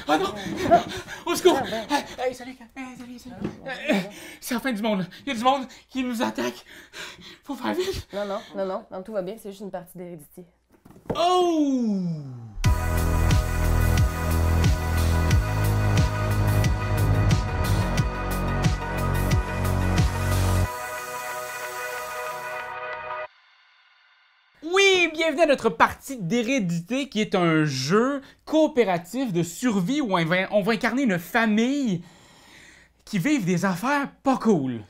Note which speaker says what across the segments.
Speaker 1: Oh non! Au secours! Hey, salut! C'est la fin du monde. Il y a du monde qui nous attaque. Faut faire vite.
Speaker 2: Non, tout va bien, c'est juste une partie d'hérédité.
Speaker 1: Oh! Oui, bienvenue à notre partie d'hérédité qui est un jeu coopératif de survie où on va incarner une famille qui vivent des affaires pas cool.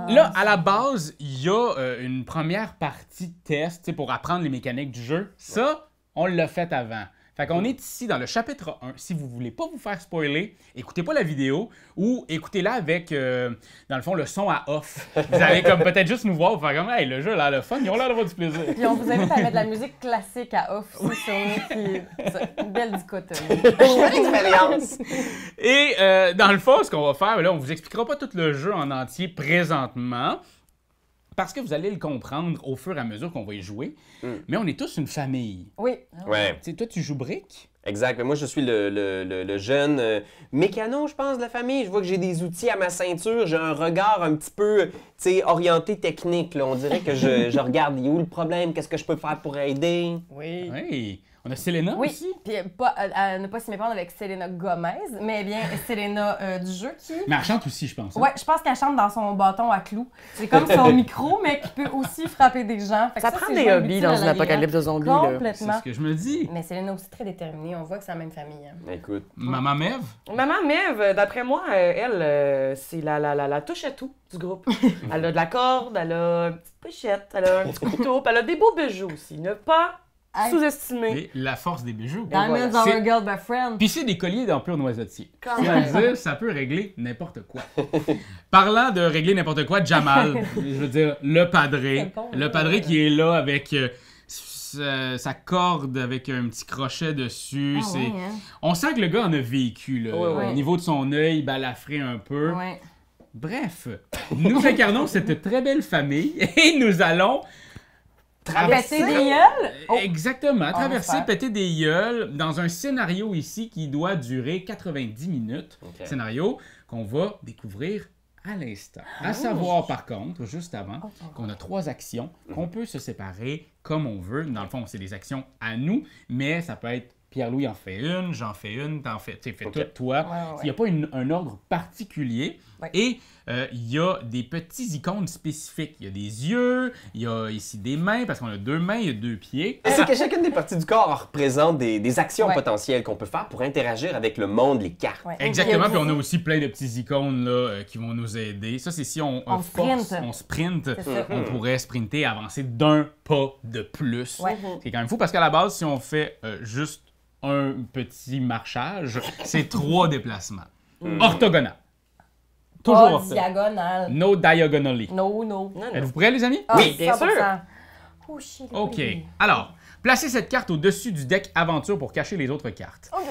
Speaker 1: Là, à la base, il y a une première partie de test pour apprendre les mécaniques du jeu. Ça, on l'a fait avant. Fait qu'on est ici dans le chapitre 1. Si vous voulez pas vous faire spoiler, écoutez pas la vidéo ou écoutez-la avec, dans le fond, le son à off. Vous allez comme peut-être juste nous voir pour faire comme « Hey, le jeu a l'air le fun, ils ont l'air d'avoir du plaisir. »
Speaker 2: Puis on vous invite à mettre la musique classique à off aussi sur nous. Une belle dichotomie.
Speaker 3: Bonne expérience!
Speaker 1: Et dans le fond, ce qu'on va faire, là, on vous expliquera pas tout le jeu en entier présentement. Parce que vous allez le comprendre au fur et à mesure qu'on va y jouer. Mais on est tous une famille.
Speaker 2: Oui.
Speaker 3: Ouais,
Speaker 1: Tu sais, toi, tu joues brique?
Speaker 3: exact. Mais moi, je suis le jeune mécano, je pense, de la famille. Je vois que j'ai des outils à ma ceinture. J'ai un regard un petit peu, tu sais, orienté technique. Là. On dirait que je regarde, où le problème? Qu'est-ce que je peux faire pour aider?
Speaker 2: Oui.
Speaker 1: Oui. On a Selena
Speaker 2: Oui,
Speaker 1: aussi.
Speaker 2: puis à ne pas s'y méprendre avec Selena Gomez, mais bien Selena du jeu qui...
Speaker 1: Mais elle chante aussi, je pense. Hein?
Speaker 2: Ouais, je pense qu'elle chante dans son bâton à clous. C'est comme son micro, mais qui peut aussi frapper des gens. Fait que
Speaker 4: Ça prend
Speaker 2: c'est
Speaker 4: des
Speaker 2: genre
Speaker 4: hobbies
Speaker 2: utile
Speaker 4: dans
Speaker 2: à
Speaker 4: une
Speaker 2: la
Speaker 4: apocalypse de zombies, là.
Speaker 1: C'est
Speaker 2: Complètement.
Speaker 1: ce que je me dis.
Speaker 2: Mais Selena aussi très déterminée, on voit que c'est la même famille. Hein.
Speaker 3: Écoute.
Speaker 1: Maman Mev?
Speaker 4: Maman Mev, d'après moi, elle, c'est la touche à tout du groupe. Elle a de la corde, elle a une petite pochette, elle a un petit couteau, puis elle a des beaux bijoux aussi. Ne pas sous-estimer.
Speaker 1: Et la force des bijoux.
Speaker 2: Diamonds
Speaker 1: voilà.
Speaker 2: are a girl by friend.
Speaker 1: Puis c'est des colliers d'empire noisetier.
Speaker 4: Quand
Speaker 1: Ça
Speaker 4: même.
Speaker 1: veut dire, ça peut régler n'importe quoi. Parlant de régler n'importe quoi, Jamal, je veux dire, le padré.
Speaker 2: C'est bon,
Speaker 1: Le padré qui est là avec sa corde avec un petit crochet dessus.
Speaker 2: Ah
Speaker 1: c'est...
Speaker 2: ouais, hein?
Speaker 1: On sent que le gars en a vécu. Là.
Speaker 4: Ouais.
Speaker 1: Au niveau de son œil, balafré un peu.
Speaker 2: Ouais.
Speaker 1: Bref, nous incarnons cette très belle famille et nous allons
Speaker 2: Péter des gueules? Oh.
Speaker 1: Exactement, traverser,
Speaker 2: espère.
Speaker 1: péter des gueules dans un scénario ici qui doit durer 90 minutes.
Speaker 3: Ok.
Speaker 1: Scénario qu'on va découvrir à l'instant. À savoir par contre, juste avant, qu'on a 3 actions qu'on peut se séparer comme on veut. Dans le fond, c'est des actions à nous, mais ça peut être Pierre-Louis en fait une, j'en fais une, t'en fais, tu sais, fais
Speaker 3: Ok.
Speaker 1: tout toi.
Speaker 2: Ouais.
Speaker 1: Il n'y a pas un ordre particulier.
Speaker 2: Ouais.
Speaker 1: Et il y a des petits icônes spécifiques. Il y a des yeux, il y a ici des mains, parce qu'on a 2 mains, il y a 2 pieds.
Speaker 3: C'est que chacune des parties du corps représente des actions
Speaker 2: Ouais.
Speaker 3: potentielles qu'on peut faire pour interagir avec le monde, les cartes.
Speaker 2: Ouais.
Speaker 1: Exactement, puis on a
Speaker 2: aussi...
Speaker 1: aussi plein de petits icônes là, qui vont nous aider. Ça, c'est si on force,
Speaker 2: sprint.
Speaker 1: on sprint,
Speaker 2: C'est ça.
Speaker 1: on pourrait sprinter, avancer d'un pas de plus.
Speaker 2: Ouais.
Speaker 1: C'est quand même fou parce qu'à la base, si on fait juste un petit marchage, c'est 3 déplacements. Orthogonal. Toujours
Speaker 2: Pas
Speaker 1: orthogonal.
Speaker 2: diagonale.
Speaker 1: No diagonally.
Speaker 2: No.
Speaker 4: Non, non.
Speaker 1: Êtes-vous prêts, les amis?
Speaker 2: Ah,
Speaker 4: Oui, bien
Speaker 2: 100%.
Speaker 4: sûr.
Speaker 2: Oh, shit.
Speaker 1: OK. Alors, placez cette carte au-dessus du deck aventure pour cacher les autres cartes.
Speaker 2: OK.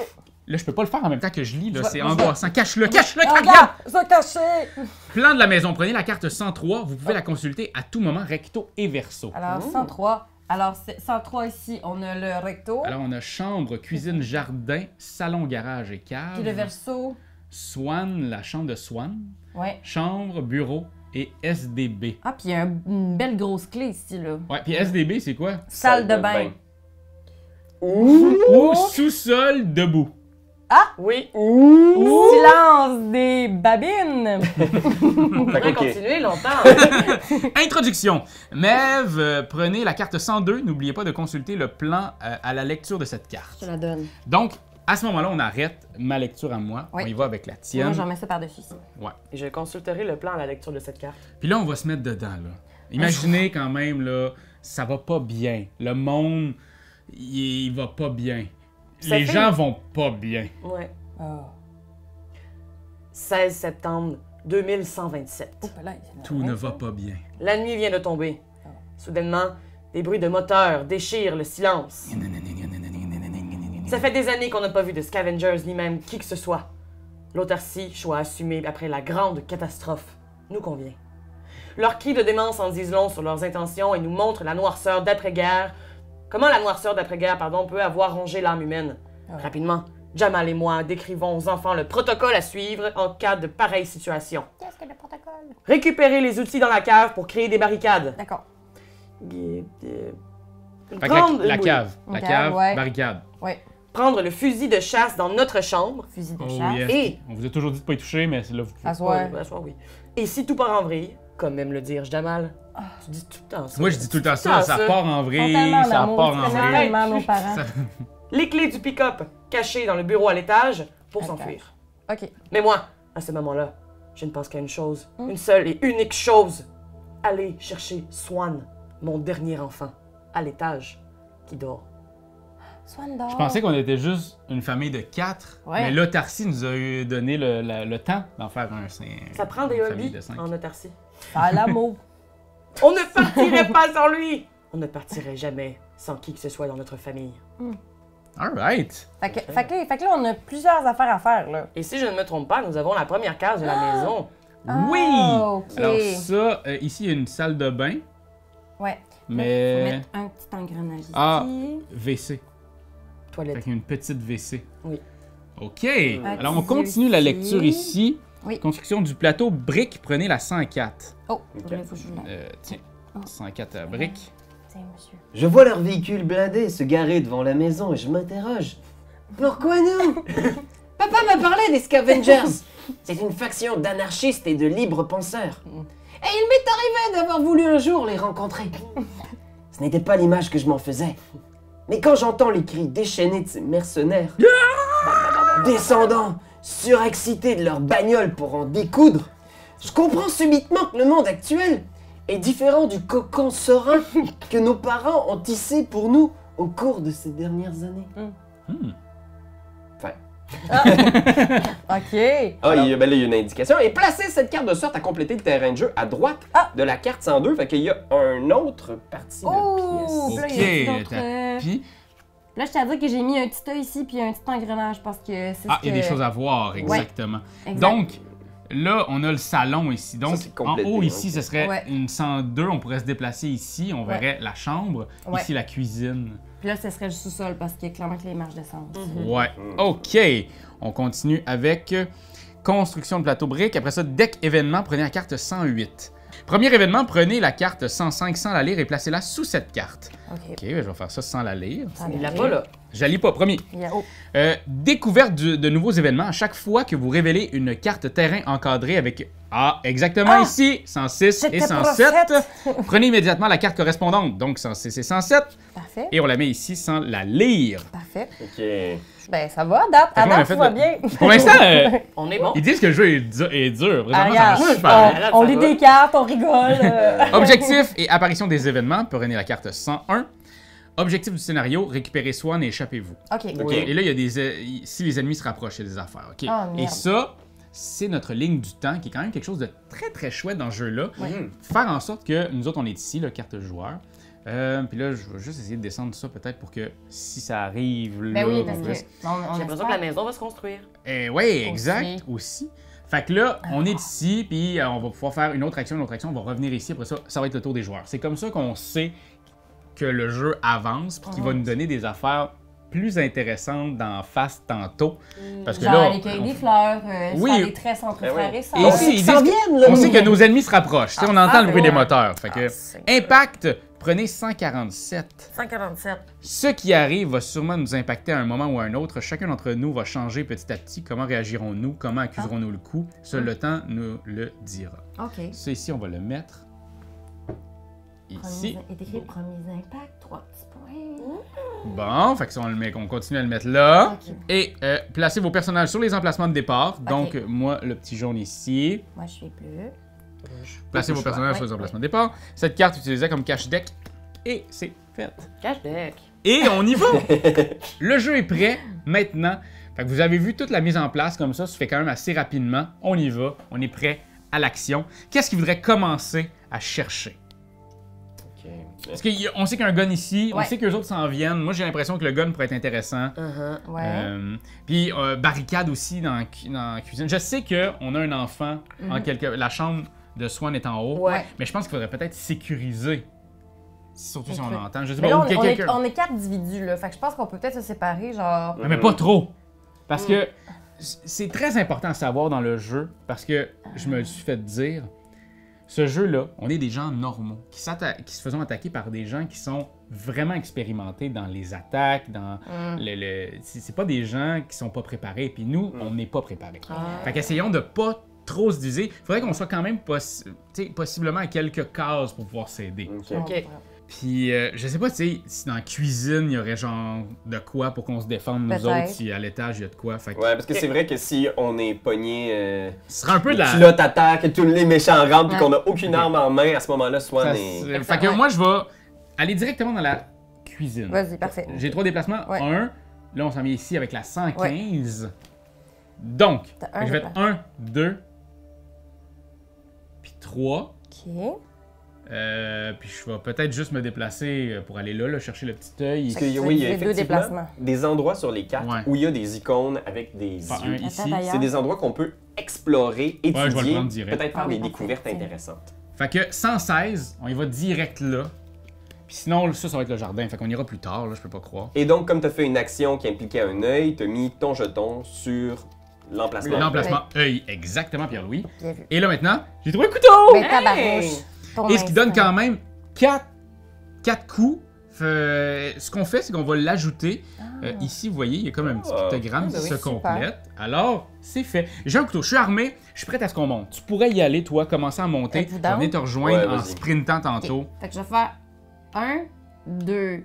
Speaker 1: Là, je peux pas le faire en même temps que je lis, là, c'est
Speaker 2: moi, je
Speaker 1: angoissant. Cache-le, cache-le,
Speaker 2: Ah,
Speaker 1: regarde!
Speaker 2: regarde, ça caché.
Speaker 1: Plan de la maison. Prenez la carte 103. Vous pouvez la consulter à tout moment, recto et verso.
Speaker 2: Alors, 103. Alors, 103 ici, on a le recto.
Speaker 1: Alors, on a chambre, cuisine, jardin, salon, garage et cave.
Speaker 2: Puis le verso.
Speaker 1: Swan, la chambre de Swan.
Speaker 2: Ouais.
Speaker 1: Chambre, bureau et SDB.
Speaker 2: Ah, puis il y a une belle grosse clé ici, là.
Speaker 1: Ouais, puis SDB, c'est quoi?
Speaker 2: Salle de bain.
Speaker 1: Ou sous-sol debout.
Speaker 4: Oui.
Speaker 2: Silence des babines.
Speaker 4: On pourrait
Speaker 3: ok.
Speaker 4: continuer longtemps.
Speaker 1: Introduction. Mev, prenez la carte 102. N'oubliez pas de consulter le plan à la lecture de cette carte.
Speaker 2: Je la donne.
Speaker 1: Donc, à ce moment-là, on arrête ma lecture à moi.
Speaker 2: Oui.
Speaker 1: On y va avec la
Speaker 2: Moi,
Speaker 1: tienne.
Speaker 2: j'en mets ça par-dessus ici.
Speaker 1: Ouais.
Speaker 4: Et je consulterai le plan à la lecture de cette carte.
Speaker 1: Puis là, on va se mettre dedans, là. Imaginez quand même, là, ça va pas bien. Le monde, il va pas bien.
Speaker 4: Ça
Speaker 1: Les
Speaker 4: fait-
Speaker 1: gens vont pas bien.
Speaker 4: Ouais.
Speaker 2: Oh.
Speaker 4: 16 septembre 2127.
Speaker 2: Oh, là,
Speaker 1: Tout ne va pas bien.
Speaker 4: La nuit vient de tomber. Soudainement, des bruits de moteurs déchirent le silence. Ça fait des années qu'on n'a pas vu de scavengers ni même qui que ce soit. L'autarcie, choix assumé après la grande catastrophe, nous convient. Leurs cris de démence en disent long sur leurs intentions et nous montrent la noirceur d'après-guerre. Comment la noirceur d'après-guerre, peut avoir rongé l'âme humaine.
Speaker 2: Ouais.
Speaker 4: Rapidement, Jamal et moi décrivons aux enfants le protocole à suivre en cas de pareille situation.
Speaker 2: Qu'est-ce que le protocole?
Speaker 4: Récupérer les outils dans la cave pour créer des barricades.
Speaker 2: D'accord.
Speaker 1: Fait que la
Speaker 4: oui.
Speaker 1: cave. La
Speaker 2: Ok,
Speaker 1: cave,
Speaker 2: ouais.
Speaker 1: barricade.
Speaker 2: Ouais.
Speaker 4: Prendre le fusil de chasse dans notre chambre.
Speaker 2: Fusil de
Speaker 1: Oh
Speaker 2: chasse.
Speaker 1: yes.
Speaker 4: Et-
Speaker 1: On vous a toujours dit de pas y toucher, mais c'est là vous pouvez.
Speaker 2: Asseoir.
Speaker 4: Ouais, soir, oui. Et si tout part en vrille, comme aime le dire Jamal, tu dis tout le temps ça.
Speaker 1: Moi, je dis tout le temps ça. Ça part en
Speaker 2: Ils
Speaker 1: vrille,
Speaker 2: sont tellement
Speaker 1: ça
Speaker 2: d'amour,
Speaker 1: part
Speaker 2: tu
Speaker 1: en
Speaker 2: connais
Speaker 1: vrille.
Speaker 2: tellement nos parents.
Speaker 1: Ça-
Speaker 4: Les clés du pick-up cachées dans le bureau à l'étage pour
Speaker 2: À
Speaker 4: s'enfuir.
Speaker 2: OK.
Speaker 4: Mais moi, à ce moment-là, je ne pense qu'à une chose. Une seule et unique chose. Aller chercher Swan, mon dernier enfant, à l'étage, qui dort.
Speaker 2: Swan dort.
Speaker 1: Je pensais qu'on était juste une famille de 4,
Speaker 2: Ouais.
Speaker 1: mais là, Tarsi nous a donné le temps d'en faire un.
Speaker 4: Ça prend des
Speaker 1: une famille
Speaker 4: hobbies
Speaker 1: de 5.
Speaker 4: en autarcie.
Speaker 2: À l'amour.
Speaker 4: On ne partirait pas sans lui! On ne partirait jamais sans qui que ce soit dans notre famille.
Speaker 1: Alright.
Speaker 2: Fait que là, on a plusieurs affaires à faire, là.
Speaker 4: Et si je ne me trompe pas, nous avons la première case de la maison.
Speaker 1: Oui!
Speaker 2: Ah, OK.
Speaker 1: Alors ça, ici, il y a une salle de bain,
Speaker 2: Ouais. Faut
Speaker 1: mais
Speaker 2: mettre un petit engrenage ici.
Speaker 1: Ah. WC.
Speaker 4: Toilette.
Speaker 1: Fait une petite WC.
Speaker 4: Oui.
Speaker 1: OK.
Speaker 2: Un
Speaker 1: Alors, on
Speaker 2: petit
Speaker 1: continue la
Speaker 2: ici.
Speaker 1: lecture ici.
Speaker 2: Oui.
Speaker 1: Construction du plateau briques, prenez la 104.
Speaker 2: Oh, là, faut que je le mette.
Speaker 1: Tiens,
Speaker 2: Oh.
Speaker 1: 104 à briques.
Speaker 2: Tiens, monsieur.
Speaker 3: Je vois leur véhicule blindé se garer devant la maison et je m'interroge. Pourquoi nous? Papa m'a parlé des Scavengers. C'est une faction d'anarchistes et de libres penseurs. Et il m'est arrivé d'avoir voulu un jour les rencontrer. Ce n'était pas l'image que je m'en faisais. Mais quand j'entends les cris déchaînés de ces mercenaires, descendant, surexcités de leur bagnole pour en découdre, je comprends subitement que le monde actuel est différent du cocon serein que nos parents ont tissé pour nous au cours de ces dernières années. Enfin.
Speaker 2: OK.
Speaker 3: Ah, il y a une indication. Et placez cette carte de sorte à compléter le terrain de jeu à droite
Speaker 2: Ah.
Speaker 3: de la carte 102. Fait qu'il y a un autre partie
Speaker 2: Oh!
Speaker 3: de
Speaker 2: Là,
Speaker 3: pièce.
Speaker 2: il y a
Speaker 1: OK,
Speaker 2: d'autres,
Speaker 1: le tapis.
Speaker 2: Là, je tiens à dire que j'ai mis un petit œil ici puis un petit engrenage parce que c'est
Speaker 1: Ah,
Speaker 2: ce
Speaker 1: il y a
Speaker 2: que...
Speaker 1: des choses à voir, exactement.
Speaker 2: Exact.
Speaker 1: Donc, là, on a le salon ici. Donc,
Speaker 3: c'est
Speaker 1: en
Speaker 3: complété,
Speaker 1: haut ici,
Speaker 3: ok.
Speaker 1: ce serait
Speaker 2: Ouais.
Speaker 1: une 102. On pourrait se déplacer ici. On
Speaker 2: Ouais.
Speaker 1: verrait la chambre.
Speaker 2: Ouais.
Speaker 1: Ici, la cuisine.
Speaker 2: Puis là, ce serait le sous-sol parce qu'il y a clairement que les marches descendent.
Speaker 1: Ouais. OK. On continue avec construction de plateau briques. Après ça, deck événement, prenez la carte 108. Premier événement, prenez la carte 105 sans la lire et placez-la sous cette carte.
Speaker 2: OK.
Speaker 1: OK, je vais faire ça sans la lire.
Speaker 2: Ça
Speaker 4: Il l'a
Speaker 2: va.
Speaker 4: pas là.
Speaker 1: Je la lis pas, premier.
Speaker 2: Il y a... Oh.
Speaker 1: Découverte de nouveaux événements. À chaque fois que vous révélez une carte terrain encadrée avec... Ah, exactement ici, 106 et
Speaker 2: J'étais
Speaker 1: 107.
Speaker 2: prophète.
Speaker 1: Prenez immédiatement la carte correspondante, donc 106 et 107,
Speaker 2: Parfait.
Speaker 1: et on la met ici sans la lire.
Speaker 2: Parfait.
Speaker 3: Ok.
Speaker 2: Ben, ça va, à date.
Speaker 1: Fait
Speaker 2: À
Speaker 1: qu'on a
Speaker 2: date,
Speaker 1: fait
Speaker 2: tout va
Speaker 1: le-
Speaker 2: bien.
Speaker 1: Pour l'instant,
Speaker 4: On est bon.
Speaker 1: ils disent que le jeu est dur.
Speaker 2: Ah,
Speaker 1: Présentement,
Speaker 2: regarde,
Speaker 1: ça va super bien.
Speaker 4: là,
Speaker 2: on
Speaker 4: ça
Speaker 2: lit
Speaker 4: va.
Speaker 2: des cartes, on rigole.
Speaker 1: Objectif et apparition des événements. Prenez la carte 101. Objectif du scénario, récupérez Swan et échappez-vous.
Speaker 2: OK.
Speaker 3: Ok.
Speaker 1: Et là, il y a des... si les ennemis se rapprochent, il y a des affaires. OK.
Speaker 2: Ah, merde.
Speaker 1: Et ça, c'est notre ligne du temps, qui est quand même quelque chose de très, très chouette dans ce jeu-là. Faire en sorte que nous autres, on est ici, la carte joueur. Puis là, je vais juste essayer de descendre ça peut-être pour que si ça arrive là...
Speaker 2: Ben oui, parce
Speaker 1: on
Speaker 2: que...
Speaker 1: puisse-
Speaker 2: on
Speaker 4: J'ai l'impression que la maison va se construire.
Speaker 1: Oui, exact, aussi. Fait que là, on est ici, puis on va pouvoir faire une autre action, on va revenir ici, après ça, ça va être le tour des joueurs. C'est comme ça qu'on sait que le jeu avance, puis qu'il va nous donner des affaires plus intéressantes d'en face tantôt. Parce que
Speaker 2: Genre,
Speaker 1: là,
Speaker 2: les cueils des fleurs,
Speaker 1: Oui.
Speaker 2: faire des tresses entre
Speaker 3: Ben oui.
Speaker 2: frères et sœurs.
Speaker 1: Et ici, ils disent
Speaker 3: s'en viennent, là.
Speaker 1: on sait que nos ennemis se rapprochent. Tu sais, on entend le bruit des
Speaker 2: ouais.
Speaker 1: moteurs. Fait que, impact, prenez 147.
Speaker 2: 147.
Speaker 1: Ce qui arrive va sûrement nous impacter à un moment ou à un autre. Chacun d'entre nous va changer petit à petit. Comment réagirons-nous? Comment accuserons-nous le coup? Seul le temps nous le dira.
Speaker 2: OK.
Speaker 1: Ça ici, on va le mettre ici.
Speaker 2: Il est écrit premiers impacts, 3 petits points.
Speaker 1: Bon, fait que ça, on continue à le mettre là.
Speaker 2: OK.
Speaker 1: Et placez vos personnages sur les emplacements de départ. Donc, moi, le petit jaune ici.
Speaker 2: Moi, je suis bleu.
Speaker 1: Placez vos personnages
Speaker 2: Ouais,
Speaker 1: sur les emplacements de départ. Cette carte utilisée comme cache deck. Et c'est fait.
Speaker 4: Cache deck.
Speaker 1: Et on y va! Le jeu est prêt maintenant. Fait que vous avez vu toute la mise en place comme ça se fait quand même assez rapidement. On y va, on est prêt à l'action. Qu'est-ce qu'il voudrait commencer à chercher?
Speaker 3: Ok.
Speaker 1: Parce qu'on sait qu'il y a un gun ici, on
Speaker 2: Ouais.
Speaker 1: sait qu'eux autres s'en viennent. Moi, j'ai l'impression que le gun pourrait être intéressant.
Speaker 2: Ouais.
Speaker 1: Puis barricade aussi dans la cuisine. Je sais qu'on a un enfant, la chambre de Swan est en haut,
Speaker 4: Ouais.
Speaker 1: mais je pense qu'il faudrait peut-être sécuriser. Surtout si on l'entend. Je sais
Speaker 2: Mais
Speaker 1: pas,
Speaker 2: là,
Speaker 1: ou quelqu'un.
Speaker 2: on est 4 individus, là. Fait que je pense qu'on peut peut-être se séparer, genre...
Speaker 1: Mais pas trop! Parce que c'est très important à savoir dans le jeu, parce que je me le suis fait dire, ce jeu-là, on est des gens normaux, qui se font attaquer par des gens qui sont vraiment expérimentés dans les attaques, dans c'est pas des gens qui sont pas préparés, puis nous, on n'est pas préparés. Fait qu'essayons de pas trop se diviser. Il faudrait qu'on soit quand même possiblement à quelques cases pour pouvoir s'aider.
Speaker 4: OK.
Speaker 1: Puis, je sais pas, tu sais, si dans la cuisine, il y aurait genre de quoi pour qu'on se défende, nous
Speaker 2: Peut-être.
Speaker 1: autres, si à l'étage, il y a de quoi. Fait que
Speaker 3: Ouais, parce que c'est vrai que si on est pogné...
Speaker 1: ce serait un peu de la...
Speaker 3: Culotte attaque, tous les méchants rentrent, puis
Speaker 2: Ouais.
Speaker 3: qu'on a aucune arme en main, à ce moment-là, soit on
Speaker 1: Ça,
Speaker 3: est...
Speaker 1: fait que moi, je vais aller directement dans la cuisine.
Speaker 2: Vas-y, parfait.
Speaker 1: J'ai 3 déplacements.
Speaker 2: Ouais.
Speaker 1: 1. Là, on s'en vient ici avec la 115. Donc,
Speaker 2: T'as
Speaker 1: fait que
Speaker 2: un
Speaker 1: je vais être
Speaker 2: déplacement.
Speaker 1: 1, 2, puis 3.
Speaker 2: OK.
Speaker 1: Puis je vais peut-être juste me déplacer pour aller là, chercher le petit œil.
Speaker 3: Parce que,
Speaker 2: Ça
Speaker 3: oui, il y a
Speaker 2: fait deux
Speaker 3: effectivement
Speaker 2: déplacements.
Speaker 3: des endroits sur les cartes
Speaker 1: Ouais.
Speaker 3: où il y a des icônes avec des
Speaker 1: Faire un
Speaker 3: yeux.
Speaker 1: ici.
Speaker 2: Attends, d'ailleurs.
Speaker 3: C'est des endroits qu'on peut explorer,
Speaker 1: je vais le
Speaker 3: étudier,
Speaker 1: prendre direct.
Speaker 3: peut-être faire
Speaker 2: Ah oui,
Speaker 3: des
Speaker 2: parfait.
Speaker 3: découvertes
Speaker 2: Tiens.
Speaker 3: intéressantes.
Speaker 1: Fait que 116, on y va direct là. Puis sinon, ça va être le jardin. Fait qu'on ira plus tard, là, je peux pas croire.
Speaker 3: Et donc, comme tu as fait une action qui impliquait un œil, tu as mis ton jeton sur l'emplacement.
Speaker 1: L'emplacement œil, exactement, Pierre-Louis.
Speaker 2: Bien vu.
Speaker 1: Et là maintenant, j'ai trouvé un couteau!
Speaker 2: Ben, tabarnouche. Ton
Speaker 1: Et ce qui donne
Speaker 2: instinct.
Speaker 1: quand même 4 coups. Ce qu'on fait, c'est qu'on va l'ajouter. Ici, vous voyez, il y a comme un petit pictogramme qui
Speaker 2: Ah, oui,
Speaker 1: se
Speaker 2: super.
Speaker 1: complète. Alors, c'est fait. J'ai un couteau, je suis armé, je suis prêt à ce qu'on monte. Tu pourrais y aller, toi, commencer à monter.
Speaker 2: Êtes-vous
Speaker 1: Je vais
Speaker 2: down?
Speaker 1: venir te rejoindre
Speaker 3: Ouais,
Speaker 1: en
Speaker 3: vas-y.
Speaker 1: sprintant tantôt.
Speaker 2: OK. Fait que je vais faire 1, 2,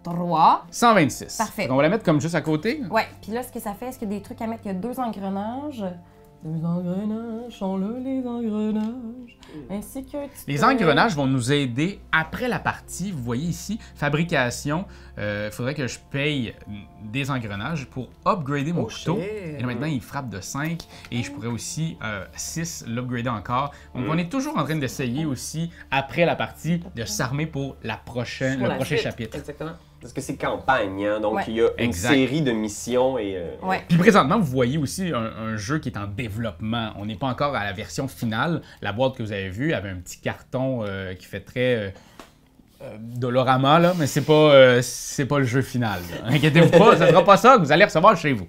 Speaker 2: 3.
Speaker 1: 126.
Speaker 2: Parfait.
Speaker 1: Donc, on va la mettre comme juste à côté.
Speaker 2: Ouais, puis là, ce que ça fait, est-ce qu'il y a des trucs à mettre? Il y a 2 engrenages. 2 engrenages sont là, les engrenages. Ainsi qu'un petit
Speaker 1: Les
Speaker 2: peu-
Speaker 1: engrenages vont nous aider après la partie. Vous voyez ici, fabrication. Il faudrait que je paye des engrenages pour upgrader mon couteau. Et là, maintenant, il frappe de 5. Et je pourrais aussi, 6, l'upgrader encore. Donc, on est toujours en train d'essayer aussi, après la partie, de s'armer pour le
Speaker 4: Pour
Speaker 1: prochain
Speaker 4: la suite.
Speaker 1: chapitre.
Speaker 4: Exactement.
Speaker 3: Parce que c'est campagne, hein? Donc
Speaker 2: Ouais.
Speaker 3: il y a une
Speaker 1: Exact.
Speaker 3: série de missions et...
Speaker 2: Ouais.
Speaker 1: Puis présentement, vous voyez aussi un jeu qui est en développement. On n'est pas encore à la version finale. La boîte que vous avez vue avait un petit carton qui fait très Dolorama, là, mais c'est pas le jeu final. là. Inquiétez-vous pas, ça sera pas ça que vous allez recevoir chez vous.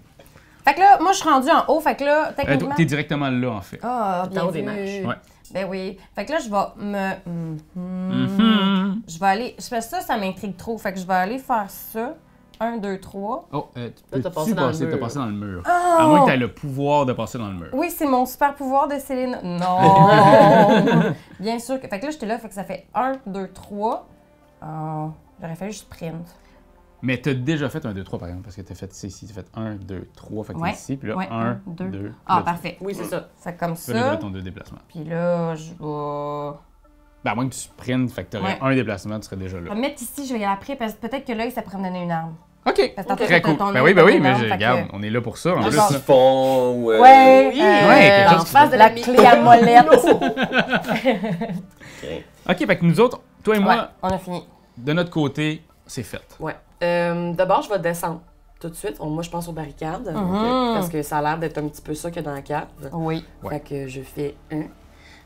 Speaker 2: Fait que là, moi, je suis rendue en haut. Fait que là,
Speaker 1: Toi,
Speaker 2: techniquement...
Speaker 1: t'es directement là, en fait.
Speaker 2: Ah, bien
Speaker 4: Dans des
Speaker 2: vu.
Speaker 4: marches.
Speaker 1: Ouais.
Speaker 2: Ben oui. Fait que là, je vais me...
Speaker 1: Mhm.
Speaker 2: Je vais aller... Je fais ça m'intrigue trop. Fait que je vais aller faire ça. 1, 2, 3.
Speaker 1: Oh, tu
Speaker 4: Là,
Speaker 1: peux
Speaker 4: t'as passé dans le mur.
Speaker 1: t'as passé dans le mur.
Speaker 2: Oh!
Speaker 1: À moins que tu aies le pouvoir de passer dans le mur.
Speaker 2: Oui, c'est mon super pouvoir de Céline. Non! Bien sûr que... Fait que là, j'étais là. Fait que ça fait 1, 2, 3. Oh, j'aurais fallu que je sprint.
Speaker 1: Mais t'as déjà fait un 2, 3 par exemple, parce que t'as fait ça ici, t'as fait 1, 2, 3, fait que
Speaker 2: Ouais.
Speaker 1: t'es ici, puis là,
Speaker 2: Ouais,
Speaker 1: 1,
Speaker 2: 2.
Speaker 1: 2.
Speaker 2: Ah, parfait.
Speaker 4: Oui, c'est ça.
Speaker 2: Fait que comme
Speaker 1: Tu vas livrer
Speaker 2: ça.
Speaker 1: ton 2 déplacements.
Speaker 2: Puis là, je vais...
Speaker 1: Ben, à moins que tu sprintes, fait que t'aurais
Speaker 2: Ouais.
Speaker 1: un déplacement, tu serais déjà
Speaker 2: Je
Speaker 1: là.
Speaker 2: vais me mettre ici, je vais y aller après, parce que peut-être que l'œil, ça pourrait me donner une arme.
Speaker 1: OK.
Speaker 2: Parce que tantôt,
Speaker 1: Très
Speaker 2: t'as
Speaker 1: cool.
Speaker 2: ton
Speaker 1: Ben
Speaker 2: œil,
Speaker 1: oui,
Speaker 2: t'as
Speaker 1: mais
Speaker 2: une arme, fait
Speaker 1: regarde,
Speaker 2: que-
Speaker 1: on est là pour ça. En
Speaker 3: Le
Speaker 1: plus, là.
Speaker 3: siphon ou...
Speaker 2: Ouais,
Speaker 4: Oui.
Speaker 1: quelque chose
Speaker 4: en
Speaker 1: qui
Speaker 4: face de
Speaker 2: la
Speaker 4: la
Speaker 2: clé à molette.
Speaker 1: OK, fait que nous autres, toi et
Speaker 2: Ouais,
Speaker 1: moi,
Speaker 2: on a fini.
Speaker 1: de notre côté, c'est fait.
Speaker 4: Ouais. D'abord, je vais descendre tout de suite. Moi, je pense aux barricades.
Speaker 2: Mhm.
Speaker 4: Parce que ça a l'air d'être un petit peu ça qu'il y a dans la cave.
Speaker 2: Oui.
Speaker 1: Ouais.
Speaker 4: Fait que je fais 1.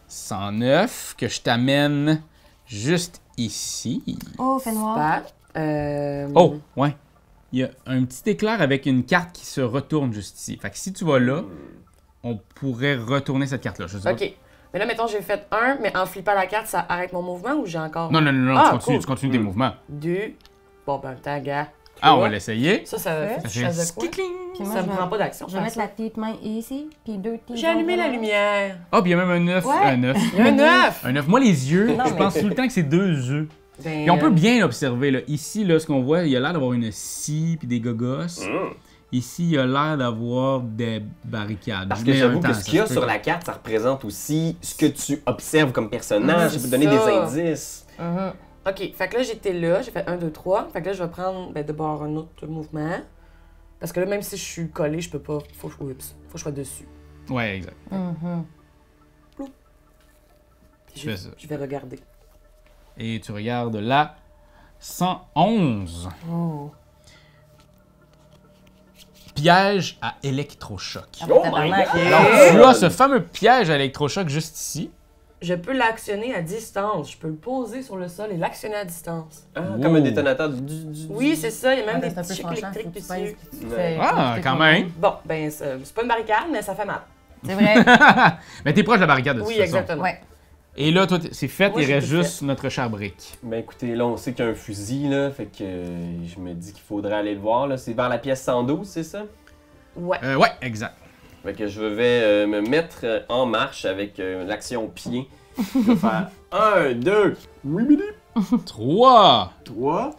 Speaker 1: 109, que je t'amène juste ici.
Speaker 2: Oh, fait noir.
Speaker 4: Super.
Speaker 1: Oh, ouais. Il y a un petit éclair avec une carte qui se retourne juste ici. Fait que si tu vas là, on pourrait retourner cette carte-là. Je sais pas.
Speaker 4: OK. Mais là, mettons, j'ai fait 1, mais en flippant la carte, ça arrête mon mouvement ou j'ai encore...
Speaker 1: Non, non, non, non,
Speaker 4: Ah,
Speaker 1: tu continues tes mouvements.
Speaker 4: 2. Bon, ben, t'as
Speaker 1: Ah, on va l'essayer.
Speaker 4: Ça
Speaker 2: Fait.
Speaker 1: Ça
Speaker 4: fait
Speaker 1: fait
Speaker 4: de quoi?
Speaker 1: skitling.
Speaker 2: Puis moi,
Speaker 4: Ça
Speaker 2: je
Speaker 4: me
Speaker 2: vais-
Speaker 4: prend pas d'action.
Speaker 2: Je vais mettre la petite main ici, puis 2 petites.
Speaker 4: J'ai allumé la lumière.
Speaker 1: Ah, puis il y a même un 9.
Speaker 2: Ouais.
Speaker 1: Un 9.
Speaker 4: Il y a un 9.
Speaker 1: Un 9. Moi, les yeux,
Speaker 2: Non,
Speaker 1: je
Speaker 2: mais-
Speaker 1: pense tout le temps que c'est 2 œufs.
Speaker 4: Ben,
Speaker 1: Et on peut bien l'observer. Là. Ici, là, ce qu'on voit, il y a l'air d'avoir une scie puis des gogos. Ici, il y a l'air d'avoir des barricades.
Speaker 3: Parce que
Speaker 1: Mais en
Speaker 3: j'avoue
Speaker 1: même
Speaker 3: que
Speaker 1: temps,
Speaker 3: ce qu'il y a
Speaker 1: ça se
Speaker 3: sur
Speaker 1: peut-
Speaker 3: la carte, ça représente aussi ce que tu observes comme personnage. Ça
Speaker 4: c'est
Speaker 3: peut donner des
Speaker 4: ça.
Speaker 3: indices.
Speaker 2: Mhm.
Speaker 4: OK, fait que là, j'étais là, j'ai fait 1, 2, 3. Fait que là, je vais prendre d'abord un autre mouvement. Parce que là, même si je suis collé, je peux pas... Faut que je sois dessus.
Speaker 1: Ouais, exact.
Speaker 2: Mhm.
Speaker 4: Puis
Speaker 1: Fais ça.
Speaker 4: je vais regarder.
Speaker 1: Et tu regardes là, 111.
Speaker 2: Oh.
Speaker 1: Piège à électrochoc.
Speaker 2: Ah,
Speaker 3: Oh
Speaker 2: tabarnak.
Speaker 3: my God!
Speaker 1: Alors, tu as ce fameux piège à électrochoc juste ici.
Speaker 4: je peux l'actionner à distance. Je peux le poser sur le sol et l'actionner à distance.
Speaker 3: Ah,
Speaker 1: Wow.
Speaker 3: comme un détonateur
Speaker 4: Oui, c'est ça. Il y a même
Speaker 2: Ah,
Speaker 4: des
Speaker 2: ben,
Speaker 4: petits
Speaker 2: c'est un peu
Speaker 4: chics
Speaker 2: tranchant,
Speaker 4: électriques
Speaker 2: faut que tu
Speaker 4: dessus.
Speaker 2: pèses, puis tu
Speaker 3: Ouais.
Speaker 2: fais-
Speaker 1: Ah,
Speaker 2: tu fais
Speaker 1: quand
Speaker 2: ton
Speaker 1: même.
Speaker 2: nom.
Speaker 4: Bon, ben, c'est pas une barricade, mais ça fait mal.
Speaker 2: C'est vrai.
Speaker 1: Mais t'es proche de la barricade de toute
Speaker 4: Oui,
Speaker 1: façon.
Speaker 4: exactement.
Speaker 2: Ouais.
Speaker 1: Et là, toi, c'est fait,
Speaker 4: Moi,
Speaker 1: il
Speaker 4: j'ai
Speaker 1: reste
Speaker 4: tout
Speaker 1: juste notre chère brique.
Speaker 3: Ben écoutez, là, on sait qu'il y a un fusil, là, fait que je me dis qu'il faudrait aller le voir, là. C'est vers la pièce 112, c'est ça?
Speaker 4: Ouais.
Speaker 1: Ouais, exact.
Speaker 3: Fait que je vais me mettre en marche avec l'action pied. Je vais faire 1, 2,
Speaker 1: 3.
Speaker 3: 3.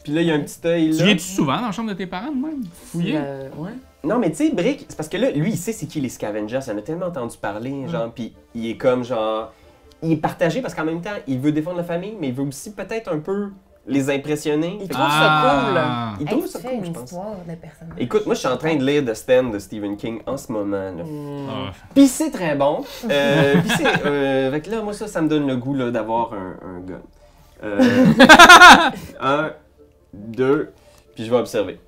Speaker 3: Puis là, il y a un petit œil
Speaker 1: Tu
Speaker 3: là.
Speaker 1: viens-tu souvent dans la chambre de tes parents, de même? Fouiller?
Speaker 4: Ouais.
Speaker 3: Non, mais tu sais, Brick, c'est parce que là, lui, il sait c'est qui les scavengers. Il en a tellement entendu parler, genre, puis il est comme, genre... Il est partagé parce qu'en même temps, il veut défendre la famille, mais il veut aussi peut-être un peu les impressionner.
Speaker 4: Il
Speaker 3: Fait que-
Speaker 4: trouve
Speaker 1: Ah.
Speaker 3: il
Speaker 2: Hey,
Speaker 3: trouve
Speaker 2: tu
Speaker 3: ça
Speaker 2: fais
Speaker 3: cool,
Speaker 2: une
Speaker 3: je pense.
Speaker 2: histoire de personnage.
Speaker 3: Écoute, moi, je suis en train de lire The Stand de Stephen King en ce moment, là.
Speaker 1: Ah.
Speaker 3: Puis c'est très bon. Puis c'est... fait que là, moi, ça me donne le goût, là, d'avoir un gun. 1, 2, puis je vais observer.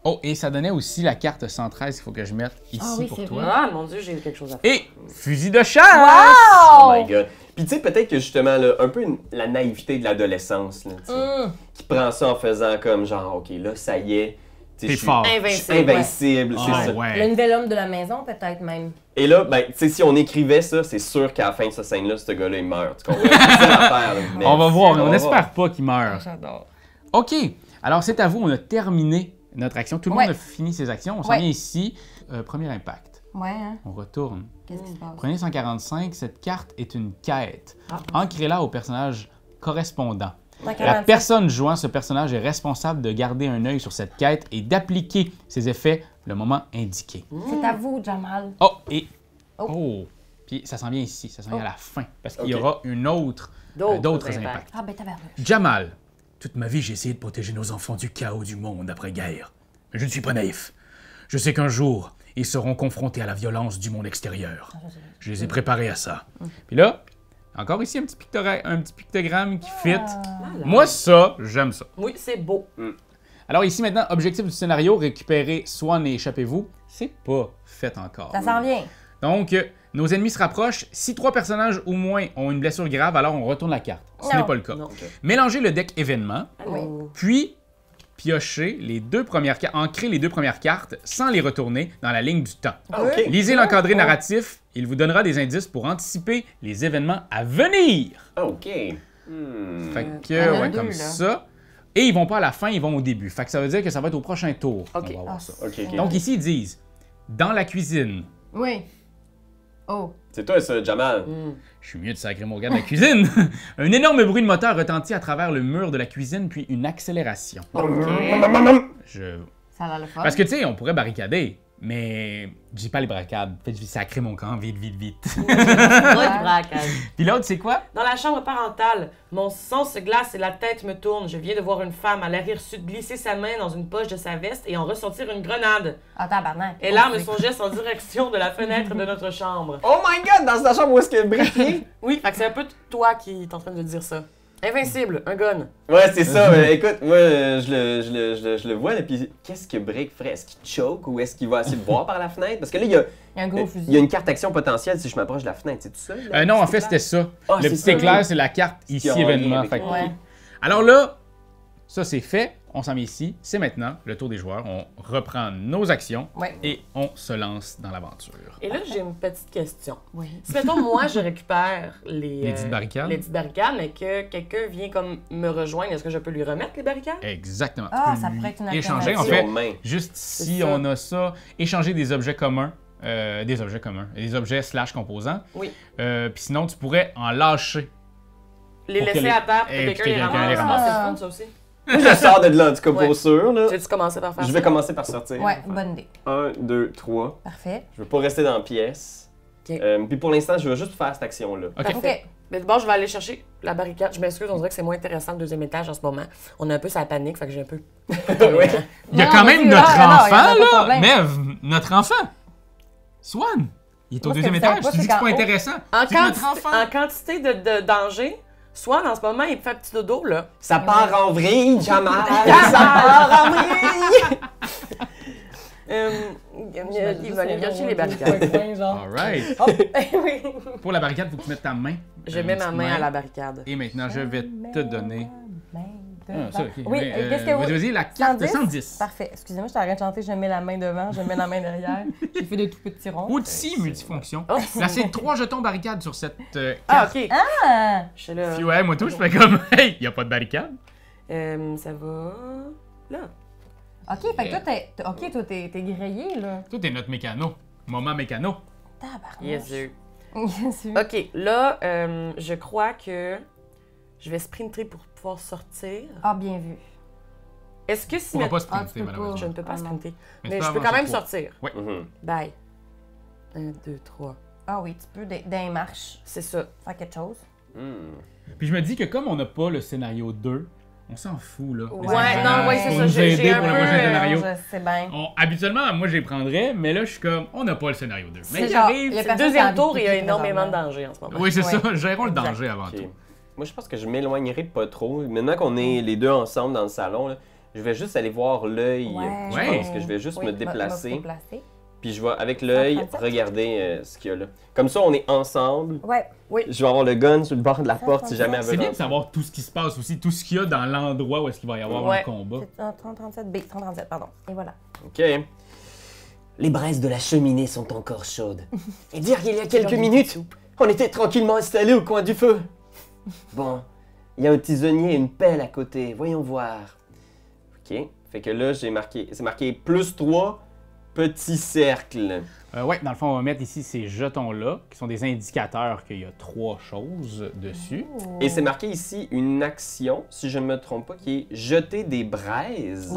Speaker 1: Oh, et ça donnait aussi la carte 113 qu'il faut que je mette ici
Speaker 2: Ah oui,
Speaker 1: pour
Speaker 2: c'est
Speaker 1: toi.
Speaker 2: vrai.
Speaker 4: Ah, mon Dieu, j'ai quelque chose à faire.
Speaker 1: Et fusil de chasse!
Speaker 3: Oh
Speaker 2: Wow!
Speaker 3: my god. Puis tu sais, peut-être que justement, là, un peu la naïveté de l'adolescence, là, tu sais, qui prend ça en faisant comme genre, OK, là, ça y est. tu sais,
Speaker 1: T'es
Speaker 3: je suis-
Speaker 1: fort.
Speaker 3: je suis
Speaker 4: Invincible.
Speaker 3: invincible, c'est
Speaker 1: Ah,
Speaker 3: ça.
Speaker 2: Le
Speaker 1: ouais.
Speaker 2: nouvel homme de la maison, peut-être même.
Speaker 3: Et là, ben, tu sais, si on écrivait ça, c'est sûr qu'à la fin de cette scène-là, ce gars-là, il meurt. Tu comprends? C'est ça l'affaire, là. Mais-
Speaker 1: On va voir, mais on
Speaker 3: va
Speaker 1: n'espère pas qu'il meurt.
Speaker 2: J'adore.
Speaker 1: OK. Alors, c'est à vous, on a terminé notre action. Tout le
Speaker 2: Ouais.
Speaker 1: monde a fini ses actions. On s'en
Speaker 2: Ouais.
Speaker 1: vient ici. Premier impact.
Speaker 2: Ouais, hein?
Speaker 1: On retourne.
Speaker 2: Qu'est-ce qui se passe?
Speaker 1: Prenez 145. Cette carte est une quête.
Speaker 4: Ah.
Speaker 1: Ancrez-la au personnage correspondant. La
Speaker 2: 145.
Speaker 1: personne jouant ce personnage est responsable de garder un œil sur cette quête et d'appliquer ses effets le moment indiqué.
Speaker 2: C'est à vous, Jamal.
Speaker 1: Oh, et...
Speaker 2: Oh.
Speaker 1: Oh! Puis ça s'en vient ici, ça s'en vient
Speaker 2: Oh.
Speaker 1: à la fin, parce qu'il y
Speaker 3: Ok.
Speaker 1: aura d'autres impacts.
Speaker 2: Ah, ben, tabarnouche.
Speaker 1: Jamal, toute ma vie, j'ai essayé de protéger nos enfants du chaos du monde après-guerre. Mais je ne suis pas naïf. Je sais qu'un jour, ils seront confrontés à la violence du monde extérieur. Je les ai préparés à ça. Puis là, encore ici, un petit pictogramme qui fit. Moi, ça, j'aime ça.
Speaker 4: Oui, c'est beau.
Speaker 1: Alors ici, maintenant, objectif du scénario, récupérer Swan et échappez-vous. C'est pas fait encore.
Speaker 2: Ça s'en vient.
Speaker 1: Donc, nos ennemis se rapprochent. Si 3 personnages ou moins ont une blessure grave, alors on retourne la carte. Ce
Speaker 2: Non.
Speaker 1: n'est pas le cas.
Speaker 4: Non.
Speaker 1: Mélangez le deck événement,
Speaker 4: Allô?
Speaker 1: puis piochez les 2 premières cartes, ancrez les 2 premières cartes sans les retourner dans la ligne du temps.
Speaker 3: Ah, OK.
Speaker 1: Lisez l'encadré narratif, il vous donnera des indices pour anticiper les événements à venir.
Speaker 3: Ah, OK.
Speaker 1: Fait que,
Speaker 2: il y en a
Speaker 1: ouais,
Speaker 2: deux,
Speaker 1: comme
Speaker 2: là.
Speaker 1: ça. Et ils vont pas à la fin, ils vont au début. Fait que ça veut dire que ça va être au prochain tour.
Speaker 4: Ok.
Speaker 1: On va voir
Speaker 2: Ah,
Speaker 1: ça.
Speaker 3: OK, OK.
Speaker 1: Donc ici, ils disent, dans la cuisine,
Speaker 2: Oui. Oh.
Speaker 3: C'est toi, ça, Jamal.
Speaker 1: je suis mieux de sacrer mon gars de la cuisine. Un énorme bruit de moteur retentit à travers le mur de la cuisine, puis une accélération. Je...
Speaker 2: Ça a l'air le fun.
Speaker 1: Parce que, tu sais, on pourrait barricader, mais j'ai pas les barricades. Fait que je vais sacrer mon camp vite, vite, vite.
Speaker 4: Moi, du braquage.
Speaker 1: Puis l'autre, c'est quoi?
Speaker 4: Dans la chambre parentale, mon sang se glace et la tête me tourne. Je viens de voir une femme à l'arrière sud glisser sa main dans une poche de sa veste et en ressortir une grenade.
Speaker 2: Ah, tabarnak.
Speaker 4: Elle arme son geste en direction de la fenêtre de notre chambre.
Speaker 3: Oh my god, dans ta chambre où est-ce que Brick est?
Speaker 4: Oui, fait que c'est un peu toi qui est en train de dire ça. Invincible, un gun.
Speaker 3: Ouais, c'est ça. Écoute, moi, je le vois, là, puis qu'est-ce que Brick ferait? Est-ce qu'il choke ou est-ce qu'il va essayer de voir par la fenêtre? Parce que là, il y a,
Speaker 2: Il y a un gros fusil.
Speaker 3: il y a une carte action potentielle si je m'approche de la fenêtre. C'est tout ça? là,
Speaker 1: Non, en
Speaker 3: petite
Speaker 1: fait,
Speaker 3: place?
Speaker 1: c'était ça.
Speaker 3: Ah,
Speaker 1: Le
Speaker 3: c'est
Speaker 1: petit
Speaker 3: ça,
Speaker 1: éclair,
Speaker 3: oui.
Speaker 1: c'est la carte ici,
Speaker 3: Qui a en lien
Speaker 1: événement.
Speaker 3: avec-
Speaker 1: Fait que-
Speaker 2: Ouais.
Speaker 1: Alors là, ça c'est fait. On s'en met ici. C'est maintenant le tour des joueurs. On reprend nos actions
Speaker 2: Ouais.
Speaker 1: et on se lance dans l'aventure.
Speaker 4: Et là, j'ai une petite question.
Speaker 2: Oui.
Speaker 4: Si, mettons, moi, je récupère
Speaker 1: Les petites barricades?
Speaker 4: les petites barricades, mais que quelqu'un vient comme me rejoindre, est-ce que je peux lui remettre les barricades?
Speaker 1: Exactement.
Speaker 2: Ah,
Speaker 1: Tu peux
Speaker 2: ça
Speaker 1: lui
Speaker 2: pourrait être une
Speaker 1: échanger. En
Speaker 2: alternative.
Speaker 1: fait,
Speaker 3: Sur main.
Speaker 1: juste si
Speaker 4: C'est ça.
Speaker 1: on a ça, échanger des objets communs. Des objets / composants.
Speaker 4: Oui.
Speaker 1: Puis sinon, tu pourrais en lâcher.
Speaker 4: Les
Speaker 1: Pour
Speaker 4: laisser
Speaker 1: que les-
Speaker 4: à terre pour
Speaker 1: et
Speaker 4: que
Speaker 1: puis
Speaker 4: quelqu'un
Speaker 1: que
Speaker 4: les
Speaker 1: quelqu'un les
Speaker 4: ramasse.
Speaker 2: ramasse.
Speaker 4: Ah, c'est le fun, ça aussi.
Speaker 3: Je sors de là, en tout cas,
Speaker 4: Ouais.
Speaker 3: pour sûr. Là.
Speaker 4: Tu veux-tu commencer par faire
Speaker 3: Je
Speaker 4: ça?
Speaker 3: vais commencer par sortir.
Speaker 2: Ouais, bonne idée.
Speaker 3: 1, 2, 3.
Speaker 2: Parfait.
Speaker 3: Je veux pas rester dans la pièce.
Speaker 4: Ok.
Speaker 3: Puis pour l'instant, je veux juste faire cette action-là.
Speaker 1: OK.
Speaker 4: Parfait. Mais d'abord, je vais aller chercher la barricade. Je m'excuse, on dirait que c'est moins intéressant le deuxième étage en ce moment. On a un peu sa panique, fait que j'ai un peu...
Speaker 3: Ouais.
Speaker 1: Il y a
Speaker 2: Non,
Speaker 1: quand
Speaker 2: vas-y,
Speaker 1: même notre
Speaker 2: non, non,
Speaker 1: enfant,
Speaker 2: y en a pas de
Speaker 1: là.
Speaker 2: problème.
Speaker 1: Mev, notre enfant. Swan. Il est au
Speaker 2: Moi, ce
Speaker 1: deuxième
Speaker 2: que vous savez
Speaker 1: étage.
Speaker 2: pas,
Speaker 1: Tu dis
Speaker 2: c'est
Speaker 1: que c'est pas
Speaker 2: qu'en haut-
Speaker 1: intéressant.
Speaker 4: En,
Speaker 1: C'est notre enfant.
Speaker 4: en quantité de danger, soit en ce moment, il fait un petit dodo, là.
Speaker 3: Ça part en vrille, Jamal! Ça part en vrille!
Speaker 4: Il va aller chercher les barricades.
Speaker 2: genre.
Speaker 1: Alright.
Speaker 4: Oui.
Speaker 1: Pour la barricade, faut que tu mettes ta main.
Speaker 4: Je mets ma main à la barricade.
Speaker 1: Et maintenant, je vais te donner. Ah, ça, ok.
Speaker 2: Oui,
Speaker 1: Mais,
Speaker 2: qu'est-ce que vous...
Speaker 1: vas-y, la carte 110.
Speaker 2: Parfait. Excusez-moi, je t'arrête de chanter, je mets la main devant, je mets la main derrière. J'ai fait des tout petits ronds.
Speaker 1: Outil multifonction.
Speaker 4: Oh.
Speaker 1: Là, c'est 3 jetons barricade sur cette
Speaker 4: Ah,
Speaker 1: carte.
Speaker 4: ok.
Speaker 2: Ah!
Speaker 4: Je suis là.
Speaker 1: Puis ouais, moi tout, je fais comme, hey, y a pas de barricade.
Speaker 4: Ça va. Là.
Speaker 2: Ok, fait que toi, t'es grillé, là.
Speaker 1: Toi, t'es notre mécano. Moment mécano.
Speaker 2: Tabarnouche.
Speaker 4: Yes, sir.
Speaker 2: Yes, sir.
Speaker 4: Ok, là, je crois que je vais sprinter pour pouvoir sortir.
Speaker 2: Ah, bien vu.
Speaker 4: Est-ce que
Speaker 1: On
Speaker 4: si.
Speaker 1: pourra pas
Speaker 2: Ah,
Speaker 1: sprinter,
Speaker 2: tu peux
Speaker 1: malheureusement.
Speaker 4: Je ne peux pas
Speaker 2: Ah, non.
Speaker 4: sprinter.
Speaker 1: Mais
Speaker 4: Mais
Speaker 1: tu
Speaker 4: je peux
Speaker 1: avancer
Speaker 4: quand même
Speaker 1: trois.
Speaker 4: sortir.
Speaker 3: Mhm.
Speaker 4: Bye. 1, 2, 3.
Speaker 2: Ah oui, tu peux, dans les marches,
Speaker 4: C'est ça.
Speaker 2: faire quelque chose.
Speaker 3: Hmm.
Speaker 1: Puis je me dis que comme on n'a pas le scénario 2, on s'en fout, là.
Speaker 2: Ouais,
Speaker 1: Les enfants,
Speaker 2: non, ouais, c'est
Speaker 1: pour
Speaker 2: ça,
Speaker 1: nous
Speaker 4: j'ai
Speaker 1: aider
Speaker 4: un
Speaker 1: pour le
Speaker 4: peu,
Speaker 1: prochain scénario.
Speaker 2: Je sais bien.
Speaker 1: Habituellement, moi, je les prendrais, mais là, je suis comme, on n'a pas le scénario 2. Mais
Speaker 2: C'est
Speaker 1: il
Speaker 2: genre,
Speaker 1: arrive.
Speaker 2: il y a
Speaker 4: C'est le
Speaker 2: personne qui a
Speaker 4: deuxième
Speaker 2: envie de
Speaker 4: tour et il y a
Speaker 2: piquer
Speaker 4: énormément de
Speaker 2: présentement.
Speaker 4: danger en ce moment.
Speaker 1: Oui, c'est
Speaker 2: Ouais.
Speaker 1: ça. Gérons le
Speaker 2: Exact.
Speaker 1: danger avant
Speaker 3: Ok.
Speaker 1: tout.
Speaker 3: Moi, je pense que je m'éloignerai pas trop. Maintenant qu'on est les deux ensemble dans le salon, là, je vais juste aller voir l'œil.
Speaker 2: Ouais.
Speaker 3: Je
Speaker 1: Ouais.
Speaker 3: pense que je vais juste
Speaker 2: Oui,
Speaker 3: me
Speaker 2: va se
Speaker 3: déplacer.
Speaker 2: déplacer.
Speaker 3: Puis je vais, avec l'œil,
Speaker 2: 137.
Speaker 3: regarder ce qu'il y a là. Comme ça, on est ensemble.
Speaker 2: Ouais.
Speaker 3: Je vais avoir le gun sur le bord de la porte si jamais elle veut
Speaker 1: C'est bien de
Speaker 3: rentrer.
Speaker 1: savoir tout ce qui se passe aussi, tout ce qu'il y a dans l'endroit où est-ce qu'il va y avoir
Speaker 4: Ouais.
Speaker 1: un combat.
Speaker 2: C'est 3037B, 3037, pardon. Et voilà.
Speaker 3: OK. Les braises de la cheminée sont encore chaudes. Et dire qu'il y a quelques minutes, on était tranquillement installés au coin du feu. Bon, il y a un tisonnier et une pelle à côté. Voyons voir. OK. Fait que là, c'est marqué +3, petit cercle.
Speaker 1: Ouais, dans le fond, on va mettre ici ces jetons-là, qui sont des indicateurs qu'il y a 3 choses dessus.
Speaker 3: Et c'est marqué ici une action, si je ne me trompe pas, qui est jeter des braises.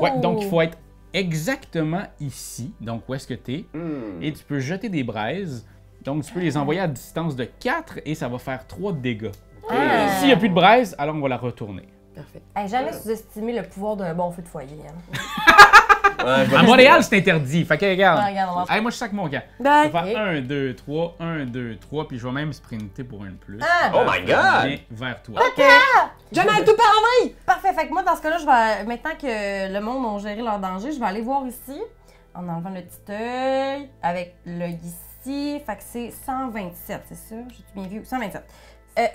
Speaker 1: Ouais, donc il faut être exactement ici, donc où est-ce que tu es,
Speaker 3: Hmm.
Speaker 1: et tu peux jeter des braises. Donc tu peux les envoyer à distance de 4 et ça va faire 3 de dégâts.
Speaker 2: Ah.
Speaker 1: S'il n'y a plus de braise, alors on va la retourner.
Speaker 4: Parfait.
Speaker 2: Hey, jamais sous-estimer le pouvoir d'un bon feu de foyer. Hein.
Speaker 3: Ouais, je vais
Speaker 1: À Montréal, c'est interdit. Fait que regarde.
Speaker 2: Ah, regarde, on va...
Speaker 1: Hey, moi, je sac mon gars. Je
Speaker 4: Bye.
Speaker 1: vais faire
Speaker 2: Ok.
Speaker 1: 1, 2, 3, 1, 2, 3, puis je vais même sprinter pour un de plus.
Speaker 2: Ah!
Speaker 3: Oh my God!
Speaker 1: Viens vers toi.
Speaker 4: Jamel, tout part en vrille!
Speaker 2: Parfait, fait que moi, dans ce cas-là, je vais, maintenant que le monde a géré leur danger, je vais aller voir ici, en enlevant le petit œil, avec l'œil ici, fait que c'est 127, c'est ça? J'ai-tu bien vu? 127.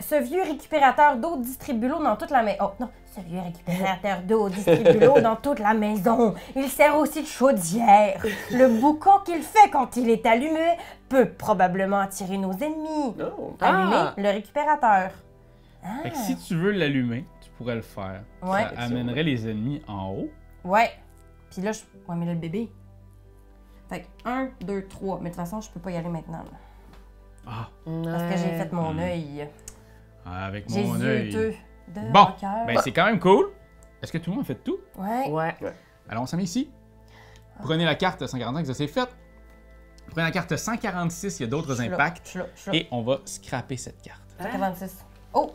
Speaker 2: Ce vieux récupérateur d'eau distribue l'eau dans toute la maison. Oh, non, ce vieux récupérateur d'eau distribue l'eau dans toute la maison. Il sert aussi de chaudière. Le boucan qu'il fait quand il est allumé peut probablement attirer nos ennemis.
Speaker 3: Oh.
Speaker 2: Allumer
Speaker 4: Ah.
Speaker 2: le récupérateur.
Speaker 1: Fait que si tu veux l'allumer, tu pourrais le faire.
Speaker 2: Ouais.
Speaker 1: Ça amènerait les ennemis en haut.
Speaker 2: Ouais. Puis là, je... Ouais, mais là, le bébé. Fait que 1, 2, 3. Mais de toute façon, je peux pas y aller maintenant. Là.
Speaker 1: Ah,
Speaker 2: Parce que j'ai fait mon œil.
Speaker 1: avec
Speaker 2: J'ai
Speaker 1: mon
Speaker 2: les yeux
Speaker 1: œil.
Speaker 2: de
Speaker 1: Bon,
Speaker 2: cœur.
Speaker 1: ben c'est quand même cool. Est-ce que tout le monde a fait tout?
Speaker 2: Ouais.
Speaker 4: Ouais.
Speaker 1: Alors, on s'en met ici. Prenez la carte 145, ça c'est fait. Prenez la carte 146, il y a d'autres
Speaker 2: Je suis là,
Speaker 1: impacts.
Speaker 2: Je suis là, je suis là.
Speaker 1: Et on va scraper cette carte.
Speaker 2: 146. Oh!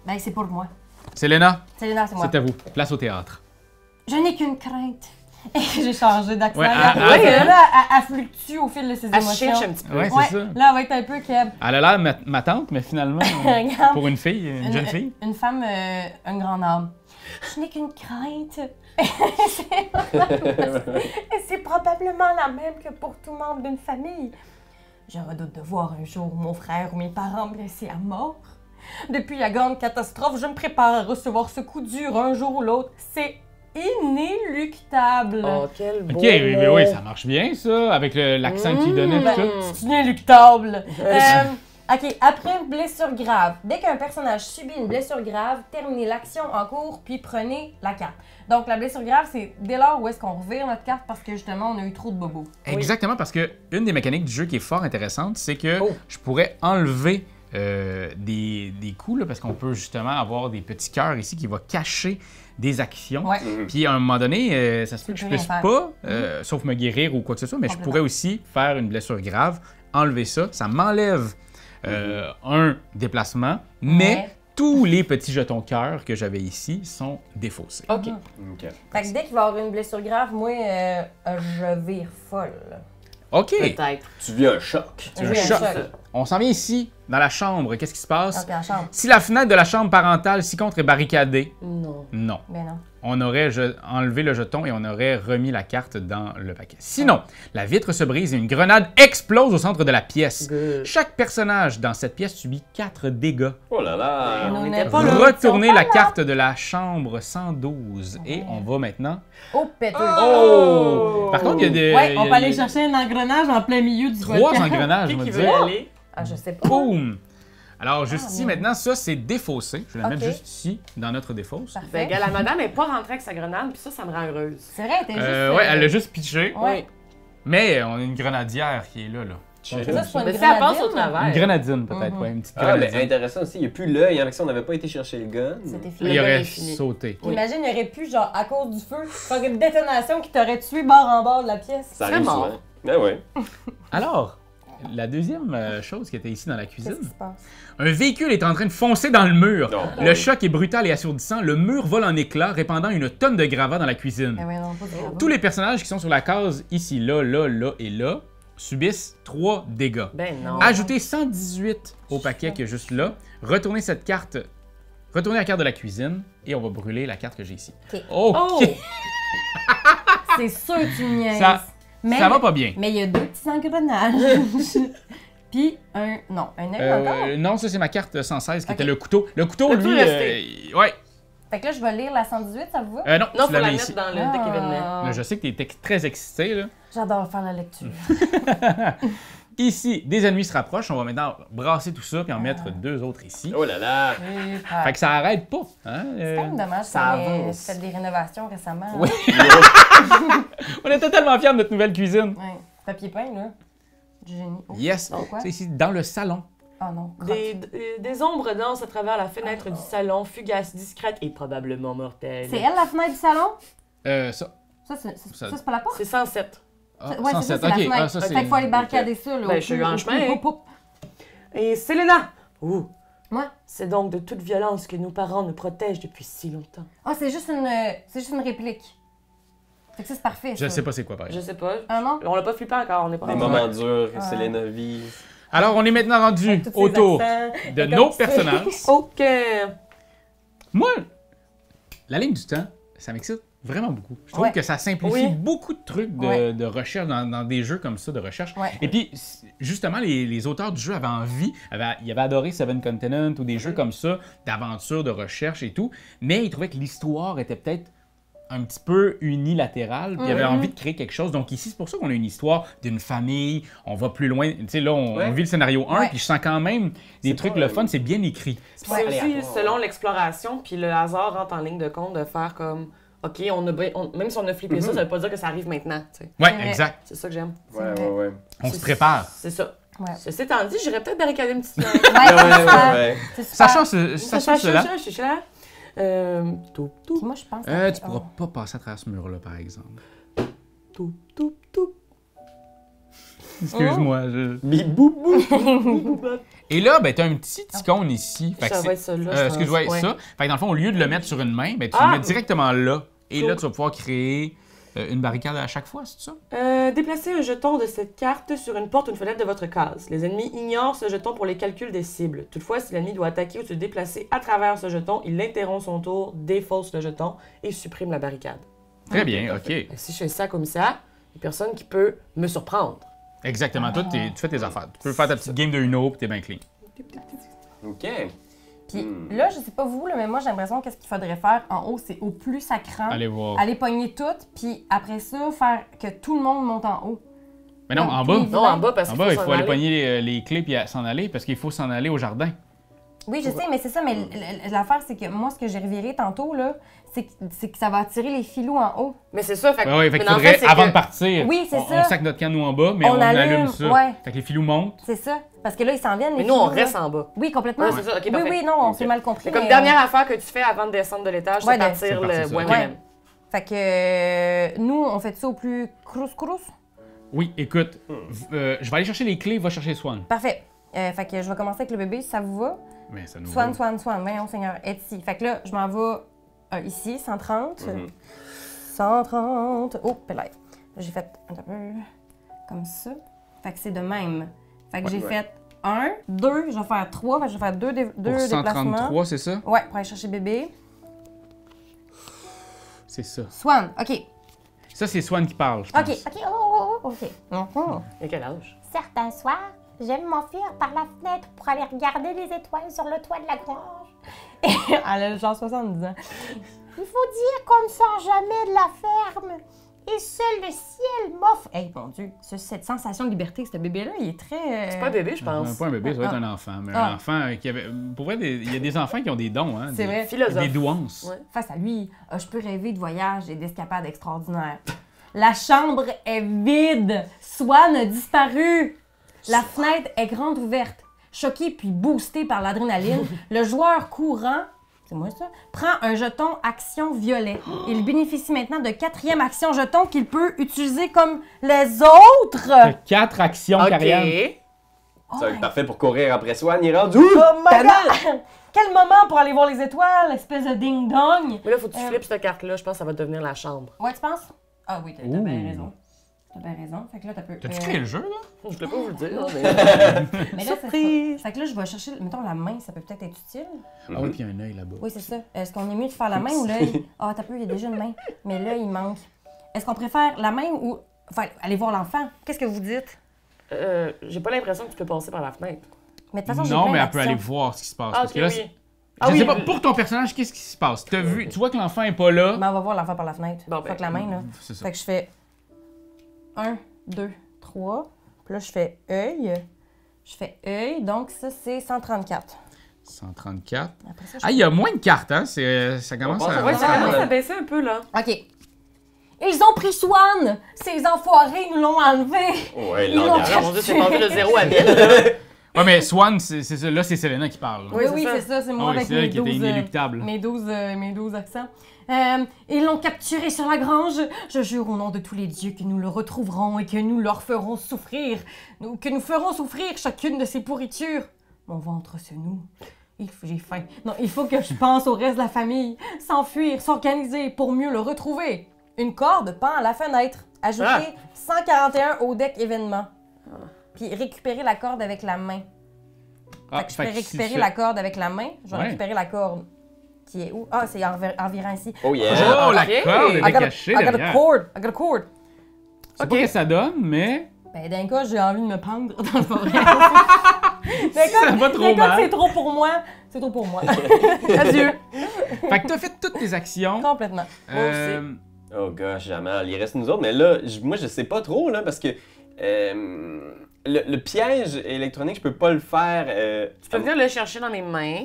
Speaker 2: Ben, c'est pour moi.
Speaker 1: Selena,
Speaker 2: C'est Léna, c'est moi.
Speaker 1: c'est à vous. Place au théâtre.
Speaker 2: Je n'ai qu'une crainte. Et j'ai changé d'accent.
Speaker 1: Ouais,
Speaker 2: là.
Speaker 1: ah,
Speaker 2: Parce que
Speaker 4: ah.
Speaker 2: là, elle fluctue au fil de ses
Speaker 4: Elle se
Speaker 2: émotions.
Speaker 4: cherche un petit peu.
Speaker 1: Ouais,
Speaker 2: Ouais,
Speaker 1: c'est ça.
Speaker 2: là, elle va être un peu keb.
Speaker 1: Elle a l'air ma tante, mais finalement,
Speaker 2: Regarde.
Speaker 1: pour une fille, une jeune fille.
Speaker 2: Une femme, une grande âme. Je n'ai qu'une crainte. Et c'est probablement la même que pour tout membre d'une famille. Je redoute de voir un jour mon frère ou mes parents blessés à mort. Depuis la grande catastrophe, je me prépare à recevoir ce coup dur un jour ou l'autre. C'est inéluctable.
Speaker 4: Oh, quel beau
Speaker 1: Ok, oui, oui,
Speaker 4: mot.
Speaker 1: ça marche bien ça, avec l'accent qu'il donnait.
Speaker 2: Ben,
Speaker 1: tout ça.
Speaker 2: c'est inéluctable. Ok, après une blessure grave. Dès qu'un personnage subit une blessure grave, terminez l'action en cours, puis prenez la carte. Donc, la blessure grave, c'est dès lors où est-ce qu'on revire notre carte parce que justement, on a eu trop de bobos.
Speaker 1: Exactement, parce que une des mécaniques du jeu qui est fort intéressante, c'est que
Speaker 4: Oh.
Speaker 1: je pourrais enlever des coups, là, parce qu'on peut justement avoir des petits cœurs ici qui vont cacher des actions.
Speaker 2: Ouais.
Speaker 1: Puis à un moment donné, ça se peut que je
Speaker 2: peux rien
Speaker 1: puisse
Speaker 2: faire.
Speaker 1: pas, sauf me guérir ou quoi que ce soit, mais je
Speaker 2: Complètement.
Speaker 1: pourrais aussi faire une blessure grave, enlever ça. Ça m'enlève un déplacement, mais
Speaker 2: Ouais.
Speaker 1: tous les petits jetons cœur que j'avais ici sont défaussés.
Speaker 4: OK.
Speaker 3: OK.
Speaker 2: Fait que dès qu'il va y avoir une blessure grave, moi, je vire folle.
Speaker 1: OK,
Speaker 4: Peut-être.
Speaker 3: Tu vis un choc.
Speaker 1: tu veux
Speaker 2: Oui,
Speaker 1: un choc.
Speaker 2: un choc.
Speaker 1: on s'en vient ici, dans la chambre. Qu'est-ce qui se passe?
Speaker 2: Ok, en chambre.
Speaker 1: Si la fenêtre de la chambre parentale ci-contre est barricadée,
Speaker 4: Non.
Speaker 1: non.
Speaker 2: Ben non.
Speaker 1: On aurait enlevé le jeton et on aurait remis la carte dans le paquet. Sinon, la vitre se brise et une grenade explose au centre de la pièce.
Speaker 4: Good.
Speaker 1: Chaque personnage dans cette pièce subit 4 dégâts.
Speaker 3: Oh là là!
Speaker 4: On
Speaker 2: Nous
Speaker 4: était
Speaker 2: ne-
Speaker 4: pas là.
Speaker 1: Retournez la carte de la chambre 112 et on va maintenant...
Speaker 2: Oh, péteux.
Speaker 1: Oh! Par contre, il y a des...
Speaker 2: Ouais,
Speaker 1: il y
Speaker 2: on
Speaker 1: a
Speaker 2: peut aller
Speaker 1: des-
Speaker 2: chercher un engrenage en plein milieu du
Speaker 1: 3
Speaker 2: volcan.
Speaker 1: engrenages, je
Speaker 4: Qui
Speaker 1: me
Speaker 4: veut
Speaker 1: dis.
Speaker 4: y aller?
Speaker 2: Ah, je sais pas.
Speaker 1: Boum! Alors, juste
Speaker 2: Ah,
Speaker 1: ici,
Speaker 2: oui.
Speaker 1: maintenant, ça, c'est défaussé. Je vais la
Speaker 2: Ok.
Speaker 1: mettre juste ici, dans notre défausse.
Speaker 4: Ben,
Speaker 2: Parfait.
Speaker 4: gars, la madame est pas rentrée avec sa grenade, puis ça me rend heureuse.
Speaker 2: C'est vrai, t'es juste...
Speaker 1: Ouais, elle l'a juste pitché.
Speaker 2: Ouais.
Speaker 1: Mais on a une grenadière qui est là.
Speaker 2: Ça, c'est pas
Speaker 4: Mais
Speaker 2: une
Speaker 4: si elle passe
Speaker 2: grenadine.
Speaker 4: au travers.
Speaker 1: Une grenadine, peut-être,
Speaker 2: Mhm.
Speaker 1: ouais, une petite
Speaker 3: Ah, mais
Speaker 1: grenadine.
Speaker 3: intéressant aussi, il n'y a plus l'œil, hein, si on n'avait pas été chercher le gun.
Speaker 2: C'était
Speaker 1: Il
Speaker 2: fini.
Speaker 4: Le
Speaker 1: aurait
Speaker 4: gun est fini.
Speaker 1: sauté.
Speaker 4: Oui.
Speaker 2: Imagine, il aurait pu, genre, à cause du feu, faire une détonation qui t'aurait tué bord en bord de la pièce.
Speaker 3: Ça
Speaker 4: serait
Speaker 3: arrive
Speaker 4: mort.
Speaker 3: souvent. Ben ouais.
Speaker 1: Alors, la deuxième chose qui était ici dans la
Speaker 2: Qu'est-ce
Speaker 1: cuisine,
Speaker 2: qui se passe?
Speaker 1: un véhicule est en train de foncer dans le mur.
Speaker 3: Non,
Speaker 1: Le
Speaker 3: oui.
Speaker 1: choc est brutal et assourdissant. Le mur vole en éclats, répandant une tonne de gravats dans la cuisine.
Speaker 2: Ben ouais, non, pas du tout.
Speaker 1: Tous les personnages qui sont sur la case ici, là, là, là et là subissent 3 dégâts.
Speaker 4: Ben non.
Speaker 1: Ajoutez 118 au paquet qui est juste là. Retournez cette carte. Retournez la carte de la cuisine et on va brûler la carte que j'ai ici.
Speaker 2: Ok.
Speaker 1: OK.
Speaker 4: Oh!
Speaker 2: C'est sûr que tu me niaises. Mais,
Speaker 1: Ça va pas bien.
Speaker 2: Mais il y a 2 petits engrenages. Puis un... Non, un œil encore.
Speaker 1: Non, ça c'est ma carte 116 qui
Speaker 2: Ok.
Speaker 1: était le couteau. Le couteau,
Speaker 4: Le tout
Speaker 1: lui,
Speaker 4: resté.
Speaker 1: ouais.
Speaker 2: Fait que là, je vais lire la 118, ça vous va?
Speaker 1: Non,
Speaker 4: Non,
Speaker 1: tu
Speaker 4: faut
Speaker 1: la
Speaker 4: la
Speaker 1: mets
Speaker 4: mettre
Speaker 1: ici.
Speaker 4: dans le deck événement.
Speaker 1: Là, je sais que tu es très excité. Là.
Speaker 2: J'adore faire la lecture.
Speaker 1: Ici, des ennemis se rapprochent. On va maintenant brasser tout ça puis en mettre 2 autres ici.
Speaker 3: Oh là là!
Speaker 2: Super.
Speaker 1: Fait que ça arrête pas. Hein?
Speaker 2: C'est quand même dommage
Speaker 3: ça
Speaker 2: qu'on ait
Speaker 3: avance.
Speaker 2: fait des rénovations récemment.
Speaker 1: Oui. On était tellement fiers de notre nouvelle cuisine.
Speaker 2: Ouais. Papier peint, là. Du génie. Oh.
Speaker 1: Yes.
Speaker 2: Pourquoi?
Speaker 1: C'est ici, dans le salon.
Speaker 2: Oh non.
Speaker 4: Des ombres dansent à travers la fenêtre du salon, fugaces, discrètes et probablement mortelles.
Speaker 2: C'est elle, la fenêtre du salon?
Speaker 1: Ça.
Speaker 2: Ça, c'est
Speaker 1: Ça-
Speaker 2: c'est pas la porte?
Speaker 4: C'est 107.
Speaker 1: Ah,
Speaker 2: Ouais, c'est ça,
Speaker 1: 107.
Speaker 2: c'est la
Speaker 1: OK.
Speaker 2: fenêtre.
Speaker 1: Ah, ça,
Speaker 2: Fait
Speaker 1: c'est...
Speaker 2: qu'il faut aller barricader ça, là.
Speaker 4: Ben,
Speaker 2: au
Speaker 4: je suis
Speaker 2: plus-
Speaker 4: en
Speaker 2: au
Speaker 4: chemin,
Speaker 2: plus-
Speaker 4: hein.
Speaker 2: hop, hop.
Speaker 4: Et Selena! Ouh!
Speaker 2: Ouais.
Speaker 4: C'est donc de toute violence que nos parents nous protègent depuis si longtemps.
Speaker 2: Ah, c'est juste une réplique. Fait que ça, c'est parfait,
Speaker 1: Je
Speaker 2: ça.
Speaker 1: sais pas c'est quoi, par
Speaker 4: Je
Speaker 1: exemple.
Speaker 4: sais pas.
Speaker 2: Ah non?
Speaker 4: On l'a pas flippé encore, on n'est pas
Speaker 3: Des
Speaker 4: rendu.
Speaker 3: moments durs,
Speaker 2: Ouais.
Speaker 3: Selena vit.
Speaker 1: Alors, on est maintenant rendu
Speaker 2: Avec tous ces
Speaker 1: autour
Speaker 2: accents.
Speaker 1: de
Speaker 2: Et
Speaker 1: nos
Speaker 2: comme ça.
Speaker 1: personnages.
Speaker 4: OK!
Speaker 1: Moi, la ligne du temps, ça m'excite vraiment beaucoup. Je trouve
Speaker 2: Ouais.
Speaker 1: que ça simplifie
Speaker 4: Oui.
Speaker 1: beaucoup de trucs de,
Speaker 2: Ouais.
Speaker 1: de recherche dans des jeux comme ça, de recherche.
Speaker 2: Ouais.
Speaker 1: Et puis, justement, les auteurs du jeu avaient envie, ils avaient adoré Seven Continent ou des jeux comme ça, d'aventure, de recherche et tout, mais ils trouvaient que l'histoire était peut-être un petit peu unilatérale, puis ils avaient envie de créer quelque chose. Donc ici, c'est pour ça qu'on a une histoire d'une famille, on va plus loin. Tu sais, là, on
Speaker 3: Ouais.
Speaker 1: vit le scénario 1,
Speaker 2: Ouais.
Speaker 1: puis je sens quand même des trucs,
Speaker 3: pas,
Speaker 1: le fun, c'est bien écrit.
Speaker 4: C'est
Speaker 2: Ouais.
Speaker 4: aussi
Speaker 3: Aléatoire.
Speaker 4: selon l'exploration, puis le hasard rentre en ligne de compte de faire comme OK, même si on a flippé ça, ça veut pas dire que ça arrive maintenant. Tu sais.
Speaker 1: Ouais,
Speaker 2: vrai.
Speaker 1: exact.
Speaker 4: C'est ça que j'aime.
Speaker 3: Ouais, ouais, ouais.
Speaker 1: On se prépare.
Speaker 4: C'est ça.
Speaker 2: Ouais.
Speaker 4: Ceci étant dit, j'irais peut-être barricader une petite.
Speaker 2: Ouais,
Speaker 3: Ouais.
Speaker 2: c'est super.
Speaker 1: Sachant cela,
Speaker 4: Je suis là. Tout, tout,
Speaker 2: Moi, je pense...
Speaker 1: tu pourras pas passer à travers ce mur-là, par exemple.
Speaker 4: tout, tout, tout.
Speaker 1: Excuse-moi.
Speaker 3: Bip, boum, boum.
Speaker 1: Et là, ben, t'as un petit icône ici. Fait que
Speaker 4: Ça
Speaker 1: c'est-
Speaker 4: va être ça, là. je
Speaker 1: excuse-moi,
Speaker 4: pense. Ouais.
Speaker 1: ça. Fait que dans le fond, au lieu de le mettre sur une main, ben, tu
Speaker 4: Ah!
Speaker 1: le mets directement là. Et
Speaker 4: Cool.
Speaker 1: là, tu vas pouvoir créer une barricade à chaque fois, c'est ça?
Speaker 4: Déplacez un jeton de cette carte sur une porte ou une fenêtre de votre case. Les ennemis ignorent ce jeton pour les calculs des cibles. Toutefois, si l'ennemi doit attaquer ou se déplacer à travers ce jeton, il interrompt son tour, défausse le jeton et supprime la barricade.
Speaker 1: Très bien, OK.
Speaker 4: Si je fais ça comme ça, il n'y a personne qui peut me surprendre.
Speaker 1: Exactement. Toi, tu fais tes affaires. Tu peux faire ta petite game de Uno, puis t'es bien clean.
Speaker 3: OK.
Speaker 2: Puis là, je sais pas vous, là, mais moi, j'ai l'impression qu'est-ce qu'il faudrait faire en haut, c'est au plus sacrant.
Speaker 1: Allez voir.
Speaker 2: Aller pogner tout, puis après ça, faire que tout le monde monte en haut.
Speaker 1: Mais non, en
Speaker 2: tous les
Speaker 1: bas.
Speaker 4: Non, en bas, parce
Speaker 1: En
Speaker 4: qu'il
Speaker 1: bas, il
Speaker 4: s'en
Speaker 1: faut aller
Speaker 4: aller.
Speaker 1: pogner les clés puis s'en aller parce qu'il faut s'en aller au jardin.
Speaker 2: Oui, je sais, mais c'est ça, mais l'affaire, c'est que moi, ce que j'ai reviré tantôt, là, c'est que ça va attirer les filous en haut.
Speaker 4: Mais c'est ça, fait que...
Speaker 1: Ouais, fait
Speaker 4: mais
Speaker 1: qu'il
Speaker 4: dans le
Speaker 1: faudrait,
Speaker 4: c'est
Speaker 1: avant
Speaker 4: que-
Speaker 1: de partir,
Speaker 2: Oui, c'est
Speaker 1: on
Speaker 2: ça.
Speaker 1: sac notre canne nous en bas, mais
Speaker 2: On
Speaker 1: on allume ça.
Speaker 2: ouais.
Speaker 1: Fait que les filous montent.
Speaker 2: C'est ça. Parce que là, ils s'en viennent, les
Speaker 4: Mais nous, on
Speaker 2: filous, là.
Speaker 4: reste en bas.
Speaker 2: Oui, complètement.
Speaker 4: Ouais, c'est ça, ok,
Speaker 2: oui,
Speaker 4: parfait.
Speaker 2: oui, non, on s'est mal compris.
Speaker 4: C'est comme
Speaker 2: mais,
Speaker 4: dernière affaire que tu fais avant de descendre de l'étage,
Speaker 2: Ouais,
Speaker 4: c'est
Speaker 2: de-
Speaker 4: partir
Speaker 1: C'est parti,
Speaker 4: le
Speaker 1: ça,
Speaker 4: bois
Speaker 1: ok.
Speaker 4: même.
Speaker 2: Fait que nous, on fait ça au plus crous-crous.
Speaker 1: Oui, écoute, je vais aller chercher les clés, va chercher Swan.
Speaker 2: Parfait. Fait que je vais commencer avec le bébé, si ça vous va.
Speaker 1: Mais ça nous
Speaker 2: Swan,
Speaker 1: va.
Speaker 2: Swan, Swan. Voyons, Seigneur, est ici. Fait que là, je m'en vais ici, 130. 130. Oh, pelaille. J'ai fait un peu comme ça. Fait que c'est de même. Fait que j'ai fait 1, 2, je vais faire 3, je vais faire 2
Speaker 1: Pour
Speaker 2: déplacements.
Speaker 1: 133, c'est ça?
Speaker 2: Ouais, pour aller chercher bébé.
Speaker 1: C'est ça.
Speaker 2: Swan, ok.
Speaker 1: Ça, c'est Swan qui parle, je pense.
Speaker 2: Ok, ok. Mhm.
Speaker 4: Et quel âge?
Speaker 5: Certains soirs, j'aime m'enfuir par la fenêtre pour aller regarder les étoiles sur le toit de la grange.
Speaker 2: Elle a genre 70 ans.
Speaker 5: Il faut dire qu'on ne sort jamais de la ferme. Et seul le ciel m'offre...
Speaker 2: Hey, mon Dieu, cette sensation de liberté, ce bébé-là, il est très...
Speaker 4: C'est pas un bébé, je pense.
Speaker 1: Pas un bébé, ça doit être un enfant. Mais un enfant qui avait. Pour vrai, il y a des enfants qui ont des dons, hein.
Speaker 2: C'est vrai.
Speaker 4: Philosophe.
Speaker 1: Des douances.
Speaker 4: Ouais.
Speaker 2: Face à lui, je peux rêver de voyages et d'escapades extraordinaires. La chambre est vide. Swan a disparu. La fenêtre est grande ouverte. Choqué puis boosté par l'adrénaline, le joueur courant, c'est moi ça, prend un jeton action violet. Il bénéficie maintenant de 4e action jeton qu'il peut utiliser comme les autres.
Speaker 1: T'as 4 actions, Karianne.
Speaker 4: Ok.
Speaker 3: Ça va être parfait pour courir après Swan. Il est rendu.
Speaker 2: Oh my God! Quel moment pour aller voir les étoiles, espèce de ding-dong!
Speaker 4: Mais là, faut que tu flippes cette carte-là. Je pense que ça va devenir la chambre.
Speaker 2: Ouais, tu penses? Ah oui, t'as
Speaker 1: Ouh.
Speaker 2: bien raison. T'as bien raison. Fait que là, t'as peu.
Speaker 1: T'as-tu créé le jeu, là?
Speaker 4: Je voulais pas vous le dire, mais...
Speaker 2: Mais là,
Speaker 4: Surprise!
Speaker 2: fait que là, je vais chercher, mettons, la main, ça peut peut-être être utile.
Speaker 1: Ah oui, puis il y a un œil là-bas.
Speaker 2: Oui, c'est ça. Est-ce qu'on est mieux de faire la main ou l'œil? Ah, t'as peu, il y a déjà une main. Mais là, il manque. Est-ce qu'on préfère la main ou. Enfin, aller voir l'enfant? Qu'est-ce que vous dites?
Speaker 4: J'ai pas l'impression que tu peux passer par la fenêtre.
Speaker 2: Mais de toute façon, j'ai
Speaker 1: Non,
Speaker 2: plein
Speaker 1: mais elle peut
Speaker 2: d'actions.
Speaker 1: aller voir ce qui se passe.
Speaker 4: Ah,
Speaker 1: parce
Speaker 4: ok,
Speaker 1: que là,
Speaker 4: oui.
Speaker 1: je sais pas, pour ton personnage, qu'est-ce qui se passe? T'as vu, tu vois que l'enfant est pas là.
Speaker 2: Ben, on va voir l'enfant par la fenêtre.
Speaker 4: Bon, ben,
Speaker 2: Fait que la main, là.
Speaker 1: C'est ça.
Speaker 2: Fait que je fais 1, 2, 3. Puis là, je fais œil. Je fais œil. Donc, ça, c'est 134.
Speaker 1: 134.
Speaker 2: Après ça, je
Speaker 1: Ah, il y a moins de cartes, hein? Ça commence
Speaker 3: On
Speaker 1: à.
Speaker 3: pense
Speaker 4: Ouais, ça
Speaker 3: Ah,
Speaker 4: commence
Speaker 3: ouais.
Speaker 4: à baisser un peu, là.
Speaker 2: OK. Ils ont pris Swan! Ces enfoirés nous l'ont enlevé!
Speaker 3: Ouais,
Speaker 2: Ils l'ont
Speaker 3: langage.
Speaker 4: Ah, mon Dieu, c'est passé de 0 à 1000, là.
Speaker 1: Ouais, mais Swan, c'est ça. Là, c'est Selena qui parle.
Speaker 2: Oui,
Speaker 4: Oui,
Speaker 2: oui,
Speaker 4: c'est
Speaker 2: c'est ça, c'est
Speaker 1: Ah
Speaker 2: moi
Speaker 1: oui,
Speaker 2: avec
Speaker 1: c'est elle
Speaker 2: mes
Speaker 1: qui était
Speaker 2: 12,
Speaker 1: inéluctable.
Speaker 2: mes 12 accents. Ils l'ont capturé sur la grange. Je jure au nom de tous les dieux que nous le retrouverons et que nous leur ferons souffrir. Que nous ferons souffrir chacune de ces pourritures. Mon ventre se noue. J'ai faim. Non, il faut que je pense au reste de la famille. S'enfuir, s'organiser pour mieux le retrouver. Une corde pend à la fenêtre. Ajouter 141 au deck événement. Puis récupérer la corde avec la main.
Speaker 1: Ah,
Speaker 2: Fait que je peux
Speaker 1: fait que si
Speaker 2: récupérer
Speaker 1: tu
Speaker 2: la
Speaker 1: fais-
Speaker 2: corde avec la main. Je vais
Speaker 1: Ouais.
Speaker 2: récupérer la corde. Qui est où? Ah, c'est environ ici.
Speaker 3: Oh yeah.
Speaker 1: Oh, la
Speaker 4: Ok.
Speaker 1: corde, elle
Speaker 2: I
Speaker 1: est
Speaker 2: got,
Speaker 1: cachée
Speaker 2: I got a
Speaker 1: derrière.
Speaker 2: cord. I got a cord.
Speaker 1: Je sais
Speaker 4: Ok.
Speaker 1: pas ce que ça donne, mais.
Speaker 2: Ben, d'un cas, j'ai envie de me pendre dans le forêt.
Speaker 1: Ça va trop mal.
Speaker 2: c'est trop pour moi. C'est trop pour moi. Adieu.
Speaker 1: Fait que t'as fait toutes tes actions.
Speaker 2: Complètement.
Speaker 3: Oh gosh, Jamal, il reste nous autres. Mais là, moi, je sais pas trop, là, parce que le piège électronique, je peux pas le faire
Speaker 4: Tu peux venir le chercher dans les mains.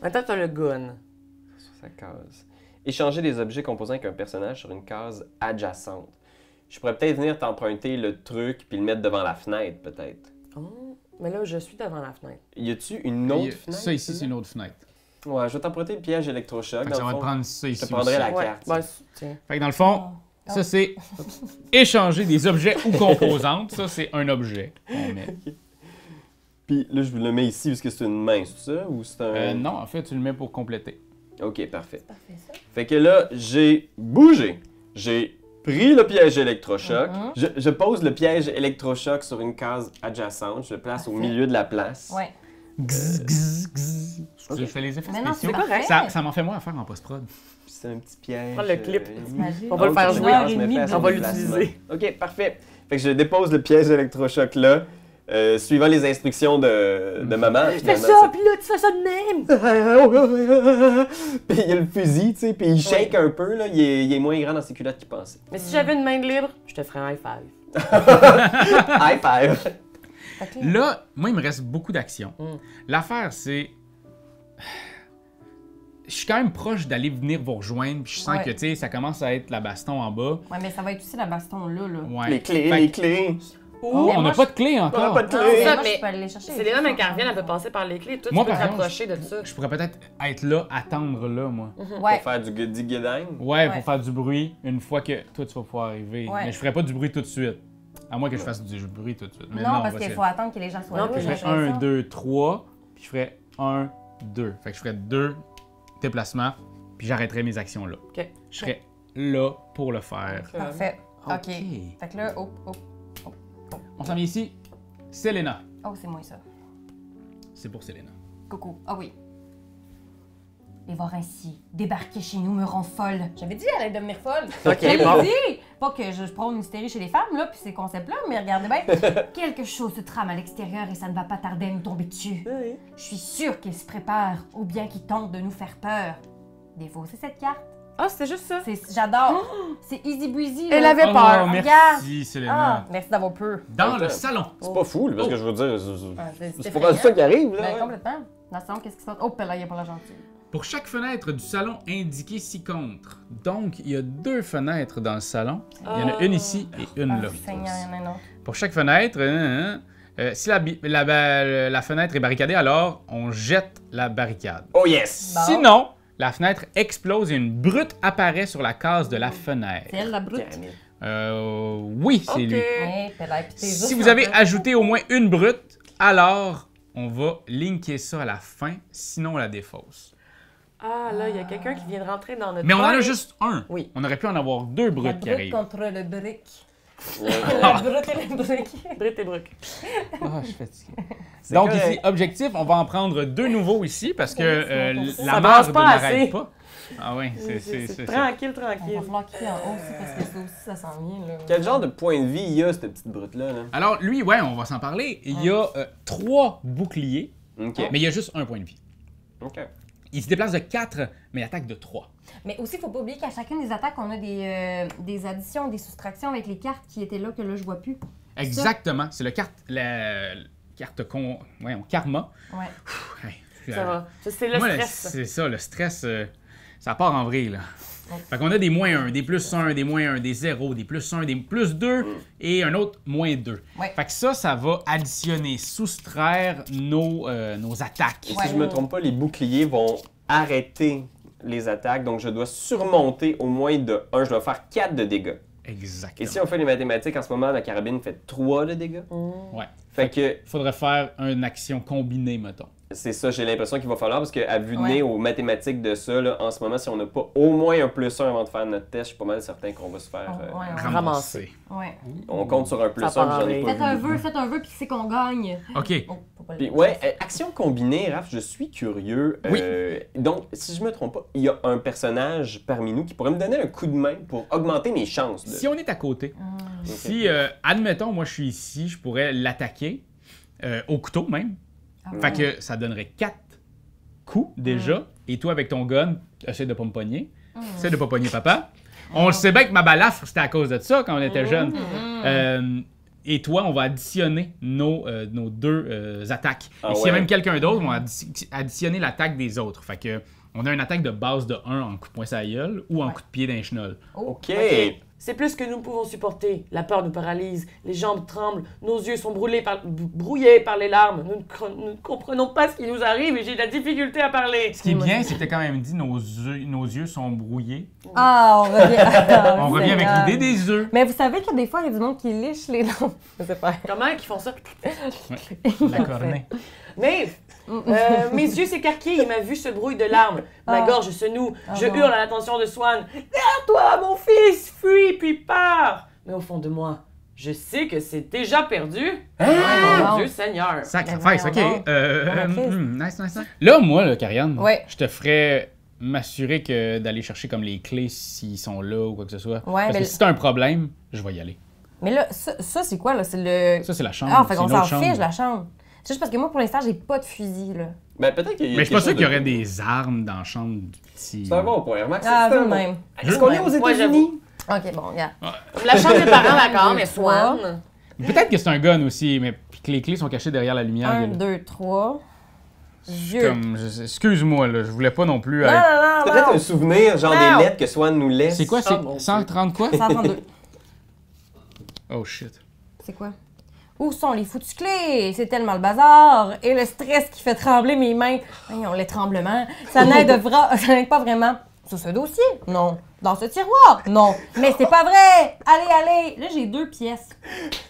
Speaker 4: Maintenant, t'as le gun.
Speaker 3: sur sa case. Échanger des objets composants avec un personnage sur une case adjacente. Je pourrais peut-être venir t'emprunter le truc puis le mettre devant la fenêtre, peut-être.
Speaker 4: Oh, mais là, je suis devant la fenêtre.
Speaker 3: Y a-tu une autre fenêtre?
Speaker 1: Ça ici, c'est une autre fenêtre.
Speaker 3: Ouais, je vais t'emprunter le piège électrochoc.
Speaker 1: Fait que
Speaker 3: dans
Speaker 1: ça
Speaker 3: le
Speaker 1: va te
Speaker 3: fond.
Speaker 1: prendre ça
Speaker 3: Je
Speaker 1: ici.
Speaker 3: te prendrai
Speaker 1: aussi.
Speaker 3: la
Speaker 4: Ouais,
Speaker 3: carte.
Speaker 4: ben, tiens.
Speaker 1: Fait que dans le fond, ça c'est échanger des objets ou composantes. Ça c'est un objet qu'on met.
Speaker 3: Puis là, je vous le mets ici parce que c'est une main, c'est ça? Ou c'est un...
Speaker 1: Non, en fait, tu le mets pour compléter.
Speaker 3: Ok, parfait.
Speaker 2: Parfait, ça.
Speaker 3: Fait que là, j'ai bougé. J'ai pris le piège électrochoc. Je pose le piège électrochoc sur une case adjacente. Je le place au
Speaker 2: Parfait.
Speaker 3: milieu de la place.
Speaker 2: Ouais.
Speaker 1: Gzz, gzz, gzz. Je fais les effets
Speaker 2: Mais non, c'est
Speaker 1: spéciaux.
Speaker 2: correct.
Speaker 1: Ça m'en fait moins à faire en post-prod.
Speaker 3: Puis c'est un petit piège.
Speaker 4: Prends le clip.
Speaker 2: T'imagines?
Speaker 4: On va le faire
Speaker 3: Ok,
Speaker 4: jouer.
Speaker 3: je me fais à son
Speaker 4: On va
Speaker 3: déplacement.
Speaker 4: l'utiliser.
Speaker 3: Ok, parfait. Fait que je dépose le piège électrochoc là, suivant les instructions de maman.
Speaker 4: Fais ça, puis là, tu fais ça de même!
Speaker 3: Puis il y a le fusil, tu sais, puis il shake un peu, là. Il est moins grand dans ses culottes qu'il pensait.
Speaker 4: Mais si j'avais une main de libre, je te ferais un high five.
Speaker 3: High five!
Speaker 2: Fait que là,
Speaker 1: Là, moi, il me reste beaucoup d'actions. L'affaire, c'est. Je suis quand même proche d'aller venir vous rejoindre, puis je sens
Speaker 2: Ouais.
Speaker 1: que, tu sais, ça commence à être la baston en bas.
Speaker 2: ouais, mais ça va être aussi la baston là.
Speaker 1: Ouais.
Speaker 3: Les clés,
Speaker 1: Fait
Speaker 3: les
Speaker 1: que-
Speaker 3: clés!
Speaker 1: Oh,
Speaker 2: Mais
Speaker 1: on
Speaker 2: moi,
Speaker 1: n'a pas de clé
Speaker 3: On
Speaker 1: encore.
Speaker 3: a pas de
Speaker 2: Non,
Speaker 3: clés!
Speaker 2: mais
Speaker 4: Ça,
Speaker 2: moi,
Speaker 4: mais
Speaker 2: je peux aller les chercher.
Speaker 4: C'est Léna, mais quand elle revient, elle peut passer par les clés. Toi, tu
Speaker 1: Moi,
Speaker 4: peux te
Speaker 1: par exemple,
Speaker 4: rapprocher de ça.
Speaker 1: Je pourrais peut-être être là, attendre là, moi.
Speaker 2: Ouais.
Speaker 3: Pour faire du goody guiding.
Speaker 1: Ouais,
Speaker 2: Ouais.
Speaker 1: pour faire du bruit une fois que toi, tu vas pouvoir arriver.
Speaker 2: Ouais.
Speaker 1: Mais je ferais pas du bruit tout de suite. À moins que je fasse du bruit tout de suite. Mais
Speaker 2: Non, parce
Speaker 1: parce
Speaker 2: qu'il
Speaker 1: que
Speaker 2: faut attendre que les gens soient
Speaker 4: Non,
Speaker 2: là.
Speaker 4: puis
Speaker 1: je
Speaker 2: j'ai
Speaker 1: ferais 1,
Speaker 2: l'impression.
Speaker 1: 2, 3, puis je ferais 1, 2. Fait que je ferais 2 déplacements, puis j'arrêterais mes actions là.
Speaker 4: Ok.
Speaker 1: Je serais là pour le faire.
Speaker 2: Parfait. OK.
Speaker 1: Ok.
Speaker 2: Fait que là, oh,
Speaker 1: On s'en vient ici. Selena.
Speaker 2: oh, c'est moi ça.
Speaker 1: c'est pour Selena.
Speaker 2: Coucou. Ah oui.
Speaker 5: Les voir ainsi débarquer chez nous me rend folle.
Speaker 2: J'avais dit elle allait devenir folle.
Speaker 4: Ok,
Speaker 2: J'avais
Speaker 4: bon.
Speaker 2: dit. Pas que je prône une hystérie chez les femmes, là, puis ces concepts-là, mais regardez bien.
Speaker 5: Quelque chose se trame à l'extérieur et ça ne va pas tarder à nous tomber dessus. Je suis sûre qu'il se prépare, ou bien qu'il tente de nous faire peur. Défausser cette carte.
Speaker 4: Ah, c'était juste ça.
Speaker 2: J'adore. C'est easy breezy.
Speaker 4: Elle
Speaker 2: là.
Speaker 4: avait peur.
Speaker 1: Oh,
Speaker 2: Regarde.
Speaker 1: merci,
Speaker 2: Ah,
Speaker 1: Selena.
Speaker 2: merci d'avoir peur.
Speaker 1: Dans le salon.
Speaker 3: C'est pas fou, là, parce que je veux dire,
Speaker 2: Ah,
Speaker 3: c'est pas mal ça qui arrive, là.
Speaker 2: Ben,
Speaker 3: ouais.
Speaker 2: complètement. Dans le salon, qu'est-ce qui se passe? Oh, là, il n'y a pas la gentille.
Speaker 1: Pour chaque fenêtre du salon, indiquez ci-contre. Donc, il y a 2 fenêtres dans le salon. Il y en a une ici et une là.
Speaker 2: Seigneur, il y en a un autre.
Speaker 1: Pour chaque fenêtre, si la fenêtre est barricadée, alors on jette la barricade.
Speaker 3: Oh yes!
Speaker 2: Bon.
Speaker 1: Sinon, la fenêtre explose et une brute apparaît sur la case de la fenêtre.
Speaker 2: C'est elle, la brute.
Speaker 1: Oui, c'est lui.
Speaker 2: Eh, puis là, puis t'es
Speaker 1: Si
Speaker 2: juste
Speaker 1: vous avez
Speaker 2: en train-
Speaker 1: ajouté au moins une brute, alors on va linker ça à la fin, sinon on la défausse.
Speaker 4: Ah, là, il y a quelqu'un qui vient de rentrer dans notre...
Speaker 1: Mais on en a
Speaker 4: party.
Speaker 1: juste un.
Speaker 4: Oui.
Speaker 1: On aurait pu en avoir 2
Speaker 2: La
Speaker 1: brutes qui
Speaker 2: brute
Speaker 1: arrivent.
Speaker 2: contre le brick.
Speaker 3: Ouais.
Speaker 2: La brute et le brick.
Speaker 4: Brit et Brooke.
Speaker 1: Ah, je suis fatigué.
Speaker 3: C'est
Speaker 1: Donc
Speaker 3: correct.
Speaker 1: ici, objectif, on va en prendre 2 nouveaux ici parce que
Speaker 2: Ça
Speaker 1: la
Speaker 4: brasse
Speaker 1: marde
Speaker 4: pas
Speaker 1: n'arrête
Speaker 4: assez.
Speaker 1: pas. Ah oui, c'est
Speaker 4: C'est
Speaker 1: ça.
Speaker 4: tranquille,
Speaker 2: Il va
Speaker 4: tranquille.
Speaker 2: falloir qu'il y ait en haut aussi parce que ça aussi, ça s'en vient. Là.
Speaker 3: Quel genre de point de vie il y a, cette petite brute-là? Là?
Speaker 1: Alors lui, ouais, on va s'en parler. Il y a 3 boucliers,
Speaker 3: OK.
Speaker 1: mais il y a juste un point de vie.
Speaker 3: OK.
Speaker 1: Il se déplace de 4, mais il attaque de 3.
Speaker 2: Mais aussi, il faut pas oublier qu'à chacune des attaques, on a des additions, des soustractions avec les cartes qui étaient là que là, je vois plus.
Speaker 1: Exactement. C'est la carte karma.
Speaker 2: Ouais.
Speaker 1: Hey,
Speaker 4: Ça va. Ça, c'est le
Speaker 1: moi,
Speaker 4: stress.
Speaker 1: c'est ça, le stress, ça part en vrille, là.
Speaker 2: Ouais.
Speaker 1: Fait qu'on a des -1, des +1, des -1, des 0, des +1, des +2 et un autre -2.
Speaker 2: Ouais.
Speaker 1: Fait que ça va additionner, soustraire nos attaques.
Speaker 3: Et si je me trompe pas, les boucliers vont arrêter les attaques, donc je dois surmonter au moins de 1. Je dois faire 4 de dégâts.
Speaker 1: Exactement.
Speaker 3: Et si on fait les mathématiques, en ce moment, la carabine fait 3 de dégâts.
Speaker 1: Ouais.
Speaker 3: Fait que
Speaker 1: Faudrait faire une action combinée, mettons.
Speaker 3: c'est ça, j'ai l'impression qu'il va falloir, parce qu'à vue de
Speaker 2: Ouais.
Speaker 3: nez aux mathématiques de ça, là, en ce moment, si on n'a pas au moins un +1 avant de faire notre test, je suis pas mal certain qu'on va se faire...
Speaker 2: Ouais, ouais.
Speaker 1: Ramasser.
Speaker 2: Ouais.
Speaker 3: On compte sur un +1,
Speaker 4: Ça part
Speaker 3: puis j'en ai
Speaker 4: en
Speaker 3: pas vu.
Speaker 2: Faites un vœu, puis c'est qu'on gagne.
Speaker 1: OK.
Speaker 2: Oh, faut pas le
Speaker 3: Puis,
Speaker 2: dire.
Speaker 3: ouais, action combinée, Raph, je suis curieux.
Speaker 1: Oui.
Speaker 3: Donc, si je me trompe pas, il y a un personnage parmi nous qui pourrait me donner un coup de main pour augmenter mes chances.
Speaker 1: Si on est à côté,
Speaker 2: Hum.
Speaker 1: si, admettons, moi je suis ici, je pourrais l'attaquer au couteau même.
Speaker 2: Ah
Speaker 1: Fait
Speaker 2: ouais.
Speaker 1: que ça donnerait 4 coups déjà. Et toi, avec ton gun, essaie de pas me pogner. Essaie de pas pogner papa. On le sait bien que ma balafre, c'était à cause de ça quand on était jeune. Et toi, on va additionner nos 2 attaques.
Speaker 3: Ah
Speaker 1: et s'il y a
Speaker 3: ouais.
Speaker 1: même quelqu'un d'autre, on va additionner l'attaque des autres. Fait que on a une attaque de base de 1 en coup de poing sur la gueule ou en coup de pied d'un chenol.
Speaker 2: Oh,
Speaker 3: OK.
Speaker 4: C'est plus que nous pouvons supporter. La peur nous paralyse, les jambes tremblent, nos yeux sont brouillés par les larmes. Nous ne comprenons pas ce qui nous arrive et j'ai de la difficulté à parler.
Speaker 1: Ce qui est bien, c'est que t'as quand même dit nos yeux sont brouillés.
Speaker 2: Ah, on revient.
Speaker 1: On revient avec
Speaker 2: Seigneur.
Speaker 1: l'idée des œufs.
Speaker 2: Mais vous savez que des fois, il y a du monde qui liche les dents. Je sais pas.
Speaker 4: Comment ils font ça?
Speaker 1: La cornée.
Speaker 4: Mais mes yeux s'écarquillent, il m'a vu se brouille de larmes. Ma
Speaker 2: Ah.
Speaker 4: gorge se noue. Je
Speaker 2: non.
Speaker 4: hurle à l'attention de Swan. Derrière toi, mon fils, fuis puis pars. Mais au fond de moi, je sais que c'est déjà perdu.
Speaker 2: Ah!
Speaker 4: Mon Dieu Seigneur.
Speaker 1: Sacrifice,
Speaker 2: Mais
Speaker 1: OK.
Speaker 2: voyons
Speaker 1: Nice. Là, moi, là, Karianne,
Speaker 2: Ouais.
Speaker 1: je te ferais m'assurer que d'aller chercher comme les clés s'ils sont là ou quoi que ce soit.
Speaker 2: Ouais,
Speaker 1: Parce
Speaker 2: mais-
Speaker 1: que si t'as un problème, je vais y aller.
Speaker 2: Mais là, ça c'est quoi, là? C'est le.
Speaker 1: Ça, c'est la chambre.
Speaker 2: Ah, fait
Speaker 1: c'est
Speaker 2: qu'on
Speaker 1: une autre
Speaker 2: s'en
Speaker 1: chambre.
Speaker 2: fiche, la chambre. C'est juste parce que moi, pour l'instant, j'ai pas de fusil, là.
Speaker 3: Ben, peut-être qu'il y a
Speaker 1: Mais je suis pas sûr
Speaker 3: quelque
Speaker 1: qu'il y
Speaker 3: chose
Speaker 1: aurait
Speaker 3: de-
Speaker 1: des armes dans la chambre du petit.
Speaker 3: C'est un bon point. Remarque,
Speaker 2: Ah,
Speaker 3: c'est
Speaker 2: vu
Speaker 3: un
Speaker 2: de
Speaker 3: bon-
Speaker 2: même.
Speaker 3: Est-ce qu'on est aux
Speaker 4: Ouais,
Speaker 3: États-Unis?
Speaker 2: Ok, bon, regarde.
Speaker 4: La chambre des parents, d'accord,
Speaker 2: Un,
Speaker 4: mais
Speaker 2: deux, trois.
Speaker 4: Swan.
Speaker 1: Peut-être que c'est un gun aussi, mais puis que les clés sont cachées derrière la lumière.
Speaker 2: 1,
Speaker 1: Il y a-
Speaker 2: 2, 3. Dieu.
Speaker 1: Comme, excuse-moi, là, je voulais pas non plus.
Speaker 2: Non, non,
Speaker 3: C'est
Speaker 2: non,
Speaker 3: peut-être
Speaker 2: non.
Speaker 3: un souvenir, genre
Speaker 2: Non.
Speaker 3: des lettres que Swan nous laisse.
Speaker 1: C'est quoi,
Speaker 4: Oh, mon
Speaker 1: c'est
Speaker 4: Dieu.
Speaker 1: 130 quoi?
Speaker 2: 132.
Speaker 1: Oh shit.
Speaker 2: C'est quoi? Où sont les foutues clés? C'est tellement le bazar. Et le stress qui fait trembler mes mains. Voyons, les tremblements. Ça ça n'aide pas vraiment. Sur ce dossier? Non. Dans ce tiroir? Non. Mais c'est pas vrai! Allez! Là, j'ai 2 pièces.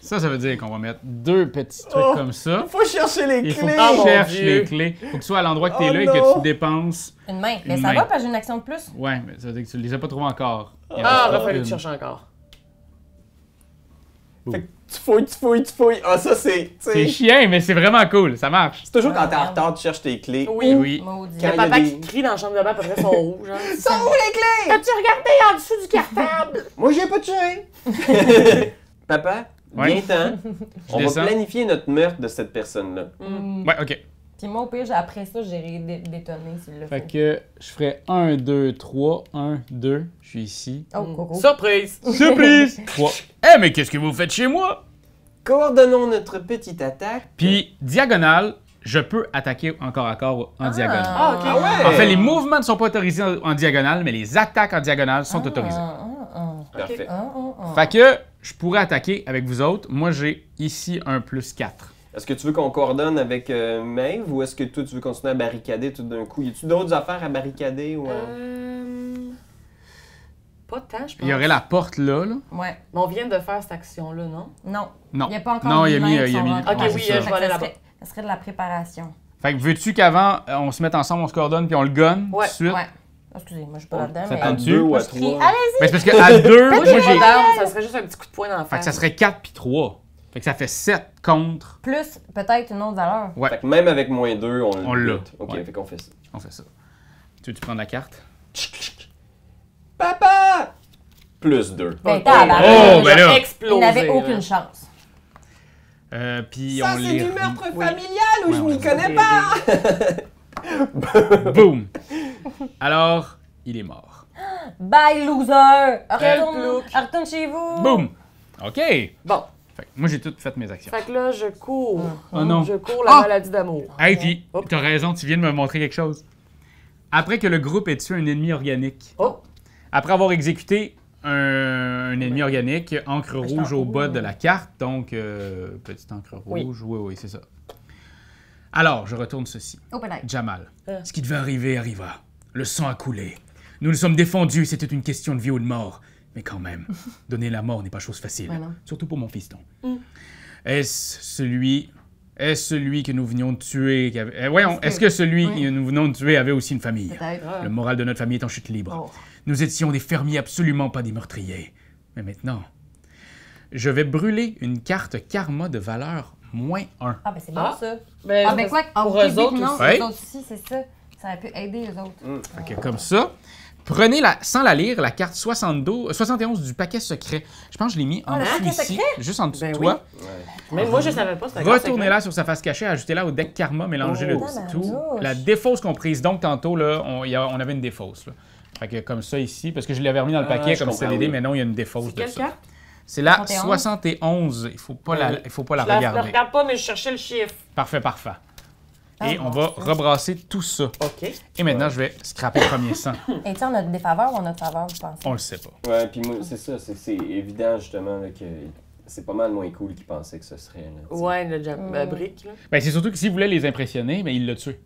Speaker 1: Ça veut dire qu'on va mettre 2 petits trucs comme ça.
Speaker 3: Faut chercher les
Speaker 1: Il faut que
Speaker 3: clés!
Speaker 1: tu
Speaker 4: mon
Speaker 1: cherches
Speaker 4: Dieu.
Speaker 1: les clés. Faut que tu sois à l'endroit que tu es
Speaker 3: Oh
Speaker 1: là et
Speaker 3: non.
Speaker 1: que tu dépenses.
Speaker 2: Une main. Mais
Speaker 1: Une
Speaker 2: ça
Speaker 1: main.
Speaker 2: va parce que j'ai une action de plus.
Speaker 1: Ouais, mais ça veut dire que tu les as pas trouvés encore. Il en
Speaker 4: Ah,
Speaker 1: reste
Speaker 4: il va falloir que
Speaker 1: une.
Speaker 4: tu cherches encore.
Speaker 3: Fait que tu fouilles. Ah, ça, c'est...
Speaker 1: C'est chiant, mais c'est vraiment cool. Ça marche.
Speaker 3: C'est toujours quand t'es en retard, tu cherches tes clés.
Speaker 4: Oui.
Speaker 1: Oui.
Speaker 2: Maudit.
Speaker 3: Quand
Speaker 4: Le
Speaker 3: il y a
Speaker 4: papa
Speaker 3: des-
Speaker 4: qui crie dans la chambre de bain, après son rouge. Hein.
Speaker 3: Sont où les clés?
Speaker 4: As-tu regardé en dessous du cartable?
Speaker 3: Moi, j'ai pas tué. Papa,
Speaker 1: Ouais.
Speaker 3: viens-t'en. On va
Speaker 1: descends.
Speaker 3: planifier notre meurtre de cette personne-là.
Speaker 1: Ouais, ok.
Speaker 2: Puis moi, au pire, après ça, j'irai détonner s'il le
Speaker 1: Fait
Speaker 2: faut.
Speaker 1: que je ferais 1, 2, 3, 1, 2. Je suis ici.
Speaker 2: Oh, coco.
Speaker 4: Surprise!
Speaker 1: Surprise! 3. Mais qu'est-ce que vous faites chez moi?
Speaker 3: Coordonnons notre petite attaque.
Speaker 1: Puis, diagonale, je peux attaquer encore à corps en diagonale.
Speaker 4: Ah, ok.
Speaker 3: Ah ouais!
Speaker 1: En fait, les mouvements ne sont pas autorisés en diagonale, mais les attaques en diagonale sont autorisées.
Speaker 3: Parfait.
Speaker 1: Fait que je pourrais attaquer avec vous autres. Moi, j'ai ici un +4.
Speaker 3: Est-ce que tu veux qu'on coordonne avec Maeve ou est-ce que toi, tu veux continuer à barricader tout d'un coup? Y a-tu d'autres affaires à barricader ou...
Speaker 4: Pas tant, je pense.
Speaker 1: Il y aurait la porte là.
Speaker 2: Ouais.
Speaker 4: Mais on vient de faire cette action-là, non?
Speaker 2: Non.
Speaker 1: Non.
Speaker 2: Il n'y a pas encore
Speaker 1: Non,
Speaker 2: de
Speaker 1: il a mis-
Speaker 2: humains qui
Speaker 1: il a
Speaker 2: sont
Speaker 1: mis-
Speaker 2: rentrés.
Speaker 4: Ok,
Speaker 1: Ouais,
Speaker 4: oui,
Speaker 1: c'est ça.
Speaker 4: je vais aller là-bas.
Speaker 2: Ça serait de la préparation.
Speaker 1: Fait que veux-tu qu'avant, on se mette ensemble, on se coordonne, puis on le gonne
Speaker 4: Ouais.
Speaker 1: tout de suite?
Speaker 2: Ouais. Excusez, moi, je suis pas là-dedans,
Speaker 1: Ça
Speaker 2: mais...
Speaker 1: tente-
Speaker 3: À
Speaker 1: Tentes-tu?
Speaker 3: 2 ou
Speaker 2: Moi,
Speaker 3: à
Speaker 2: je crie,
Speaker 3: 3?
Speaker 2: allez!
Speaker 1: Mais c'est parce qu'à 2,
Speaker 4: Moi,
Speaker 1: moi
Speaker 4: j'ai
Speaker 1: j'ai.
Speaker 4: pas d'arme, ça serait juste un petit coup de poing dans la
Speaker 1: Fait que
Speaker 4: face.
Speaker 1: ça serait 4 puis 3. Fait que ça fait 7 contre.
Speaker 2: Plus, peut-être, une autre valeur.
Speaker 1: Ouais.
Speaker 3: Fait que même avec -2,
Speaker 1: On l'a.
Speaker 3: bute. Ok,
Speaker 1: Ouais.
Speaker 3: fait qu'on fait ça.
Speaker 1: On fait ça. Tu veux-tu prendre la carte?
Speaker 3: Papa! +2.
Speaker 2: Ben,
Speaker 1: Oh,
Speaker 2: tabarnak.
Speaker 1: ben là.
Speaker 4: Explosé.
Speaker 2: Il n'avait
Speaker 4: là.
Speaker 2: aucune chance.
Speaker 1: Puis
Speaker 3: Ça,
Speaker 1: on
Speaker 3: c'est
Speaker 1: les.
Speaker 3: du meurtre
Speaker 4: Oui.
Speaker 3: familial ou
Speaker 1: Ouais,
Speaker 3: je
Speaker 1: ouais.
Speaker 3: m'y connais pas?
Speaker 1: Boum! Alors, il est mort.
Speaker 2: Bye, loser!
Speaker 4: Quel
Speaker 2: Retourne,
Speaker 4: plouc.
Speaker 2: retourne chez vous!
Speaker 1: Boum! OK! Fait
Speaker 4: Bon,
Speaker 1: que moi, j'ai toutes fait mes actions.
Speaker 4: fait que là, je cours.
Speaker 1: Oh non.
Speaker 4: Je cours la
Speaker 1: Ah!
Speaker 4: maladie d'amour.
Speaker 1: Hey, puis,
Speaker 4: Hop.
Speaker 1: t'as raison, tu viens de me montrer quelque chose. Après que le groupe ait tué un ennemi organique,
Speaker 4: Oh!
Speaker 1: après avoir exécuté un ennemi organique, encre
Speaker 2: je
Speaker 1: rouge
Speaker 2: t'en-
Speaker 1: au bas de la carte, donc petite encre rouge, oui, c'est ça. Alors, je retourne ceci.
Speaker 2: Oh, peut-être.
Speaker 1: Jamal,
Speaker 4: Ah.
Speaker 1: ce qui devait arriver arriva. Le sang a coulé. Nous nous sommes défendus, c'était une question de vie ou de mort. Mais quand même, donner la mort n'est pas chose facile.
Speaker 2: Ouais, non.
Speaker 1: Surtout pour mon fiston. Est-ce celui que nous venions de tuer qui avait... voyons, est-ce que celui
Speaker 2: Oui.
Speaker 1: que nous venons de tuer avait aussi une famille?
Speaker 2: Peut-être.
Speaker 1: Le moral de notre famille est en chute libre.
Speaker 2: Oh.
Speaker 1: Nous étions des fermiers, absolument pas des meurtriers. Mais maintenant, je vais brûler une carte karma de valeur -1.
Speaker 2: Ah, ben c'est bon,
Speaker 4: Ah.
Speaker 2: ça.
Speaker 4: Ben,
Speaker 2: Ah, ben quoi?
Speaker 4: pour
Speaker 2: ok,
Speaker 4: eux autres
Speaker 2: non,
Speaker 4: aussi.
Speaker 1: Ouais.
Speaker 2: eux autres aussi, c'est ça. Ça aurait pu aider eux autres.
Speaker 1: Fait que comme ça, prenez sans la lire la carte 71 du paquet secret. Je pense que je l'ai mis en
Speaker 2: le
Speaker 1: dessous
Speaker 2: paquet
Speaker 1: ici,
Speaker 2: secret?
Speaker 1: juste en dessous
Speaker 4: Ben
Speaker 1: de
Speaker 4: oui.
Speaker 1: toi.
Speaker 4: Même moi, je savais pas. c'était un
Speaker 1: Retournez-la sur sa face cachée, ajoutez-la au deck karma, mélangez le
Speaker 2: Oh,
Speaker 1: tout.
Speaker 2: tabarnouche.
Speaker 1: La défausse comprise. Donc, tantôt, là, on avait une défausse. Là. Fait que comme ça ici, parce que je l'avais remis dans le
Speaker 3: Ah,
Speaker 1: paquet
Speaker 3: je
Speaker 1: comme
Speaker 3: comprends,
Speaker 1: CDD,
Speaker 3: oui.
Speaker 1: mais non, il y a une défausse
Speaker 4: C'est
Speaker 1: de
Speaker 4: quelle
Speaker 1: ça.
Speaker 4: carte?
Speaker 1: C'est la
Speaker 2: 71.
Speaker 1: 71. Il faut pas la
Speaker 4: Je la
Speaker 1: regarder.
Speaker 4: regarde pas, mais je cherchais le chiffre.
Speaker 1: Parfait. Et
Speaker 2: Ah,
Speaker 1: on
Speaker 2: bon,
Speaker 1: va
Speaker 2: ça.
Speaker 1: rebrasser tout ça.
Speaker 4: OK.
Speaker 1: Et maintenant, je vais scraper le premier sang.
Speaker 2: Et tu sais, on a des faveurs ou on a de faveurs, vous pensez?
Speaker 1: On le sait pas.
Speaker 3: Ouais, puis moi, c'est ça, c'est évident justement là, que c'est pas mal moins cool qu'ils pensaient que ce serait. Là, tu sais.
Speaker 4: Ouais, le brick, là.
Speaker 1: Ben, c'est surtout que s'il voulait les impressionner, mais il l'a tué.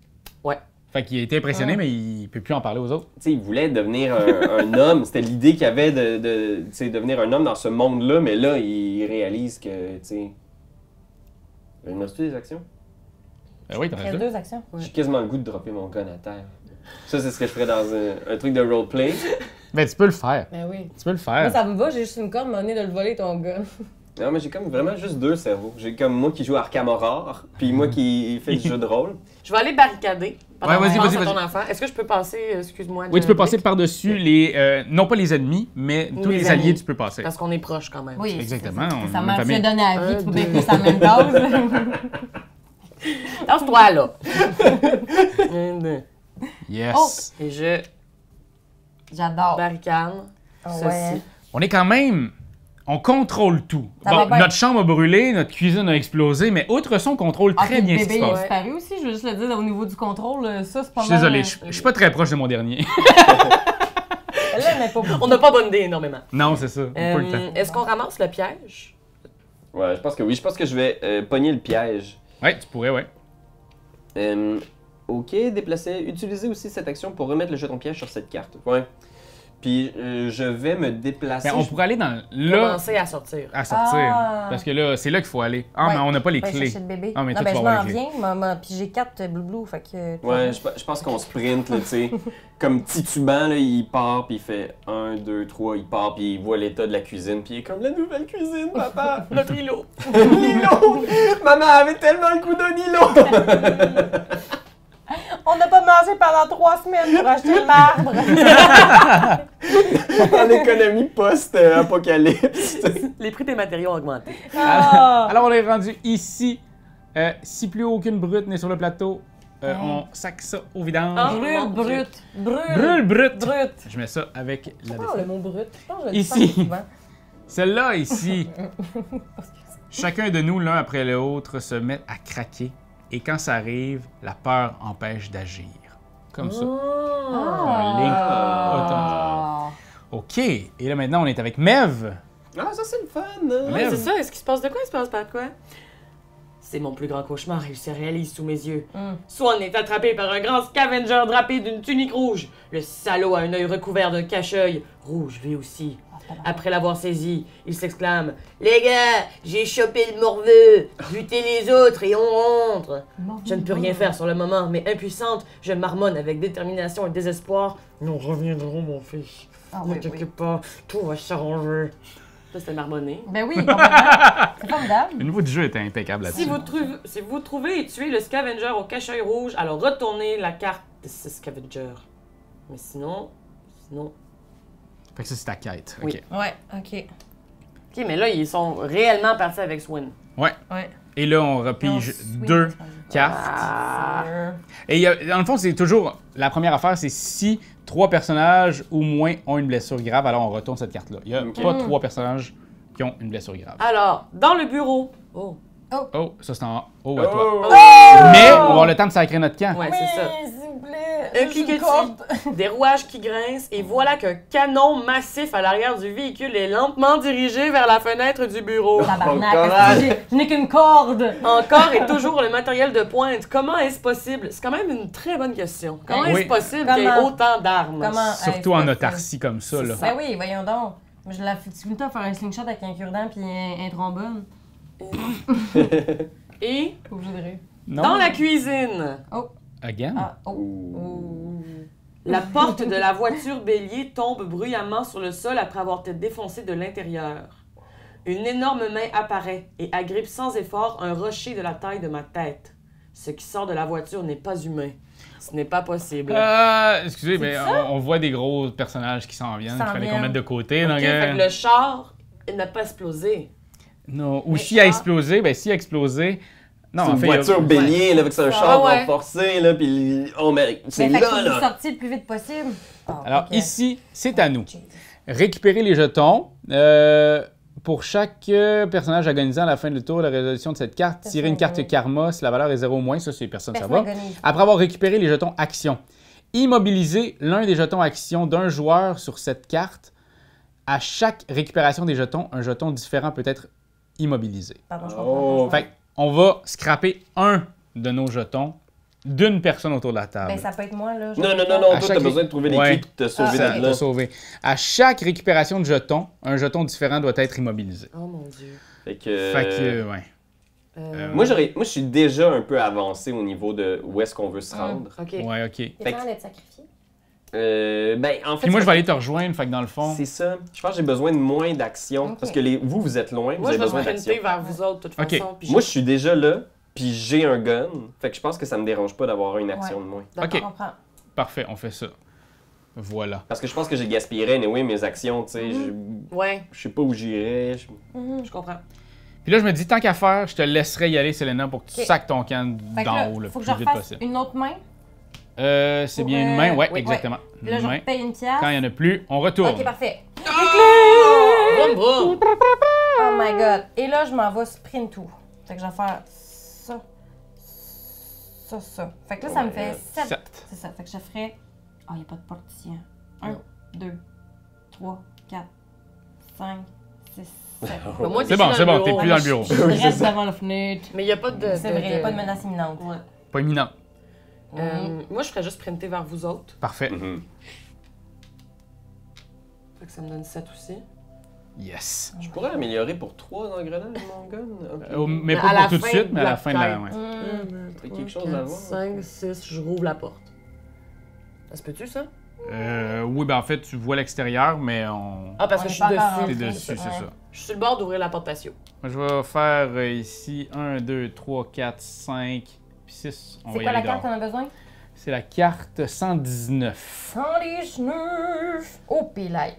Speaker 4: Ouais.
Speaker 1: Fait qu'il a été impressionné, mais il peut plus en parler aux autres.
Speaker 3: Tu sais, il voulait devenir un homme. C'était l'idée qu'il avait de tu sais, devenir un homme dans ce monde-là, mais là, il réalise que, tu sais. Il me reste des actions?
Speaker 1: Ben oui, t'en
Speaker 2: Il
Speaker 1: as
Speaker 2: reste
Speaker 1: deux.
Speaker 2: 2 actions.
Speaker 3: J'ai quasiment le goût de dropper mon gun à terre. Ça, c'est ce que je ferais dans un truc de roleplay.
Speaker 1: Ben, tu peux le faire.
Speaker 2: Ben oui.
Speaker 1: Tu peux le
Speaker 2: Moi,
Speaker 1: faire.
Speaker 2: ça me va, j'ai juste une corde, m'en est de le voler ton gars.
Speaker 3: Non, mais j'ai comme vraiment juste deux cerveaux. J'ai comme moi qui joue à Arkham Horror, puis moi qui fais du jeu de rôle.
Speaker 4: Je vais aller barricader. pendant
Speaker 1: Ouais,
Speaker 4: que
Speaker 1: vas-y,
Speaker 4: je pense
Speaker 1: vas-y,
Speaker 4: à ton
Speaker 1: vas-y.
Speaker 4: enfant. Est-ce que je peux passer, excuse-moi,
Speaker 1: Oui, tu peux
Speaker 4: de
Speaker 1: passer
Speaker 4: brick?
Speaker 1: par-dessus les... non pas les ennemis, mais tous
Speaker 4: Les
Speaker 1: les alliés,
Speaker 4: amis.
Speaker 1: tu peux passer.
Speaker 4: Parce qu'on est proches quand même.
Speaker 2: Oui,
Speaker 1: Exactement, on
Speaker 2: c'est
Speaker 1: est
Speaker 2: ça
Speaker 1: une
Speaker 2: m'a
Speaker 1: famille.
Speaker 2: fait donner la vie,
Speaker 4: Un,
Speaker 2: tu pouvais
Speaker 4: deux.
Speaker 2: que ça même cause.
Speaker 4: Lance-toi là. Un, deux.
Speaker 1: Yes.
Speaker 4: Et je
Speaker 2: J'adore.
Speaker 4: barricade
Speaker 2: Ah
Speaker 4: ceci.
Speaker 2: ouais.
Speaker 1: On est quand même... On contrôle tout.
Speaker 2: Ça
Speaker 1: Bon,
Speaker 2: va bien.
Speaker 1: notre chambre a brûlé, notre cuisine a explosé, mais outre ça, on contrôle
Speaker 2: Ah,
Speaker 1: très
Speaker 2: puis
Speaker 1: bien
Speaker 2: le
Speaker 1: ce qui se
Speaker 2: bébé il a
Speaker 1: passe.
Speaker 2: disparu aussi, je veux juste le dire, au niveau du contrôle, ça c'est pas
Speaker 1: Je suis
Speaker 2: mal.
Speaker 1: désolé, je suis pas très proche de mon dernier.
Speaker 2: Là, mais pas beaucoup.
Speaker 4: On n'a pas bonne idée énormément.
Speaker 1: Non, c'est ça. Pas le temps.
Speaker 4: Est-ce qu'on ramasse le piège?
Speaker 3: Ouais, je pense que oui. Je pense que je vais pogner le piège.
Speaker 1: Ouais, tu pourrais, ouais.
Speaker 3: Ok, déplacer. Utiliser aussi cette action pour remettre le jeton piège sur cette carte. Ouais. Puis je vais me déplacer.
Speaker 1: Ben, on pourrait aller dans là
Speaker 4: Commencer à sortir.
Speaker 1: à sortir.
Speaker 2: Ah.
Speaker 1: Parce que là, c'est là qu'il faut aller. Ah,
Speaker 2: Ouais.
Speaker 1: mais on n'a pas les
Speaker 2: Ouais,
Speaker 1: clés.
Speaker 2: chercher le bébé.
Speaker 1: Ah, mais
Speaker 2: non,
Speaker 1: toi,
Speaker 2: ben,
Speaker 1: tu
Speaker 2: je
Speaker 1: vas avoir
Speaker 2: m'en
Speaker 1: les clés.
Speaker 2: viens, maman. Puis j'ai 4 blou fait que.
Speaker 3: Ouais, je pense qu'on sprint, là, tu sais. Comme titubant, là, il part, puis il fait 1, 2, 3, il part, puis il voit l'état de la cuisine, puis il est comme la nouvelle cuisine, papa.
Speaker 4: Notre îlot.
Speaker 3: Nilo! Maman avait tellement le goût d'un Nilo!
Speaker 2: On n'a pas mangé pendant 3 semaines pour acheter le marbre.
Speaker 3: En économie post-apocalypse.
Speaker 4: Les prix des matériaux ont augmenté.
Speaker 2: Ah.
Speaker 1: Alors, on est rendu ici. Si plus aucune brute n'est sur le plateau, on sac ça au vidange.
Speaker 4: Ah.
Speaker 2: Brut, brut, brut.
Speaker 1: Brûle brut.
Speaker 2: Brut.
Speaker 1: Je mets ça avec la
Speaker 2: Oh, le
Speaker 1: vaisselle.
Speaker 2: mot brut. Je pense que je le
Speaker 1: Ici.
Speaker 2: dis pas souvent.
Speaker 1: Celle-là ici. Chacun de nous, l'un après l'autre, se met à craquer. Et quand ça arrive, la peur empêche d'agir. Comme ça. En ligne
Speaker 2: Ah.
Speaker 1: OK. Et là, maintenant, on est avec Mev.
Speaker 3: Ah, ça, c'est le fun, hein?
Speaker 4: Ouais, c'est ça. Est-ce qu'il se passe de quoi? Il se passe pas de quoi? C'est mon plus grand cauchemar, il se réalise sous mes yeux. Swan est attrapé par un grand scavenger drapé d'une tunique rouge. Le salaud a un œil recouvert d'un cache-œil. Rouge, lui aussi. Après l'avoir saisi, il s'exclame « Les gars, j'ai chopé le morveux! Butez les autres et on rentre! » Je ne peux rien faire sur le moment, mais impuissante, je marmonne avec détermination et désespoir. « Nous reviendrons, mon fils.
Speaker 2: Ah,
Speaker 4: Ne
Speaker 2: oui,
Speaker 4: t'inquiète
Speaker 2: oui.
Speaker 4: pas, tout va s'arranger. » Ça, c'était marmonné.
Speaker 2: Ben oui, complètement. C'est formidable.
Speaker 1: Le niveau du jeu était impeccable là-dessus.
Speaker 4: Si vous trouvez et tuez le scavenger au cache-œil rouge, alors retournez la carte de ce scavenger. Mais sinon...
Speaker 1: Fait que ça, c'est ta quête.
Speaker 4: Oui.
Speaker 1: OK.
Speaker 2: Ouais, ok.
Speaker 4: Ok, mais là, ils sont réellement partis avec Swin.
Speaker 1: Ouais.
Speaker 2: Ouais.
Speaker 1: Et là, on repige
Speaker 2: On
Speaker 1: deux
Speaker 2: swing.
Speaker 1: cartes.
Speaker 4: Ah.
Speaker 1: Et il y a- dans le fond, c'est toujours... La première affaire, c'est si 3 personnages ou moins ont une blessure grave, alors on retourne cette carte-là. Il n'y a
Speaker 3: Ok.
Speaker 1: pas 3 personnages qui ont une blessure grave.
Speaker 4: Alors, dans le bureau. Oh.
Speaker 1: Oh, ça c'est en haut à toi.
Speaker 3: Oh!
Speaker 1: Mais on va avoir le temps de sacrer notre camp.
Speaker 4: Ouais,
Speaker 2: Oui,
Speaker 4: c'est ça.
Speaker 2: s'il vous plaît.
Speaker 4: Un
Speaker 2: Juste une
Speaker 4: cliquetis,
Speaker 2: corde.
Speaker 4: des rouages qui grincent, et voilà qu'un canon massif à l'arrière du véhicule est lentement dirigé vers la fenêtre du bureau.
Speaker 2: Tabarnak,
Speaker 3: Bon
Speaker 2: est-ce que je n'ai qu'une corde.
Speaker 4: Encore et toujours le matériel de pointe. Comment est-ce possible? C'est quand même une très bonne question. Comment
Speaker 1: Oui.
Speaker 4: est-ce possible qu'il y ait
Speaker 2: Comment?
Speaker 4: autant d'armes?
Speaker 2: Comment?
Speaker 1: Surtout en autarcie comme ça. Là.
Speaker 2: Ben oui, voyons donc. Moi, j'ai la flexibilité à faire un slingshot avec un cure-dent puis un trombone.
Speaker 4: Et
Speaker 2: Pas obligé de rire.
Speaker 1: Non?
Speaker 4: dans la cuisine,
Speaker 1: Again?
Speaker 2: Ah, oh.
Speaker 4: la porte de la voiture bélier tombe bruyamment sur le sol après avoir été défoncée de l'intérieur. Une énorme main apparaît et agrippe sans effort un rocher de la taille de ma tête. Ce qui sort de la voiture n'est pas humain. Ce n'est pas possible.
Speaker 1: Excusez, mais on voit des gros personnages qui s'en viennent. Il
Speaker 2: S'en
Speaker 1: fallait qu'on
Speaker 2: viennent.
Speaker 1: mette de côté.
Speaker 4: Ok,
Speaker 1: donc,
Speaker 4: fait que le char, il n'a pas explosé.
Speaker 1: Non. Ou
Speaker 2: Mais
Speaker 1: s'il a
Speaker 2: char-
Speaker 1: explosé, ben s'il a explosé... Non,
Speaker 3: C'est
Speaker 1: en
Speaker 3: une
Speaker 1: fait, il y a-
Speaker 3: voiture bélier, là, avec c'est un char
Speaker 4: ouais.
Speaker 3: renforcé, là, pis oh, mais c'est
Speaker 2: Mais fait que
Speaker 3: là,
Speaker 2: faut vous
Speaker 3: là.
Speaker 2: sortir le plus vite possible. Ah,
Speaker 1: Alors
Speaker 2: ok.
Speaker 1: ici, c'est à nous.
Speaker 2: Jesus.
Speaker 1: Récupérer les jetons. Pour chaque personnage agonisant à la fin du tour, la résolution de cette carte, tirer une carte karma si la valeur est 0 ou moins. Ça, c'est personne, ça
Speaker 2: Personne
Speaker 1: va.
Speaker 2: agonise.
Speaker 1: Après avoir récupéré les jetons action. Immobiliser l'un des jetons action d'un joueur sur cette carte. À chaque récupération des jetons, un jeton différent peut être immobilisé.
Speaker 2: Pardon, je
Speaker 3: Oh.
Speaker 2: comprends.
Speaker 1: Fait on va scraper un de nos jetons d'une personne autour de la table.
Speaker 2: Ben, ça peut être moi, là.
Speaker 3: Non, non, non,
Speaker 1: À
Speaker 3: non, toi,
Speaker 1: chaque-
Speaker 3: t'as besoin de trouver des
Speaker 1: Ouais.
Speaker 3: clés pour te sauver
Speaker 1: Ça
Speaker 3: de
Speaker 1: t'a
Speaker 3: là.
Speaker 1: sauvé. À chaque récupération de jetons, un jeton différent doit être immobilisé.
Speaker 4: Oh mon dieu.
Speaker 3: Fait que...
Speaker 1: Fait que, ouais.
Speaker 3: Moi, je suis déjà un peu avancé au niveau de où est-ce qu'on veut se rendre.
Speaker 4: Ok.
Speaker 1: Ouais, ok.
Speaker 2: T'es
Speaker 3: Fait
Speaker 2: en
Speaker 3: que-
Speaker 2: train d'être sacrifié?
Speaker 3: Ben, en fait,
Speaker 1: Puis moi, je vais aller te rejoindre, fait que dans le fond...
Speaker 3: c'est ça. Je pense que j'ai besoin de moins d'action.
Speaker 2: Ok.
Speaker 3: Parce que vous êtes loin, vous
Speaker 4: Moi,
Speaker 3: avez
Speaker 4: je vais
Speaker 3: besoin d'action.
Speaker 4: sprinter vers vous autres, de toute
Speaker 1: Ok.
Speaker 4: façon. Puis
Speaker 3: Moi, je suis déjà là, puis j'ai un gun. Fait que je pense que ça me dérange pas d'avoir une action
Speaker 2: Ouais.
Speaker 3: de moins.
Speaker 1: Ok.
Speaker 2: Je comprends.
Speaker 1: Parfait, on fait ça. Voilà.
Speaker 3: Parce que je pense que j'ai gaspillé anyway mes actions, tu sais.
Speaker 4: Ouais,
Speaker 3: Je sais pas où j'irais.
Speaker 4: je comprends.
Speaker 1: Puis là, je me dis, tant qu'à faire, je te laisserai y aller, Selena, pour que tu
Speaker 2: Ok.
Speaker 1: sacs ton camp
Speaker 2: Fait que
Speaker 1: d'en
Speaker 2: là,
Speaker 1: haut le
Speaker 2: faut que
Speaker 1: plus
Speaker 2: je
Speaker 1: vite
Speaker 2: refasse
Speaker 1: possible.
Speaker 2: une autre main.
Speaker 1: C'est
Speaker 2: Pour,
Speaker 1: bien une main, ouais,
Speaker 2: oui,
Speaker 1: exactement.
Speaker 2: Puis là,
Speaker 1: Une
Speaker 2: je
Speaker 1: main.
Speaker 2: repaye une pièce.
Speaker 1: Quand il n'y en a plus, on retourne.
Speaker 2: Ok, parfait.
Speaker 4: Vroom, vroom.
Speaker 2: Oh my god. Et là, je m'en vais sprint tout. Fait que je vais faire ça. Ça. Fait que là, ça me fait 7.
Speaker 1: Sept.
Speaker 2: C'est ça. Fait que je ferais. Ah, il n'y a pas de porte ici. 1, 2, 3, 4, 5, 6, 7.
Speaker 4: Mais moi,
Speaker 1: C'est bon,
Speaker 4: t'es
Speaker 1: t'es plus dans le bureau.
Speaker 2: Je reste devant la fenêtre.
Speaker 4: Mais il n'y a pas de.
Speaker 2: C'est vrai, il n'y a pas de menace imminente.
Speaker 4: Ouais.
Speaker 1: Pas imminent.
Speaker 4: Moi, je ferais juste sprinter vers vous autres.
Speaker 1: Parfait.
Speaker 3: Mhm.
Speaker 4: Fait que ça me donne 7 aussi.
Speaker 1: Yes.
Speaker 3: Je pourrais améliorer pour 3 engrenages, mon gun. Ok.
Speaker 1: Mais
Speaker 4: À
Speaker 1: pas
Speaker 4: la
Speaker 1: pour tout de
Speaker 4: fin
Speaker 1: suite,
Speaker 4: de
Speaker 1: mais à la
Speaker 4: la
Speaker 1: fin de la...
Speaker 4: quête.
Speaker 1: Ouais.
Speaker 3: T'as quelque chose à voir.
Speaker 4: 5, 6, je rouvre la porte. Ça se peut-tu, ça?
Speaker 1: Oui, ben en fait, tu vois l'extérieur, mais on...
Speaker 4: Ah, parce
Speaker 2: On
Speaker 4: que
Speaker 2: est
Speaker 4: je suis
Speaker 2: pas encore
Speaker 4: dessus.
Speaker 1: T'es
Speaker 2: rentré.
Speaker 1: dessus, c'est
Speaker 2: Ouais.
Speaker 1: ça.
Speaker 4: Je suis sur le bord d'ouvrir la porte patio.
Speaker 1: Moi, je vais faire ici 1, 2, 3, 4, 5, puis 6. On
Speaker 2: C'est
Speaker 1: va y
Speaker 2: quoi la
Speaker 1: aller
Speaker 2: carte
Speaker 1: dehors.
Speaker 2: qu'on a besoin?
Speaker 1: C'est la carte 119.
Speaker 2: 119! Oh, pilaille.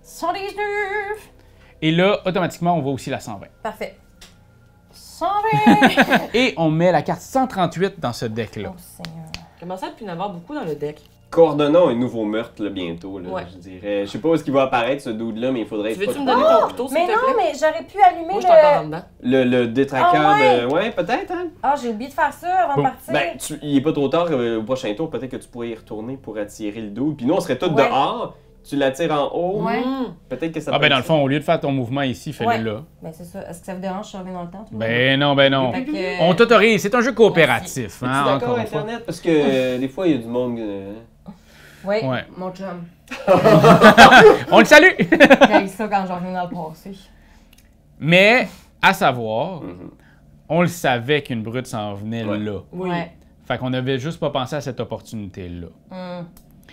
Speaker 2: 119!
Speaker 1: Et là, automatiquement, on voit aussi la 120.
Speaker 2: Parfait. 120!
Speaker 1: Et on met la carte 138 dans ce deck-là.
Speaker 2: Oh, Seigneur.
Speaker 4: Comment ça, depuis en avoir beaucoup dans le deck?
Speaker 3: Coordonnons un nouveau meurtre là, bientôt. Là,
Speaker 4: Ouais.
Speaker 3: je dirais. Je sais pas où est-ce qu'il va apparaître ce dude-là, mais il faudrait
Speaker 4: Tu
Speaker 3: être
Speaker 4: veux-tu me
Speaker 3: pas
Speaker 4: donner ton couteau, s'il
Speaker 2: Mais
Speaker 4: te
Speaker 2: non,
Speaker 4: plaît?
Speaker 2: mais j'aurais pu allumer
Speaker 4: Moi, je suis encore en
Speaker 2: le...
Speaker 4: dedans.
Speaker 3: Le détraqueur
Speaker 2: Ah ouais?
Speaker 3: de. Ouais, peut-être, hein?
Speaker 2: Ah, j'ai oublié de faire ça avant
Speaker 1: Bon,
Speaker 2: de partir.
Speaker 3: Ben, il est pas trop tard au prochain tour. Peut-être que tu pourrais y retourner pour attirer le dude. Puis nous, on serait tous
Speaker 2: Ouais.
Speaker 3: dehors. Tu l'attires en haut.
Speaker 2: Ouais.
Speaker 3: Peut-être que ça
Speaker 1: Ah
Speaker 3: peut
Speaker 1: ben dans
Speaker 3: être
Speaker 1: le fond, au lieu de faire ton mouvement ici, fais-le
Speaker 2: Ouais.
Speaker 1: là.
Speaker 2: Ben, c'est ça. Est-ce que ça vous dérange si je reviens dans le temps? tout le monde?
Speaker 1: Ben non, ben non.
Speaker 2: Fait que-
Speaker 1: On t'autorise, c'est un jeu coopératif,
Speaker 3: Es-tu
Speaker 1: hein,
Speaker 3: d'accord,
Speaker 1: encore une fois.
Speaker 3: Internet? Parce que des fois, il y a du monde.
Speaker 2: Oui,
Speaker 1: Ouais.
Speaker 2: mon chum.
Speaker 1: On le salue!
Speaker 2: J'ai eu ça quand je reviens dans le passé.
Speaker 1: Mais, à savoir,
Speaker 3: Mhm.
Speaker 1: on le savait qu'une brute s'en venait
Speaker 3: Ouais.
Speaker 1: là.
Speaker 4: Oui.
Speaker 2: Ouais.
Speaker 1: Fait qu'on avait juste pas pensé à cette opportunité-là.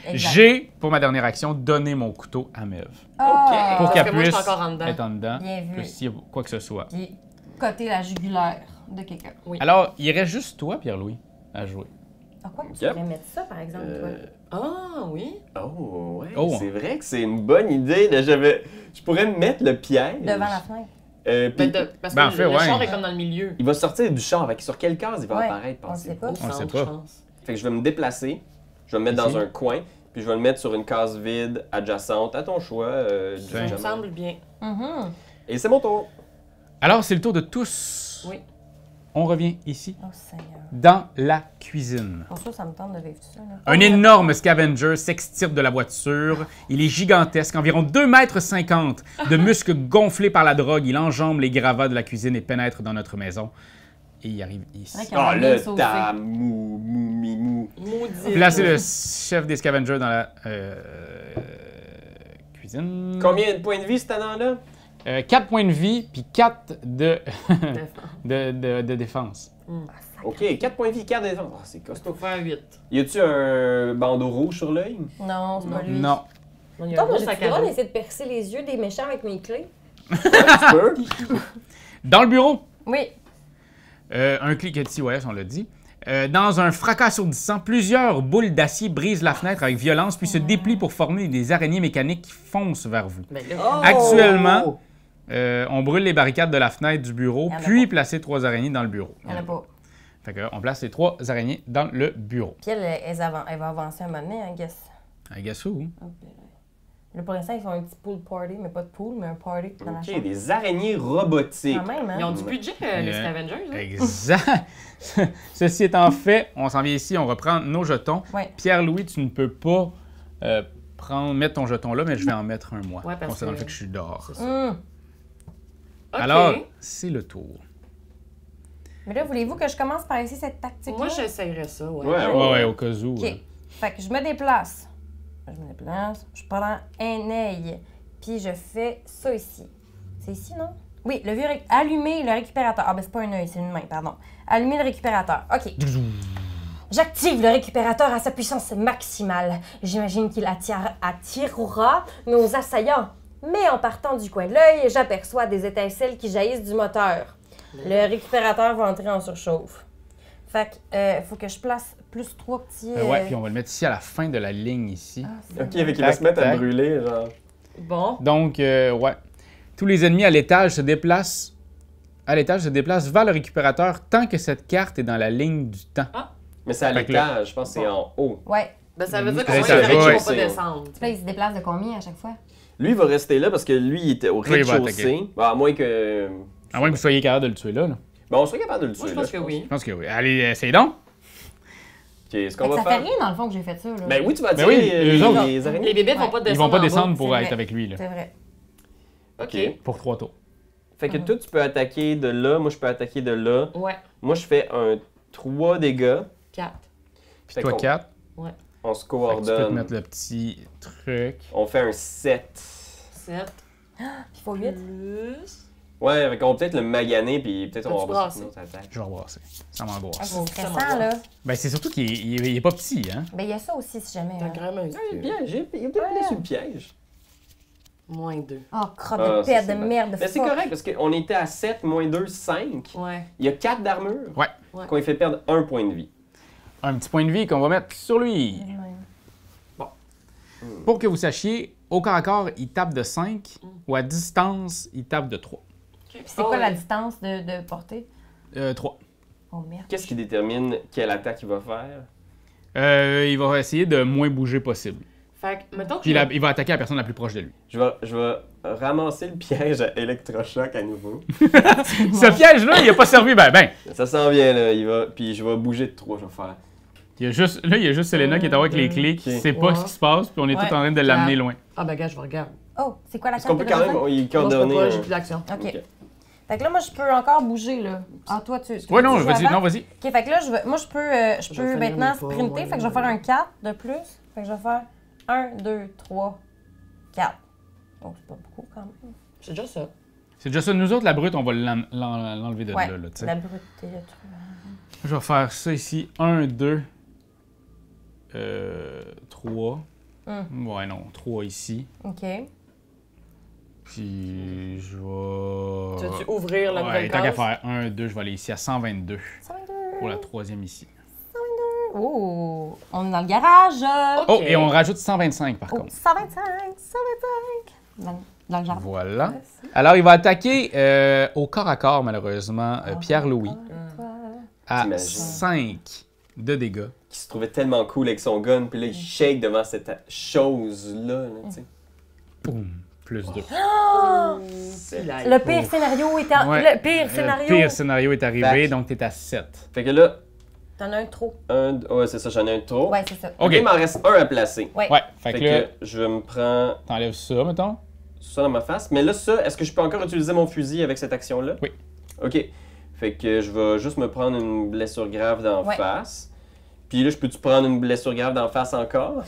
Speaker 2: Exact.
Speaker 1: J'ai, pour ma dernière action, donné mon couteau à Mev.
Speaker 2: Ah,
Speaker 1: Pour
Speaker 4: Parce
Speaker 1: qu'elle
Speaker 4: que moi, je
Speaker 1: puisse
Speaker 4: suis encore en dedans.
Speaker 1: être en dedans.
Speaker 2: Bien vu.
Speaker 1: Que s'il y a quoi que ce soit.
Speaker 2: Puis, côté la jugulaire de quelqu'un.
Speaker 1: Alors, il reste juste toi, Pierre-Louis, à jouer.
Speaker 2: Ah, quoi? Tu
Speaker 3: Yep.
Speaker 2: pourrais mettre ça, par exemple, toi?
Speaker 4: Ah, oui.
Speaker 3: Oh, ouais.
Speaker 1: Oh.
Speaker 3: C'est vrai que c'est une bonne idée. Là, je pourrais mettre le piège.
Speaker 2: Devant la fenêtre.
Speaker 3: Puis
Speaker 4: Parce
Speaker 1: Ben,
Speaker 4: que
Speaker 1: en fait,
Speaker 4: le
Speaker 1: ouais.
Speaker 4: char est comme dans le milieu.
Speaker 3: il va sortir du char. Sur quelle case il va
Speaker 2: Ouais,
Speaker 3: apparaître,
Speaker 2: on
Speaker 3: pensez-vous?
Speaker 2: sait pas.
Speaker 4: Au
Speaker 1: On le sait
Speaker 4: centre,
Speaker 1: pas.
Speaker 4: je pense.
Speaker 3: Fait que je vais me déplacer. Je vais me mettre
Speaker 1: Ici.
Speaker 3: dans un coin. Puis je vais le mettre sur une case vide adjacente à ton choix. du
Speaker 1: Ça
Speaker 4: Ça me
Speaker 3: Jamal.
Speaker 4: semble bien.
Speaker 2: Mhm.
Speaker 3: Et c'est mon tour.
Speaker 1: Alors, c'est le tour de tous.
Speaker 4: Oui.
Speaker 1: On revient ici,
Speaker 2: Oh, Seigneur.
Speaker 1: dans la cuisine.
Speaker 2: Pour ça, ça me tente de vivre ça, là.
Speaker 1: Un énorme Scavenger s'extirpe de la voiture. Il est gigantesque, environ 2,50 m de muscles gonflés par la drogue. Il enjambe les gravats de la cuisine et pénètre dans notre maison. Et il arrive ici.
Speaker 2: C'est vrai qu'il y
Speaker 3: Ah,
Speaker 2: a bien
Speaker 3: le
Speaker 2: saucé.
Speaker 3: mou.
Speaker 4: Maudit.
Speaker 1: Placez le chef des Scavengers dans la cuisine.
Speaker 3: Combien de points de vie cet an-là?
Speaker 1: 4 points de vie, puis 4 de,
Speaker 4: Défense.
Speaker 1: de défense.
Speaker 3: Ok, 4 points de vie, 4 défense. Ah, c'est
Speaker 4: Faut
Speaker 3: costaud.
Speaker 4: faire 8.
Speaker 3: Y a-tu un bandeau rouge sur l'œil?
Speaker 2: Non, c'est pas lui.
Speaker 1: Non.
Speaker 4: Non, il y a
Speaker 5: Toi,
Speaker 4: un
Speaker 5: moi,
Speaker 4: gros
Speaker 5: j'ai
Speaker 4: sac
Speaker 5: le
Speaker 4: à
Speaker 5: droit
Speaker 4: dos.
Speaker 5: d'essayer de percer les yeux des méchants avec mes clés.
Speaker 3: Tu peux?
Speaker 1: Dans le bureau,
Speaker 2: Oui.
Speaker 1: un clic ici, ouais, on l'a dit. Dans un fracas assourdissant, plusieurs boules d'acier brisent la fenêtre avec violence, puis se déplient pour former des araignées mécaniques qui foncent vers vous.
Speaker 4: Ben là,
Speaker 1: Actuellement, on brûle les barricades de la fenêtre du bureau,
Speaker 2: Il y en a
Speaker 1: puis
Speaker 2: pas.
Speaker 1: placer 3 araignées dans le bureau.
Speaker 2: Il n'y en a pas.
Speaker 1: Fait que, on place les 3 araignées dans le bureau.
Speaker 2: Puis elle va avancer un moment donné, I guess.
Speaker 1: I guess who?
Speaker 2: Là, pour l'instant, ils font un petit pool party, mais pas de pool, mais un party dans la
Speaker 3: Ok,
Speaker 2: chambre.
Speaker 3: des araignées robotiques.
Speaker 2: Quand même,
Speaker 4: ils ont
Speaker 2: hein?
Speaker 4: du budget, les Scavengers. Là.
Speaker 1: Exact. Ceci étant fait, on s'en vient ici, on reprend nos jetons.
Speaker 2: Ouais.
Speaker 1: Pierre-Louis, tu ne peux pas mettre ton jeton là, mais je vais en mettre un moi,
Speaker 4: Ouais, parce
Speaker 1: considérant
Speaker 4: que-
Speaker 1: le fait que je suis dehors.
Speaker 4: C'est ça.
Speaker 2: Hum.
Speaker 4: Ok.
Speaker 1: Alors, c'est le tour.
Speaker 2: Mais là, voulez-vous que je commence par essayer cette tactique-là?
Speaker 4: Moi, j'essayerais ça, ouais.
Speaker 3: Ouais,
Speaker 1: Ouais, au cas où.
Speaker 2: OK. Fait que je me déplace. Je prends un œil, puis je fais ça ici. C'est ici, non? Oui, allumer le récupérateur. Ah, ben c'est pas un œil, c'est une main, pardon. Allumer le récupérateur. OK.
Speaker 5: J'active le récupérateur à sa puissance maximale. J'imagine qu'il attirera nos assaillants. Mais en partant du coin de l'œil, j'aperçois des étincelles qui jaillissent du moteur. Le récupérateur va entrer en surchauffe.
Speaker 2: Fait que faut que je place plus 3 petits...
Speaker 1: Ouais, puis on va le mettre ici à la fin de la ligne ici.
Speaker 3: Ok, fait qu'il va se mettre à
Speaker 1: Tac.
Speaker 3: brûler, genre.
Speaker 4: Bon.
Speaker 1: Donc, ouais. Tous les ennemis à l'étage se déplacent vers le récupérateur tant que cette carte est dans la ligne du temps.
Speaker 3: Mais c'est à
Speaker 1: Fait que
Speaker 3: l'étage, je pense que c'est en haut.
Speaker 2: Ouais.
Speaker 4: Ben, ça veut dire
Speaker 1: Ouais,
Speaker 4: qu'on
Speaker 1: ça
Speaker 4: va
Speaker 1: va,
Speaker 4: vont
Speaker 1: ouais.
Speaker 4: pas descendre.
Speaker 2: Puis là, il se déplace de combien à chaque fois?
Speaker 3: Lui, il va rester là parce que lui, il était au
Speaker 1: Oui, il va
Speaker 3: rez-de-chaussée. Bon, à moins que.
Speaker 1: À moins que vous soyez capable de le tuer là.
Speaker 3: Bon, on serait capable de le tuer.
Speaker 4: Moi, je
Speaker 3: là,
Speaker 4: pense que oui.
Speaker 1: Je pense que oui. Allez, essaye donc.
Speaker 3: Ok, ce
Speaker 2: Fait
Speaker 3: qu'on
Speaker 2: que
Speaker 3: va
Speaker 2: ça fait
Speaker 3: faire.
Speaker 2: rien, dans le fond, que j'ai fait ça, là.
Speaker 3: Ben oui, tu vas
Speaker 1: Ben
Speaker 3: tirer
Speaker 1: oui, eux autres.
Speaker 3: les araignées.
Speaker 4: Les bébés
Speaker 2: Ouais.
Speaker 4: vont pas
Speaker 1: Ils
Speaker 4: descendre.
Speaker 1: vont pas
Speaker 4: en
Speaker 1: descendre
Speaker 4: bas.
Speaker 1: pour
Speaker 2: c'est
Speaker 1: être
Speaker 2: vrai.
Speaker 1: avec lui là.
Speaker 2: C'est vrai.
Speaker 3: Ok.
Speaker 1: Pour 3 tours.
Speaker 3: Fait que toi, tu peux attaquer de là. Moi, je peux attaquer de là.
Speaker 4: Ouais.
Speaker 3: Moi, je fais un 3 dégâts.
Speaker 4: 4.
Speaker 1: Puis
Speaker 3: Fait
Speaker 1: toi
Speaker 3: qu'on-
Speaker 1: 4.
Speaker 3: On se
Speaker 1: Tu peux te
Speaker 3: coordonne.
Speaker 1: mettre le petit truc.
Speaker 3: On fait un 7.
Speaker 4: 7.
Speaker 2: Il faut 8.
Speaker 4: Plus.
Speaker 3: Ouais, fait qu'on va peut-être le maganer, puis peut-être on va
Speaker 4: Peux-tu
Speaker 3: avoir
Speaker 4: brasser?
Speaker 3: une autre attaque.
Speaker 1: Je vais rebrasser. Ça m'angoisse.
Speaker 2: Ah, c'est
Speaker 4: Ça
Speaker 2: stressant, là.
Speaker 1: Ben, c'est surtout qu'il est pas petit, hein?
Speaker 2: Ben, il y a ça aussi, si jamais.
Speaker 4: T'as quand même un
Speaker 3: Il y a peut-être mis sur le piège.
Speaker 4: Moins 2.
Speaker 2: Oh, crotte
Speaker 3: Ah,
Speaker 2: de
Speaker 3: ça,
Speaker 2: pète,
Speaker 3: c'est
Speaker 2: de
Speaker 3: bon.
Speaker 2: merde, de
Speaker 3: Mais c'est
Speaker 2: fuck.
Speaker 3: correct, parce qu'on était à 7, moins 2, 5.
Speaker 4: Ouais.
Speaker 3: Il y a 4 d'armure.
Speaker 1: Ouais.
Speaker 4: Ouais.
Speaker 3: Qu'on lui fait perdre 1 point de vie.
Speaker 1: Un petit point de vie qu'on va mettre sur lui. Pour que vous sachiez, au corps à corps, il tape de 5 ou à distance, il tape de 3.
Speaker 2: Puis c'est quoi la distance de portée?
Speaker 1: 3.
Speaker 2: Oh, merde.
Speaker 3: Qu'est-ce qui détermine quelle attaque il va faire?
Speaker 1: Il va essayer de moins bouger possible.
Speaker 4: Fait que, mettons que.
Speaker 1: Puis il va attaquer la personne la plus proche de lui.
Speaker 3: Je vais ramasser le piège à électrochoc à nouveau.
Speaker 1: Ce piège-là, il a pas servi ben.
Speaker 3: Ça s'en vient, là. Puis je vais bouger de 3, je vais faire.
Speaker 1: Il y a juste Selena qui est avec les clés, qui
Speaker 3: Ok.
Speaker 1: sait pas
Speaker 4: Ouais.
Speaker 1: ce qui se passe, puis on est
Speaker 4: Ouais.
Speaker 1: tous en train de l'amener loin.
Speaker 4: Ah, ben, gars, je regarde.
Speaker 2: Oh, c'est quoi la
Speaker 3: Est-ce
Speaker 2: carte
Speaker 3: qu'on peut
Speaker 2: de
Speaker 3: quand
Speaker 2: la
Speaker 3: même y
Speaker 4: Non, je peux
Speaker 3: coordonner?
Speaker 4: pas, j'ai plus d'action.
Speaker 2: OK.
Speaker 3: Ok.
Speaker 2: Fait que là, moi, je peux encore bouger, là. Ah, toi, tu...
Speaker 1: Ouais, non,
Speaker 2: tu joues
Speaker 1: vas-y,
Speaker 2: avant?
Speaker 1: non, vas-y.
Speaker 2: OK, fait que là, moi, je
Speaker 4: Je
Speaker 2: peux
Speaker 4: vais finir
Speaker 2: maintenant
Speaker 4: mes pas,
Speaker 2: sprinter.
Speaker 4: moi,
Speaker 2: Fait que je vais faire un 4 de plus. Fait que je vais faire 1, 2, 3, 4. Oh, c'est pas beaucoup, quand même.
Speaker 4: C'est déjà ça.
Speaker 1: C'est déjà ça. Nous autres, la brute, on va l'enlever de
Speaker 2: Ouais,
Speaker 1: là, tu sais.
Speaker 2: la brute et le truc.
Speaker 1: Je vais faire ça ici. 1, 2, 3. Ouais, non, 3 ici.
Speaker 2: OK.
Speaker 1: Puis je vais...
Speaker 4: Tu veux-tu ouvrir la
Speaker 1: Ouais,
Speaker 4: nouvelle
Speaker 1: tant qu'à
Speaker 4: case?
Speaker 1: faire 1, 2, je vais aller ici à 122
Speaker 2: 122.
Speaker 1: pour la troisième ici.
Speaker 2: Oh, on est dans le garage.
Speaker 1: Oh,
Speaker 4: Ok.
Speaker 1: et on rajoute 125 par
Speaker 2: Oh,
Speaker 1: contre.
Speaker 2: 125, 125. Dans le jardin.
Speaker 1: Voilà. Alors, il va attaquer au corps à corps, malheureusement, Pierre-Louis à
Speaker 3: T'imagines.
Speaker 1: 5 de dégâts.
Speaker 3: Qui se trouvait tellement cool avec son gun, puis là, il shake devant cette chose-là, là, tu sais.
Speaker 1: Boum, plus 2.
Speaker 2: Le pire scénario est en...
Speaker 1: Ouais.
Speaker 2: Le pire scénario.
Speaker 1: Le pire scénario est arrivé,
Speaker 3: Fait.
Speaker 1: donc t'es à 7.
Speaker 3: Fait que là,
Speaker 2: T'en as un trop.
Speaker 3: ouais, c'est ça, j'en ai un trop.
Speaker 2: Ouais, c'est ça.
Speaker 1: OK.
Speaker 3: Il m'en reste un à placer.
Speaker 2: Ouais.
Speaker 1: Ouais, fait
Speaker 3: Fait
Speaker 1: que là,
Speaker 3: que je me prends
Speaker 1: t'enlèves ça, mettons.
Speaker 3: ça dans ma face. Mais là, ça, est-ce que je peux encore utiliser mon fusil avec cette action-là?
Speaker 1: Oui.
Speaker 3: OK. Fait que je vais juste me prendre une blessure grave d'en
Speaker 2: Ouais.
Speaker 3: face. Puis là, je peux-tu prendre une blessure grave d'en face encore?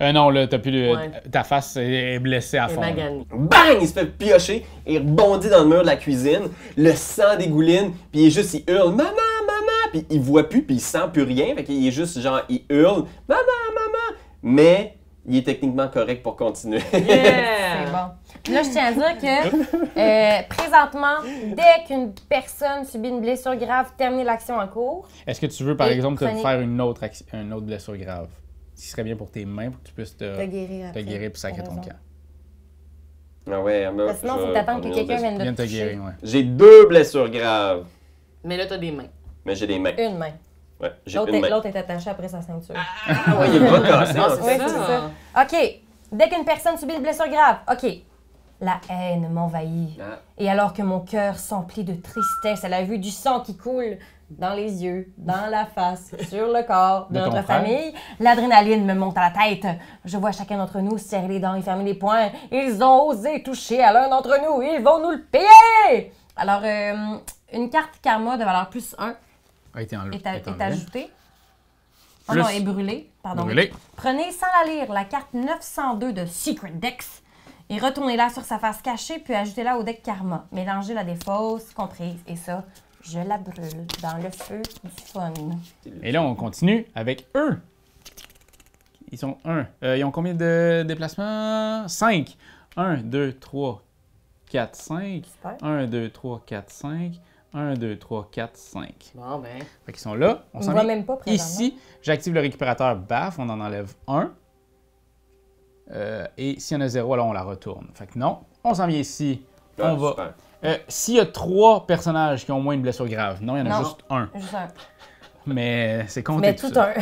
Speaker 1: Non, là, t'as plus le...
Speaker 4: Ouais.
Speaker 1: Ta face est blessée à
Speaker 4: Et
Speaker 1: fond. là.
Speaker 4: Magani.
Speaker 3: Bang! Il se fait piocher et il rebondit dans le mur de la cuisine. Le sang dégouline. Puis il est juste, il hurle « Maman! Maman! » Puis il voit plus, puis il sent plus rien. Fait qu'il est juste genre, il hurle « Maman! Maman! » Mais il est techniquement correct pour continuer.
Speaker 2: C'est
Speaker 4: Yeah!
Speaker 2: bon. Puis là, je tiens à dire que présentement, dès qu'une personne subit une blessure grave, terminez l'action en cours.
Speaker 1: Est-ce que tu veux, par
Speaker 2: Et
Speaker 1: exemple, te
Speaker 2: prenez-
Speaker 1: faire une autre blessure grave? Ce qui serait bien pour tes mains, pour que tu puisses te
Speaker 2: guérir après.
Speaker 1: guérir puis sacrer
Speaker 2: T'as
Speaker 1: ton
Speaker 2: raison.
Speaker 1: camp.
Speaker 3: Ah ouais, mais
Speaker 2: Parce que sinon,
Speaker 3: je
Speaker 2: faut
Speaker 3: vais
Speaker 2: t'attendre
Speaker 3: prendre
Speaker 2: que
Speaker 3: une
Speaker 2: quelqu'un
Speaker 3: autre
Speaker 2: vienne de
Speaker 1: Viens
Speaker 2: te
Speaker 1: te
Speaker 2: toucher.
Speaker 1: guérir, ouais.
Speaker 3: J'ai 2 blessures graves,
Speaker 4: Mais là, t'as des mains.
Speaker 3: mais j'ai des mains.
Speaker 2: Une main.
Speaker 3: Ouais, j'ai
Speaker 2: L'autre
Speaker 3: une main.
Speaker 2: l'autre est attachée après sa ceinture.
Speaker 3: Ah ouais, il y a le bras cassé.
Speaker 4: Ah,
Speaker 3: en
Speaker 4: c'est
Speaker 3: fait.
Speaker 2: Oui, c'est ça. OK. Dès qu'une personne subit une blessure grave, OK. La haine m'envahit.
Speaker 3: Ah.
Speaker 2: Et alors que mon cœur s'emplit de tristesse à la vue du sang qui coule dans les yeux, dans la face, sur le corps de
Speaker 1: De ton
Speaker 2: notre
Speaker 1: frère.
Speaker 2: famille, l'adrénaline me monte à la tête. Je vois chacun d'entre nous serrer les dents et fermer les poings. Ils ont osé toucher à l'un d'entre nous. Ils vont nous le payer! Alors, une carte karma de valeur plus 1
Speaker 1: A été enlevé.
Speaker 2: est ajoutée. Oh
Speaker 1: Plus-
Speaker 2: non, est brûlée. Pardon.
Speaker 1: Brûlé.
Speaker 2: Prenez sans la lire la carte 902 de Secret Dex et retournez-la sur sa face cachée, puis ajoutez-la au deck Karma. Mélangez-la des fausses comprises et ça, je la brûle dans le feu du fun.
Speaker 1: Et là, on continue avec eux. Ils sont 1. Ils ont combien de déplacements? 5. 1, 2, 3, 4, 5.
Speaker 2: Super.
Speaker 1: 1, 2, 3, 4, 5. 1, 2, 3, 4, 5.
Speaker 4: Bon, ben.
Speaker 1: Fait qu'ils sont là. On
Speaker 2: On
Speaker 1: s'en
Speaker 2: ne voit
Speaker 1: vient
Speaker 2: même pas présentement.
Speaker 1: ici. J'active le récupérateur BAF. On en enlève 1. Et s'il y en a 0, alors on la retourne. Fait que non. On s'en vient ici.
Speaker 3: Ah,
Speaker 1: On va.
Speaker 3: super.
Speaker 1: S'il y a 3 personnages qui ont moins une blessure grave, non, il y en a
Speaker 2: Non.
Speaker 1: juste un.
Speaker 2: Juste un.
Speaker 1: Mais c'est compté.
Speaker 2: Mais tout
Speaker 1: ça.
Speaker 2: un.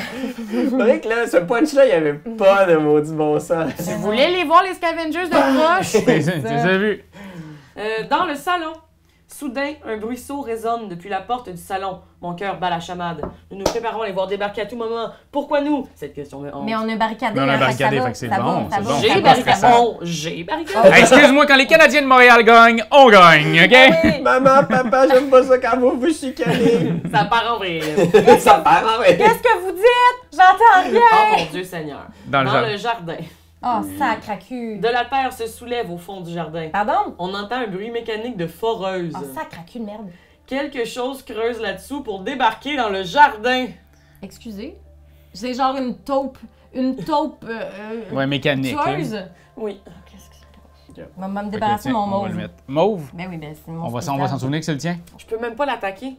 Speaker 3: C'est vrai que là, ce punch-là, il n'y avait pas de maudit bon sens.
Speaker 4: Vous voulez les voir, les scavengers de proche?
Speaker 1: Tu les as vus?
Speaker 4: Dans le salon. Soudain, un bruit sourd résonne depuis la porte du salon. Mon cœur bat la chamade. Nous nous préparons à les voir débarquer à tout moment. Pourquoi nous? Cette question me hante.
Speaker 2: Mais on a barricadé.
Speaker 1: Mais on a
Speaker 2: hein, fait que
Speaker 1: barricadé,
Speaker 2: ça va,
Speaker 1: fait que c'est
Speaker 2: ça va,
Speaker 1: bon,
Speaker 2: ça
Speaker 1: c'est
Speaker 2: va,
Speaker 1: bon.
Speaker 2: ça
Speaker 4: J'ai
Speaker 2: va.
Speaker 4: barricadé. J'ai barricadé.
Speaker 1: Hey, excuse-moi, quand les Canadiens de Montréal gagnent, on gagne, OK?
Speaker 2: Oui.
Speaker 3: Maman, papa, j'aime pas ça quand vous chicanez.
Speaker 4: Ça part en vrille.
Speaker 3: Ça part en vrai.
Speaker 2: Qu'est-ce que vous dites? J'entends
Speaker 4: Oh
Speaker 2: rien.
Speaker 4: mon Dieu Seigneur.
Speaker 1: Dans le
Speaker 4: Dans
Speaker 1: jardin.
Speaker 4: le jardin.
Speaker 2: Oh, sacre à cul.
Speaker 4: De la terre se soulève au fond du jardin.
Speaker 2: Pardon?
Speaker 4: On entend un bruit mécanique de foreuse.
Speaker 2: Oh, sacre à cul de merde.
Speaker 4: Quelque chose creuse là-dessous pour débarquer dans le jardin.
Speaker 2: Excusez. C'est genre une taupe. Une taupe.
Speaker 1: Ouais, mécanique. là.
Speaker 2: tueuse.
Speaker 4: Oui.
Speaker 2: Qu'est-ce que c'est? On va me
Speaker 1: Fait que,
Speaker 2: débarrasser
Speaker 1: tiens,
Speaker 2: mon
Speaker 1: on va
Speaker 2: mauve.
Speaker 1: le mettre. Mauve?
Speaker 2: Ben oui, ben c'est mon
Speaker 1: On va s'en souvenir que c'est le tien.
Speaker 4: Je peux même pas l'attaquer.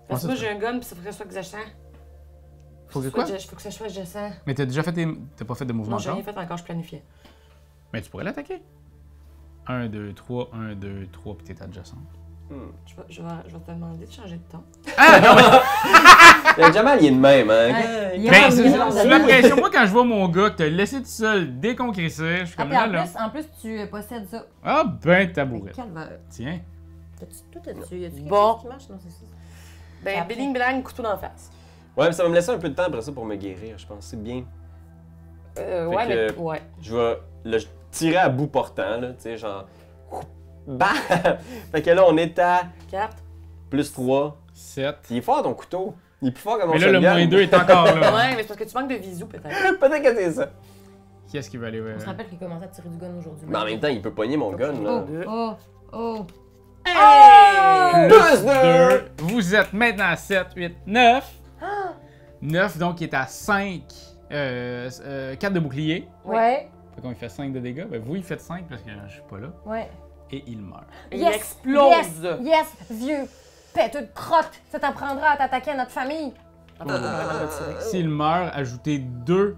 Speaker 4: Parce que
Speaker 1: Ouais,
Speaker 4: moi,
Speaker 1: ça,
Speaker 4: j'ai un gun, puis ça ferait soit que j'assens.
Speaker 1: Faut que quoi?
Speaker 4: Faut que ça soit j'assens.
Speaker 1: Mais t'as déjà fait des... T'as pas fait de mouvement
Speaker 4: Non, j'ai
Speaker 1: encore?
Speaker 4: rien fait encore, je planifiais.
Speaker 1: Mais tu pourrais l'attaquer. 1, 2, 3, 1, 2, 3, puis t'es adjacent.
Speaker 4: Je vais te demander de changer de ton.
Speaker 3: Jamal, il est de même, hein.
Speaker 2: Ouais. Il y a
Speaker 1: Ben,
Speaker 2: un
Speaker 1: c'est
Speaker 2: million
Speaker 1: c'est
Speaker 2: de-
Speaker 1: la pression. Moi, quand je vois mon gars que t'as laissé tout seul déconcrisser, je suis
Speaker 2: Ah,
Speaker 1: comme
Speaker 2: puis
Speaker 1: là, là.
Speaker 2: en plus, tu possèdes ça.
Speaker 1: Ah, ben,
Speaker 2: Mais
Speaker 1: tabouret.
Speaker 2: calvaire.
Speaker 1: Tiens.
Speaker 2: Toi, t'as-tu quelque
Speaker 4: Bon.
Speaker 2: chose qui marche? Non, c'est ça.
Speaker 4: Ben,
Speaker 2: Après.
Speaker 4: Billing Blang, couteau d'en face.
Speaker 3: Ouais, mais ça va me laisser un peu de temps après ça pour me guérir, je pense. C'est bien.
Speaker 4: Ouais, mais.
Speaker 3: que-
Speaker 4: Ouais.
Speaker 3: Je vais le tirer à bout portant, là, tu sais, genre. Bam! Fait que là, on est à
Speaker 4: 4.
Speaker 3: plus 3.
Speaker 1: 7.
Speaker 3: Il est fort ton couteau. Il est plus fort que mon
Speaker 1: Mais là, le
Speaker 3: shotgun.
Speaker 1: moins 2 est encore là.
Speaker 4: Ouais, mais c'est parce que tu manques de visu, peut-être.
Speaker 3: Peut-être que c'est ça.
Speaker 1: Qui est-ce qui va aller
Speaker 2: On se rappelle qu'il commençait à tirer du gun aujourd'hui.
Speaker 3: Mais en même temps, il peut pogner mon gun, là.
Speaker 2: Oh, oh.
Speaker 4: Hey!
Speaker 3: Plus
Speaker 1: 2. Vous êtes maintenant à 7, 8, 9. 9, donc, il est à 5. 4 de bouclier.
Speaker 2: Ouais,
Speaker 1: Fait qu'on il fait 5 de dégâts. Ben, vous, il fait 5 parce que je suis pas là.
Speaker 2: ouais.
Speaker 1: Et il meurt.
Speaker 4: Il
Speaker 2: Yes,
Speaker 4: explose!
Speaker 2: Yes, yes, vieux pèteux de crotte. Ça t'en prendra à t'attaquer à notre famille.
Speaker 1: S'il meurt, ajoutez 2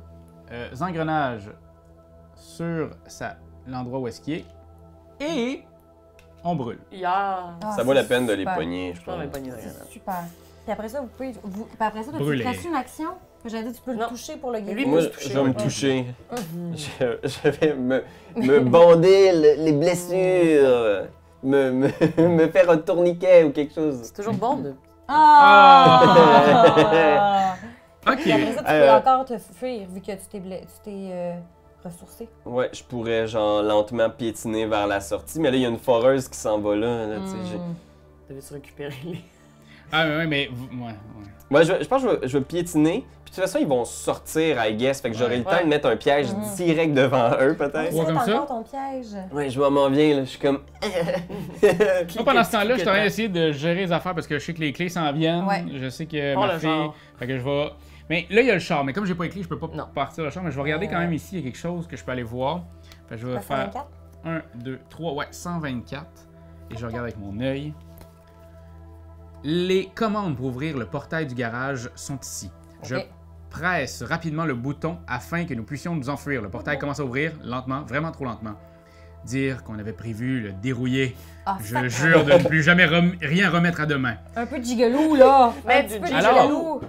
Speaker 1: engrenages sur l'endroit où est-ce qu'il est. Et on brûle.
Speaker 4: Hier.
Speaker 2: Ah,
Speaker 3: Ça vaut la
Speaker 2: c'est
Speaker 3: peine de les
Speaker 2: super.
Speaker 3: pogner, je
Speaker 4: Je pense même
Speaker 3: pense.
Speaker 4: pas ni rien.
Speaker 2: C'est super. Puis après ça, vous pouvez. Puis après ça,
Speaker 1: Brûler.
Speaker 2: tu ferais une action? Que j'avais dit, tu peux le
Speaker 4: Non.
Speaker 2: toucher pour le
Speaker 4: Lui,
Speaker 2: guérir.
Speaker 3: Moi,
Speaker 4: se toucher,
Speaker 3: je vais me
Speaker 4: ouais.
Speaker 3: toucher. Je vais me bander les blessures. Me faire un tourniquet ou quelque chose.
Speaker 4: C'est toujours bon de.
Speaker 2: Ah!
Speaker 1: Ok.
Speaker 2: Puis après ça, tu peux encore te fuir vu que tu t'es ressourcé.
Speaker 3: Ouais, je pourrais genre lentement piétiner vers la sortie, mais là, il y a une foreuse qui s'en va là, tu sais.
Speaker 2: Hmm.
Speaker 4: Devais-tu récupérer les.
Speaker 1: Ah, ouais, mais. Ouais.
Speaker 3: Moi, je pense que je vais piétiner, puis de toute façon, ils vont sortir, I guess, fait que j'aurai le temps
Speaker 4: Ouais.
Speaker 3: de mettre un piège direct devant eux, peut-être.
Speaker 1: Ouais, comme
Speaker 2: C'est
Speaker 1: ça.
Speaker 2: encore ton piège.
Speaker 3: Ouais, je m'en viens, là, je suis comme...
Speaker 1: Moi, pendant ce temps-là, je suis en train d'essayer de gérer les affaires parce que je sais que les clés s'en viennent.
Speaker 2: Ouais.
Speaker 1: Je sais que
Speaker 4: Prends
Speaker 1: ma
Speaker 4: le
Speaker 1: fille.
Speaker 4: char.
Speaker 1: Fait que je vais. Mais là, il y a le char. Mais comme j'ai pas les clés, je peux pas
Speaker 4: Non.
Speaker 1: partir le char. Mais je vais regarder quand même ici. Il y a quelque chose que je peux aller voir. Fait que je vais faire
Speaker 2: 124?
Speaker 1: 1, 2, 3. Ouais, 124. Et je regarde avec mon œil. Les commandes pour ouvrir le portail du garage sont ici. Je
Speaker 2: Ok.
Speaker 1: presse rapidement le bouton afin que nous puissions nous enfuir. Le portail commence à ouvrir lentement, vraiment trop lentement. Dire qu'on avait prévu le dérouiller.
Speaker 2: Ah,
Speaker 1: Je
Speaker 2: sacre.
Speaker 1: jure de ne plus jamais rien remettre à demain.
Speaker 2: Un peu de gigolo, là!
Speaker 4: Mais
Speaker 2: Un
Speaker 4: du
Speaker 2: petit peu de
Speaker 1: Alors-
Speaker 2: gigolo!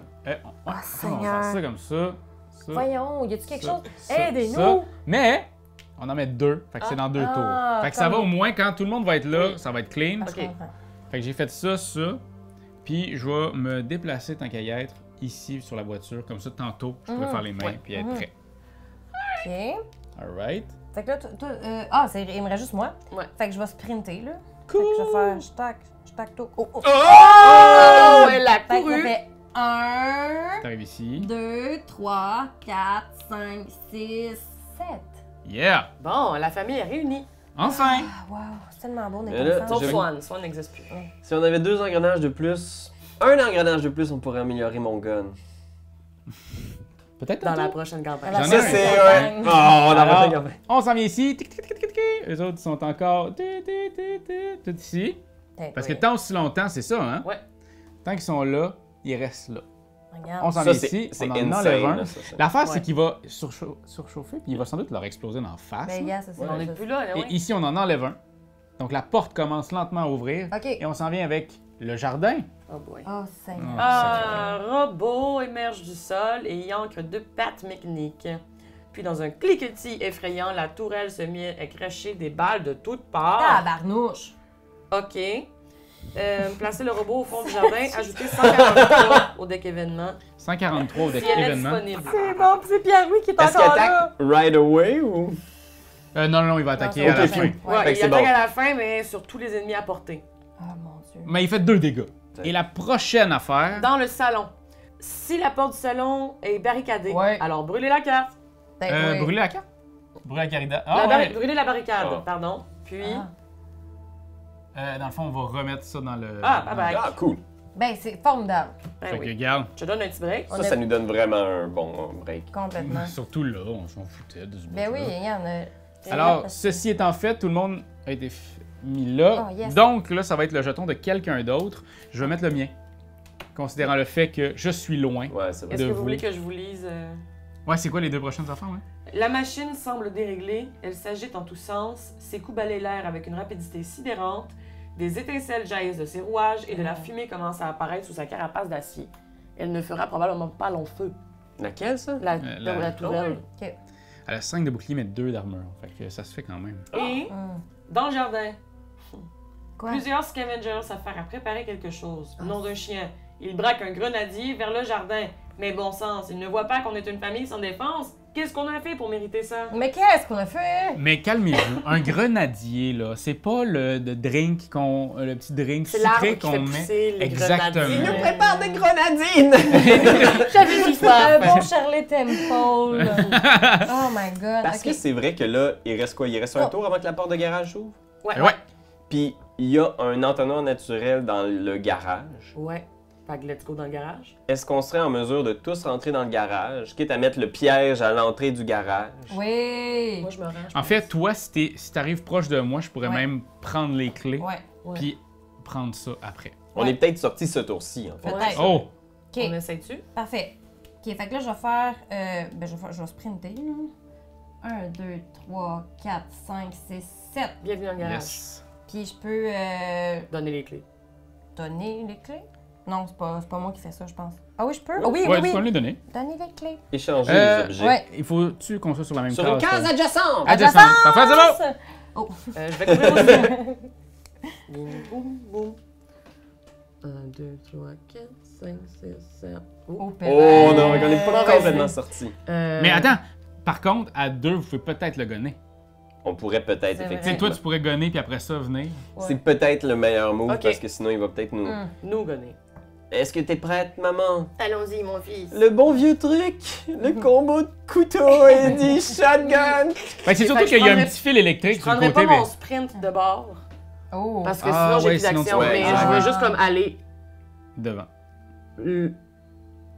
Speaker 1: On va
Speaker 2: Seigneur.
Speaker 1: faire ça comme ça. Ça,
Speaker 2: Voyons, y a-tu quelque
Speaker 1: ça,
Speaker 2: chose?
Speaker 1: ça,
Speaker 2: Aidez-nous!
Speaker 1: ça. Mais on en met 2. Fait que c'est dans 2
Speaker 2: Ah,
Speaker 1: tours. Fait que ça
Speaker 2: comme-
Speaker 1: va au moins quand tout le monde va être là,
Speaker 4: Oui.
Speaker 1: ça va être clean.
Speaker 2: Ah, je
Speaker 4: Ok.
Speaker 2: comprends.
Speaker 1: Fait que j'ai fait ça. Puis je vais me déplacer tant qu'à y être ici sur la voiture. Comme ça, tantôt, je pourrais faire les mains
Speaker 4: Ouais.
Speaker 1: puis être prêt.
Speaker 2: Ok.
Speaker 1: Alright.
Speaker 2: Fait que là, il me reste juste moi.
Speaker 4: Ouais.
Speaker 2: Fait que je vais sprinter, là.
Speaker 1: Cool.
Speaker 2: Fait que je vais faire je tac, oh, oh.
Speaker 4: Oh! Elle a
Speaker 2: Fait que ça
Speaker 4: couru!
Speaker 2: fait 1,
Speaker 1: T'arrives ici.
Speaker 2: 2, 3, 4, 5, 6, 7.
Speaker 1: Yeah!
Speaker 4: Bon, la famille est réunie.
Speaker 1: Enfin!
Speaker 2: Ah, wow, c'est tellement beau
Speaker 3: Mais
Speaker 2: d'être
Speaker 3: là,
Speaker 2: ensemble.
Speaker 4: Sauf
Speaker 3: Je-
Speaker 4: Swan. Swan n'existe plus.
Speaker 3: Si on avait 2 engrenages de plus, un engrenage de plus, on pourrait améliorer mon gun.
Speaker 1: Peut-être
Speaker 4: Dans la
Speaker 1: tantôt.
Speaker 4: prochaine campagne.
Speaker 2: Dans la
Speaker 1: J'en ai
Speaker 3: Ça,
Speaker 1: un.
Speaker 3: c'est...
Speaker 2: campagne.
Speaker 3: Ouais. Oh, on a
Speaker 1: Alors,
Speaker 3: raté quand même.
Speaker 1: on s'en vient ici. Tic, tic, tic, tic, tic. Eux autres sont encore tout ici. Parce que tant aussi longtemps, c'est ça, hein?
Speaker 4: Ouais.
Speaker 1: Tant qu'ils sont là, ils restent là.
Speaker 2: Regarde.
Speaker 1: On s'en
Speaker 3: Ça,
Speaker 1: vient ici,
Speaker 3: c'est
Speaker 1: on en
Speaker 3: insane,
Speaker 1: enlève un.
Speaker 3: là, ça.
Speaker 1: L'affaire, c'est
Speaker 4: Ouais.
Speaker 1: qu'il va surchauffer, puis il va sans doute leur exploser dans la face.
Speaker 2: Ben,
Speaker 1: là.
Speaker 2: gars, c'est ça.
Speaker 4: On n'est
Speaker 2: ça.
Speaker 4: plus là,
Speaker 1: Et
Speaker 4: ouais.
Speaker 1: ici, on en enlève un. Donc la porte commence lentement à ouvrir.
Speaker 2: Ok.
Speaker 1: Et on s'en vient avec le jardin.
Speaker 4: Oh boy.
Speaker 2: Oh, Seigneur.
Speaker 1: Ah.
Speaker 4: Un robot émerge du sol et y ancre 2 pattes mécaniques. Puis dans un cliquetis effrayant, la tourelle se mit à cracher des balles de toutes parts.
Speaker 2: Tabarnouche.
Speaker 4: OK. Placez le robot au fond du jardin. Ajoutez 143 au deck événement.
Speaker 1: 143 au
Speaker 4: Si
Speaker 1: deck
Speaker 4: elle est
Speaker 1: événement.
Speaker 4: disponible.
Speaker 2: C'est bon, pis c'est Pierre-Louis qui est
Speaker 3: Est-ce qu'il
Speaker 2: encore
Speaker 3: attaque
Speaker 2: là.
Speaker 3: right away ou...
Speaker 1: Non, il va attaquer
Speaker 2: Non,
Speaker 1: à la
Speaker 3: ok,
Speaker 1: fin.
Speaker 3: ok.
Speaker 4: Ouais,
Speaker 3: Fait
Speaker 4: il
Speaker 3: que c'est
Speaker 4: attaque
Speaker 3: bon.
Speaker 4: à la fin, mais sur tous les ennemis à portée.
Speaker 2: Oh mon Dieu.
Speaker 1: Mais il fait 2 dégâts. Et la prochaine affaire...
Speaker 4: Dans le salon. Si la porte du salon est barricadée,
Speaker 2: Ouais.
Speaker 4: alors brûlez la carte.
Speaker 2: Ben, ouais.
Speaker 1: Brûler la carte? Brûler la carida. Ah, ouais.
Speaker 4: Brûler la barricade,
Speaker 3: Ah.
Speaker 4: pardon. Puis...
Speaker 2: Ah.
Speaker 1: Dans le fond, on va remettre ça dans le...
Speaker 4: Ah,
Speaker 1: dans
Speaker 4: bye
Speaker 1: le-
Speaker 4: bye.
Speaker 3: Ah, cool.
Speaker 2: Ben, c'est formidable.
Speaker 4: Ben
Speaker 1: Fait que,
Speaker 4: oui.
Speaker 1: regarde,
Speaker 4: Je te donne un petit break.
Speaker 2: On
Speaker 3: Ça
Speaker 2: a-
Speaker 3: nous donne vraiment un bon break.
Speaker 2: Complètement.
Speaker 1: surtout là, on s'en foutait de ce
Speaker 2: Ben oui,
Speaker 1: bout-là.
Speaker 2: regarde.
Speaker 1: Alors, ceci étant fait, tout le monde a été mis là.
Speaker 2: Oh, yes.
Speaker 1: Donc, là, ça va être le jeton de quelqu'un d'autre. Je vais mettre le mien, considérant le fait que je suis loin.
Speaker 3: Ouais, c'est vrai.
Speaker 4: Est-ce
Speaker 1: de
Speaker 4: que vous
Speaker 1: vous.
Speaker 4: voulez que je vous lise...
Speaker 1: Ouais, c'est quoi les 2 prochaines affaires, ouais?
Speaker 4: La machine semble déréglée, elle s'agite en tous sens, ses coups balayent l'air avec une rapidité sidérante, des étincelles jaillissent de ses rouages et de la fumée commence à apparaître sous sa carapace d'acier. Elle ne fera probablement pas long feu.
Speaker 3: Laquelle, ça?
Speaker 4: La tourelle.
Speaker 1: Elle a 5 de bouclier, mais 2 d'armure. Fait que ça se fait quand même.
Speaker 4: Et
Speaker 2: Hum.
Speaker 4: dans le jardin,
Speaker 2: Quoi?
Speaker 4: plusieurs scavengers s'affairent à préparer quelque chose. Nom d'un chien. Ils braquent un grenadier vers le jardin. Mais bon sens, ils ne voient pas qu'on est une famille sans défense. Qu'est-ce qu'on a fait pour mériter ça?
Speaker 2: Mais qu'est-ce qu'on a fait?
Speaker 1: Mais calmez-vous, un grenadier, là, c'est pas le drink le petit drink
Speaker 4: C'est l'arbre
Speaker 1: sucré
Speaker 4: qui
Speaker 1: qu'on
Speaker 4: fait
Speaker 1: met.
Speaker 4: pousser les
Speaker 1: Exactement.
Speaker 4: grenadiers.
Speaker 3: Il nous prépare des grenadines!
Speaker 4: J'avais dit
Speaker 2: Un bon Shirley Temple. Oh my god.
Speaker 3: Parce
Speaker 2: Ok.
Speaker 3: que c'est vrai que là, il reste quoi? Il reste un
Speaker 2: Oh.
Speaker 3: tour avant que la porte de garage s'ouvre?
Speaker 4: Ouais.
Speaker 1: Ouais.
Speaker 3: Puis il y a un entonnoir naturel dans le garage.
Speaker 4: Ouais. Fait que let's go dans le garage.
Speaker 3: Est-ce qu'on serait en mesure de tous rentrer dans le garage, quitte à mettre le piège à l'entrée du garage?
Speaker 2: Oui.
Speaker 4: Moi, je me range.
Speaker 1: En fait, toi, si t'arrives proche de moi, je pourrais
Speaker 2: Ouais.
Speaker 1: même prendre les clés,
Speaker 2: Ouais.
Speaker 4: Ouais.
Speaker 1: puis prendre ça après.
Speaker 3: On
Speaker 2: Ouais.
Speaker 3: est peut-être sorti ce tour-ci, en fait.
Speaker 4: Ouais.
Speaker 2: Peut-être.
Speaker 1: Oh!
Speaker 2: Ok.
Speaker 4: On essaie-tu?
Speaker 2: Parfait. Ok, fait que là, je vais faire. Je vais sprinter, là. 1, 2, 3, 4, 5, 6, 7.
Speaker 4: Bienvenue dans le garage.
Speaker 1: Yes!
Speaker 2: Puis je peux
Speaker 4: Donnez les clés.
Speaker 2: donner les clés? Non, c'est pas moi qui fais ça, je pense. Ah oui, je peux? Ah oui,
Speaker 1: Ouais,
Speaker 2: oui,
Speaker 1: tu peux
Speaker 2: oui.
Speaker 1: me les donner.
Speaker 2: Donner les clés.
Speaker 3: Échanger les objets.
Speaker 2: Ouais.
Speaker 1: Il faut-tu qu'on soit sur la même
Speaker 3: Sur une case
Speaker 1: là?
Speaker 3: adjacente!
Speaker 1: Adjacente! Parfait, c'est bon!
Speaker 4: Je vais courir aussi. Boum, boum, boum. 1, 2, 3, 4, 5, 6, 7.
Speaker 2: Oh,
Speaker 3: Oh non, on n'est pas
Speaker 4: Mauvais
Speaker 3: complètement
Speaker 4: idée.
Speaker 3: sorti.
Speaker 1: Mais attends, par contre, à 2, vous pouvez peut-être le gonner.
Speaker 3: On pourrait peut-être,
Speaker 2: C'est
Speaker 1: Tu sais,
Speaker 3: effectivement.
Speaker 1: toi, tu pourrais gonner, puis après ça, venir.
Speaker 3: C'est peut-être le meilleur move
Speaker 4: Ok.
Speaker 3: parce que sinon il va peut-être nous.
Speaker 4: Nous gonner.
Speaker 3: Est-ce que t'es prête, maman?
Speaker 4: Allons-y, mon fils.
Speaker 3: Le bon vieux truc, le combo de couteau et du shotgun.
Speaker 1: Fait que c'est surtout
Speaker 4: Fait que
Speaker 1: qu'il y a un
Speaker 4: prendrais-
Speaker 1: petit fil électrique
Speaker 4: Je
Speaker 1: sur le
Speaker 4: prendrais
Speaker 1: côté,
Speaker 4: pas
Speaker 1: mais...
Speaker 4: mon sprint de bord.
Speaker 2: Oh.
Speaker 4: Parce que
Speaker 1: Ah,
Speaker 4: sinon, j'ai
Speaker 1: ouais,
Speaker 4: plus
Speaker 1: sinon tu-
Speaker 4: d'action.
Speaker 3: ouais,
Speaker 4: mais
Speaker 3: ah.
Speaker 4: je veux juste comme aller
Speaker 1: devant.
Speaker 4: l-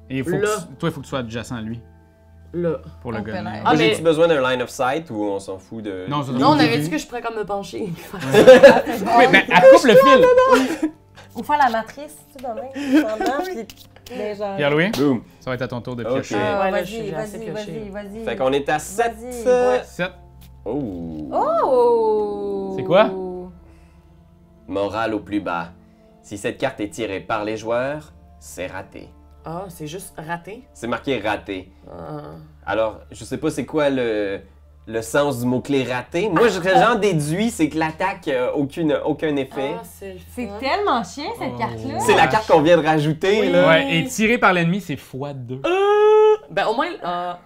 Speaker 1: Et il faut
Speaker 4: Là.
Speaker 1: toi, il faut que tu sois adjacent à lui
Speaker 4: là.
Speaker 1: pour le
Speaker 2: Oh,
Speaker 1: gonner.
Speaker 2: pénal.
Speaker 4: Ah, mais-
Speaker 3: J'ai-tu besoin d'un line of sight ou on s'en fout de.
Speaker 1: Non, ça-
Speaker 4: Non, on
Speaker 1: au
Speaker 4: avait
Speaker 1: début.
Speaker 4: dit que je pourrais comme me pencher.
Speaker 1: Oui, mais elle coupe le fil!
Speaker 2: Ou faire la matrice, tu sais, demain. Pendant, puis déjà.
Speaker 1: Pierre-Louis,
Speaker 3: Boom.
Speaker 1: ça va être à ton tour de
Speaker 3: Ok.
Speaker 1: piocher.
Speaker 2: Ah,
Speaker 4: Ouais, là, je suis
Speaker 2: vas-y,
Speaker 4: assez
Speaker 2: vas-y,
Speaker 4: pioché.
Speaker 2: vas-y, vas-y.
Speaker 3: Fait qu'on est à 7.
Speaker 2: Vas-y.
Speaker 4: Ouais.
Speaker 1: 7.
Speaker 3: Oh.
Speaker 2: Oh!
Speaker 1: C'est quoi?
Speaker 3: Morale au plus bas. Si cette carte est tirée par les joueurs, c'est raté.
Speaker 4: Ah, c'est juste raté.
Speaker 3: C'est marqué raté.
Speaker 4: Ah.
Speaker 3: Alors, je sais pas c'est quoi le sens du mot-clé raté. Moi, j'en déduis, c'est que l'attaque n'a aucun effet.
Speaker 4: Ah, c'est le
Speaker 2: C'est
Speaker 4: fun.
Speaker 2: tellement chien, cette
Speaker 1: Oh.
Speaker 2: carte-là.
Speaker 3: C'est la carte qu'on vient de rajouter,
Speaker 4: Oui.
Speaker 3: là.
Speaker 1: Ouais, et tiré par l'ennemi, c'est x2.
Speaker 4: Ben, au moins,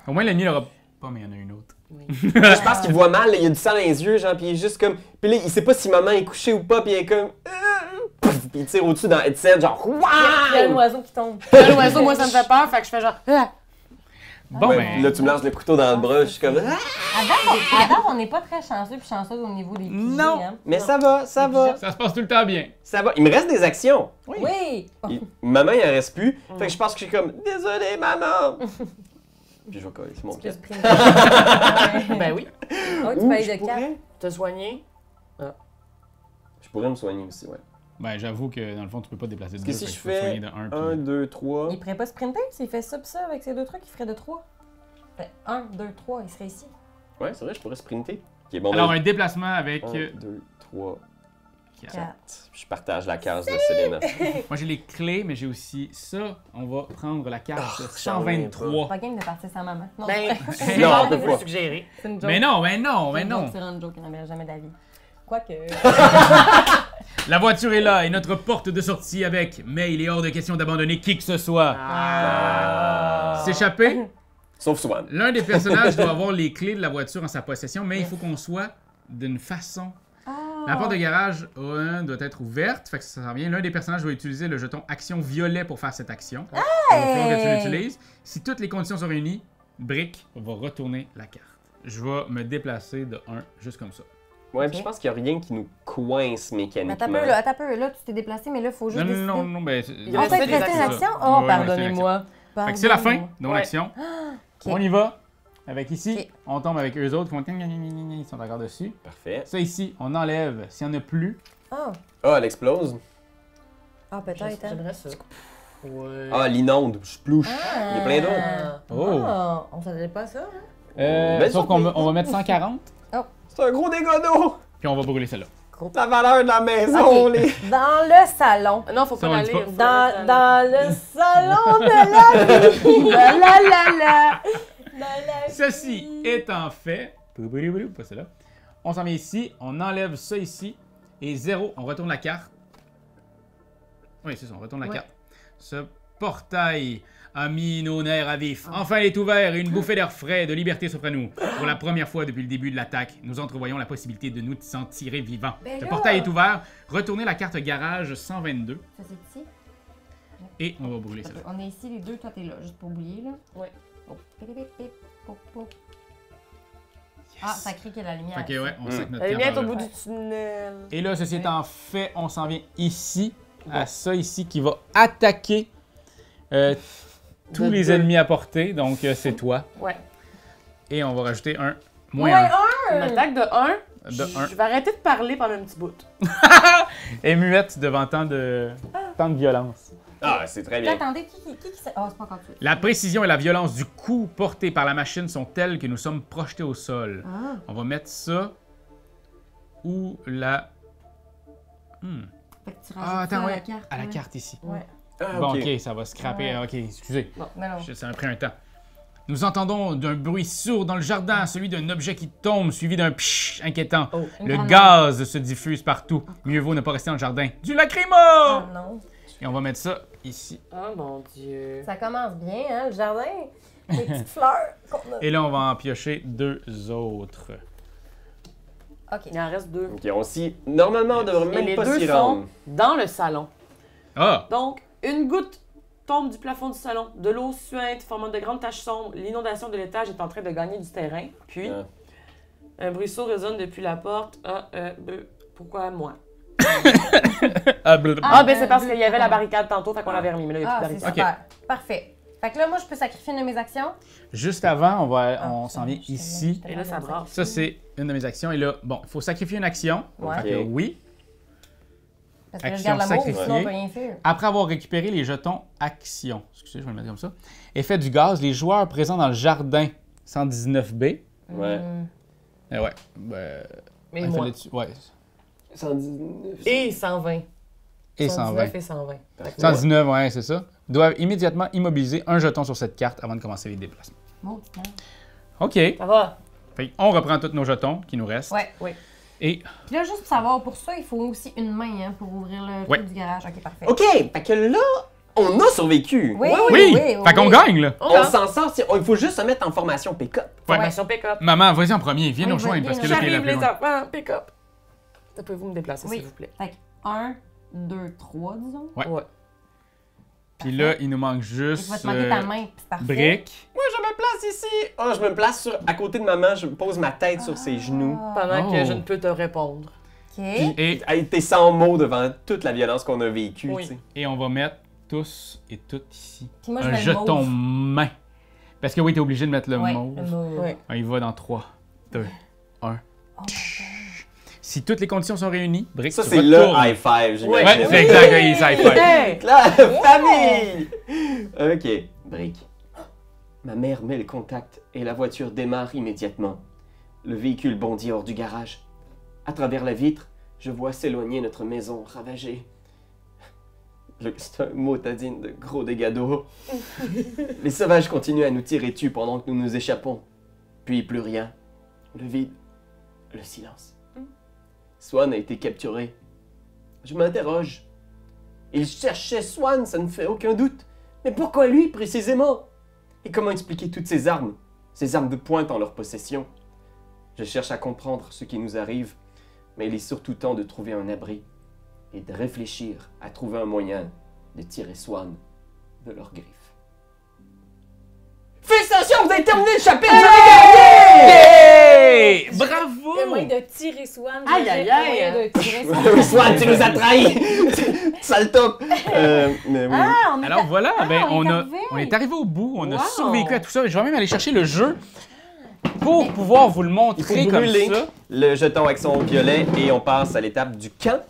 Speaker 1: Au moins, l'ennemi l'aura pas, mais il y en a une autre.
Speaker 4: oui.
Speaker 3: Je pense qu'il voit mal, il y a du sang dans les yeux, genre, puis il est juste comme. Puis là, il sait pas si maman est couchée ou pas, puis il est comme. Pouf, puis il tire au-dessus dans le headset, genre.
Speaker 2: Il y a un
Speaker 3: Waouh!
Speaker 2: oiseau qui tombe.
Speaker 4: L'oiseau, moi, ça me fait peur, fait que je fais genre. Ah!
Speaker 1: Bon,
Speaker 3: Ouais,
Speaker 1: ben...
Speaker 3: Là, tu me lances le couteau dans le bras, je suis comme. Ah!
Speaker 2: À date, on n'est pas très chanceux puis chanceuse au niveau des pigés,
Speaker 1: Non.
Speaker 2: hein.
Speaker 3: Mais ça va, ça va,
Speaker 1: Ça se passe tout le temps bien.
Speaker 3: ça va. Il me reste des actions.
Speaker 2: Oui!
Speaker 3: Maman, il en reste plus. Fait que je pense que je suis comme. Désolé, maman! Puis je vais coller sur mon pied.
Speaker 4: Ben oui.
Speaker 2: Oh, tu
Speaker 3: Ouh,
Speaker 2: payes
Speaker 3: je
Speaker 2: de 4.
Speaker 3: pourrais.
Speaker 4: Te soigner.
Speaker 3: Je pourrais me soigner aussi, ouais.
Speaker 1: Ben, j'avoue que dans le fond, tu peux pas te déplacer de
Speaker 3: Parce que
Speaker 1: 2,
Speaker 3: si
Speaker 1: fait
Speaker 3: je
Speaker 1: qu'il faut te
Speaker 3: fais
Speaker 1: soigner de 1.
Speaker 3: 1, 2, 3.
Speaker 2: Il pourrait pas sprinter s'il fait ça pis ça avec ces deux trucs, il ferait de 3. Fait 1, 2, 3, il serait ici.
Speaker 3: Ouais, c'est vrai, je pourrais sprinter. Ok, bon,
Speaker 1: Alors,
Speaker 3: ben,
Speaker 1: un déplacement avec...
Speaker 3: 1, 2, 3,
Speaker 1: 4.
Speaker 2: 4.
Speaker 3: Je partage la case de Selena.
Speaker 1: Moi, j'ai les clés, mais j'ai aussi ça. On va prendre la carte
Speaker 3: Oh,
Speaker 1: 123.
Speaker 2: Pas game de partir sans maman. Non,
Speaker 4: Ben, c'est
Speaker 3: Non,
Speaker 4: genre
Speaker 3: deux
Speaker 4: de
Speaker 3: fois.
Speaker 4: vous suggérer.
Speaker 2: c'est une joke.
Speaker 1: Mais non, mais non, mais
Speaker 2: C'est une
Speaker 1: non.
Speaker 2: joke, C'est une joke, il n'en jamais d'avis. Quoique.
Speaker 1: La voiture est là et notre porte de sortie avec. Mais il est hors de question d'abandonner qui que ce soit. S'échapper.
Speaker 3: Sauf Swan.
Speaker 1: L'un des personnages doit avoir les clés de la voiture en sa possession, mais il faut qu'on soit d'une façon. La porte de garage doit être ouverte, fait que ça s'en vient. L'un des personnages doit utiliser le jeton action violet pour faire cette action. Il va falloir que tu l'utilises. Si toutes les conditions sont réunies, Brick va retourner la carte. je vais me déplacer de 1 juste comme ça.
Speaker 3: Ouais,
Speaker 2: Ok.
Speaker 3: puis je pense qu'il n'y a rien qui nous coince
Speaker 2: Mais
Speaker 3: mécaniquement.
Speaker 2: attends un peu, là, tu t'es déplacé, mais là, il faut juste
Speaker 1: Non,
Speaker 2: décider.
Speaker 1: non, ben.
Speaker 4: Il
Speaker 2: On
Speaker 4: restait
Speaker 2: peut
Speaker 4: des
Speaker 2: rester une
Speaker 4: actions.
Speaker 2: action?
Speaker 1: Ouais,
Speaker 2: Oh,
Speaker 1: ouais,
Speaker 2: pardonnez-moi.
Speaker 1: Fait que c'est la fin
Speaker 2: Pardonnez-moi.
Speaker 1: de mon
Speaker 4: Ouais.
Speaker 1: action.
Speaker 2: Ok.
Speaker 1: On y va. Avec ici,
Speaker 2: Ok.
Speaker 1: on tombe avec eux autres qui font ils sont encore dessus.
Speaker 3: Parfait.
Speaker 1: Ça ici, on enlève. S'il n'y en a plus,
Speaker 2: Ah,
Speaker 3: Ah, elle explose.
Speaker 2: peut-être, hein.
Speaker 4: J'aimerais ça. Ouais.
Speaker 3: Ah, l'inonde. Je plouche. Il y a plein d'autres.
Speaker 4: Ah.
Speaker 1: Oh.
Speaker 2: Ah, on s'attendait pas à ça, hein?
Speaker 3: Belle
Speaker 1: sauf qu'on
Speaker 3: surprise.
Speaker 1: va mettre 140,
Speaker 3: C'est un gros dégât d'eau.
Speaker 1: puis on va brûler celle-là.
Speaker 3: La valeur de la maison,
Speaker 2: Ok.
Speaker 3: les...
Speaker 2: Dans le salon.
Speaker 4: Ah non, faut
Speaker 1: Ça,
Speaker 4: pas
Speaker 1: on
Speaker 4: la
Speaker 1: dit
Speaker 4: lire.
Speaker 1: pas.
Speaker 4: faut la mettre
Speaker 2: Dans le salon de la vie. La.
Speaker 1: Ceci étant fait, pas celle-là. On s'en met ici, on enlève ça ici, et 0, on retourne la carte. Oui, c'est ça, on retourne la
Speaker 2: Ouais.
Speaker 1: carte. Ce portail a mis nos nerfs à vif. Enfin, il est ouvert et une bouffée d'air frais et de liberté s'offre à nous. Pour la première fois depuis le début de l'attaque, nous entrevoyons la possibilité de nous s'en tirer vivants.
Speaker 2: Ben
Speaker 1: Le
Speaker 2: là!
Speaker 1: portail est ouvert. Retournez la carte garage 122
Speaker 2: Ça, c'est ici.
Speaker 1: et on va brûler celle-là.
Speaker 2: On est ici, les deux. Toi, t'es là, juste pour oublier, là.
Speaker 4: Ouais.
Speaker 2: Oh. Pip, pip, pip, pop, pop. Ah, ça crie qu'il y a la lumière.
Speaker 1: Ok, ouais, on sait que notre
Speaker 4: Elle est
Speaker 1: carte
Speaker 4: bientôt au
Speaker 1: enlève.
Speaker 4: bout du tunnel.
Speaker 1: Et là, ceci étant fait, on s'en vient ici, à ça ici, qui va attaquer tous
Speaker 4: De
Speaker 1: les
Speaker 4: deux.
Speaker 1: ennemis à portée. Donc, c'est toi.
Speaker 4: Ouais.
Speaker 1: Et on va rajouter un
Speaker 2: Ouais,
Speaker 1: moins
Speaker 4: Une attaque de 1.
Speaker 1: De un.
Speaker 4: Je vais arrêter de parler pendant un petit bout.
Speaker 1: 1. Et muette devant tant de violence.
Speaker 3: Ah, c'est très
Speaker 2: Là,
Speaker 3: bien.
Speaker 2: attendez, qui c'est? Oh, c'est pas encore tué.
Speaker 1: La précision et la violence du coup porté par la machine sont telles que nous sommes projetés au sol.
Speaker 2: Ah.
Speaker 1: On va mettre ça où la...
Speaker 2: Fait que tu rajoutes
Speaker 1: Ah, attends,
Speaker 2: ça
Speaker 1: ouais,
Speaker 2: à la carte.
Speaker 1: à la
Speaker 2: ouais.
Speaker 1: carte ici.
Speaker 2: Ouais.
Speaker 3: Ah,
Speaker 1: Bon,
Speaker 3: ok.
Speaker 1: ok, ça va scraper.
Speaker 2: Ouais.
Speaker 1: Ok, excusez.
Speaker 2: Non, non.
Speaker 1: Ça m'a pris un temps. Nous entendons d'un bruit sourd dans le jardin, celui d'un objet qui tombe, suivi d'un psh inquiétant.
Speaker 4: Oh.
Speaker 2: Une
Speaker 1: Le
Speaker 2: grenade.
Speaker 1: gaz se diffuse partout. Mieux vaut ne pas rester dans le jardin. Du lacrymo!
Speaker 2: Ah non.
Speaker 1: Et on va mettre ça ici.
Speaker 4: Oh mon dieu.
Speaker 2: Ça commence bien, hein, le jardin. Les petites fleurs qu'on a.
Speaker 1: Et là, on va en piocher 2 autres.
Speaker 2: Ok.
Speaker 4: Il en reste 2.
Speaker 3: Ok, on s'y... Normalement, on devrait
Speaker 4: Et
Speaker 3: même
Speaker 4: les
Speaker 3: pas
Speaker 4: deux
Speaker 3: s'y
Speaker 4: sont
Speaker 3: rendre.
Speaker 4: dans le salon.
Speaker 1: Ah!
Speaker 4: Donc, une goutte tombe du plafond du salon. De l'eau suinte formant de grandes taches sombres. L'inondation de l'étage est en train de gagner du terrain. Puis,
Speaker 3: Ah.
Speaker 4: un bruit sourd résonne depuis la porte. Pourquoi moi?
Speaker 1: Ah, bleu.
Speaker 4: Ah, ben c'est parce qu'il y avait la barricade tantôt, fait qu'on l'avait remis. Mais là, il n'y a
Speaker 2: Ah,
Speaker 4: plus de
Speaker 2: c'est
Speaker 4: barricade.
Speaker 2: super. Parfait. Fait que là, moi, je peux sacrifier une de mes actions.
Speaker 1: Juste avant, on
Speaker 2: Ah,
Speaker 1: s'en vient ici.
Speaker 4: Et là, ça brasse.
Speaker 1: Ça, c'est une de mes actions. Et là, bon, il faut sacrifier une action.
Speaker 2: Ouais.
Speaker 1: Fait que
Speaker 3: Ok.
Speaker 1: oui.
Speaker 2: Parce que là, je
Speaker 1: Action
Speaker 2: garde l'amour,
Speaker 1: sacrifiée.
Speaker 2: sinon on peut rien faire.
Speaker 1: Après avoir récupéré les jetons action, excusez, je vais le mettre comme ça, effet du gaz, les joueurs présents dans le jardin 119B.
Speaker 3: Ouais.
Speaker 1: Ouais. Ben,
Speaker 4: Mais
Speaker 1: il
Speaker 4: moi.
Speaker 1: fallait dessus. Ouais.
Speaker 3: 119.
Speaker 4: Et 120.
Speaker 1: Et 120.
Speaker 4: 119 et 120.
Speaker 1: 119, ouais, c'est ça. Doivent immédiatement immobiliser un jeton sur cette carte avant de commencer les déplacements.
Speaker 2: Bon, non.
Speaker 1: OK.
Speaker 4: Ça va?
Speaker 1: Fait on reprend tous nos jetons qui nous restent.
Speaker 2: Ouais.
Speaker 4: Oui.
Speaker 1: Et
Speaker 2: Puis là, juste pour savoir, pour ça, il faut aussi une main hein, pour ouvrir le
Speaker 1: Ouais.
Speaker 2: truc du garage. Ok, parfait.
Speaker 3: Ok, fait que là, on a survécu.
Speaker 2: Oui,
Speaker 1: oui! Fait qu'on gagne, là!
Speaker 4: On
Speaker 3: On
Speaker 4: va.
Speaker 3: s'en sort, il faut juste se mettre en formation pick-up.
Speaker 1: Ouais.
Speaker 4: Formation pick-up.
Speaker 1: Maman, vas-y en premier, viens
Speaker 2: Oui,
Speaker 1: nous
Speaker 2: oui,
Speaker 1: rejoindre
Speaker 2: viens
Speaker 1: parce que
Speaker 2: nous
Speaker 1: là, t'es la
Speaker 4: J'arrive,
Speaker 1: plus
Speaker 4: les
Speaker 1: loin.
Speaker 4: enfants, pick-up. Pouvez-vous me déplacer,
Speaker 2: Oui.
Speaker 4: s'il vous plaît?
Speaker 2: Fait que 1, 2, 3, disons.
Speaker 1: Ouais. Puis là, il nous manque
Speaker 2: Et
Speaker 1: juste
Speaker 2: tu vas te manquer ta main, puis c'est parfait.
Speaker 1: brique.
Speaker 3: Moi, je me place ici. Oh, je me place à côté de maman, je pose ma tête sur ses genoux.
Speaker 4: Pendant que
Speaker 1: Oh.
Speaker 4: je ne peux te répondre.
Speaker 2: Ok.
Speaker 1: Et,
Speaker 3: Hey, t'es sans mots devant toute la violence qu'on a vécue,
Speaker 4: Oui.
Speaker 3: tu sais.
Speaker 1: et on va mettre tous et toutes ici
Speaker 2: Puis moi, je
Speaker 1: un
Speaker 2: mets le
Speaker 1: jeton
Speaker 2: mauve.
Speaker 1: main. Parce que oui, t'es obligé de mettre le
Speaker 2: Ouais,
Speaker 1: mauve.
Speaker 2: le mauve.
Speaker 4: Oui.
Speaker 1: On y va dans 3, 2, 1.
Speaker 2: Oh,
Speaker 1: Si toutes les conditions sont réunies, brique,
Speaker 3: Ça,
Speaker 1: tu
Speaker 3: c'est le
Speaker 1: retournes.
Speaker 3: high five,
Speaker 1: Ouais,
Speaker 3: j'imagine.
Speaker 1: c'est exact, oui, ça high five.
Speaker 4: Hey!
Speaker 3: La famille! Ok, brique. Ma mère met le contact et la voiture démarre immédiatement. Le véhicule bondit hors du garage. À travers la vitre, je vois s'éloigner notre maison ravagée. C'est un motadine de gros dégâts d'eau. Les sauvages continuent à nous tirer dessus pendant que nous nous échappons. Puis plus rien. Le vide. Le silence. Swan a été capturé. Je m'interroge. Il cherchait Swan, ça ne fait aucun doute. Mais pourquoi lui précisément? Et comment expliquer toutes ces armes de pointe en leur possession? Je cherche à comprendre ce qui nous arrive, mais il est surtout temps de trouver un abri et de réfléchir à trouver un moyen de tirer Swan de leurs griffes. Félicitations, vous avez terminé le chapitre! Vous avez gagné!
Speaker 1: Bravo!
Speaker 5: Il y a moyen de tirer Swan.
Speaker 4: Aïe, aïe, aïe.
Speaker 5: Il y a moyen de tirer Swan.
Speaker 3: Swan, tu nous as trahis! Sale top! Mais oui.
Speaker 2: Ah, on est
Speaker 1: Alors voilà, ben,
Speaker 2: on est
Speaker 1: on est arrivé au bout, on a
Speaker 4: Wow.
Speaker 1: survécu à tout ça. Je vais même aller chercher le jeu pour pouvoir vous le
Speaker 3: Il faut
Speaker 1: montrer comme
Speaker 3: brûler
Speaker 1: ça.
Speaker 3: le jeton avec son violet et on passe à l'étape du camp.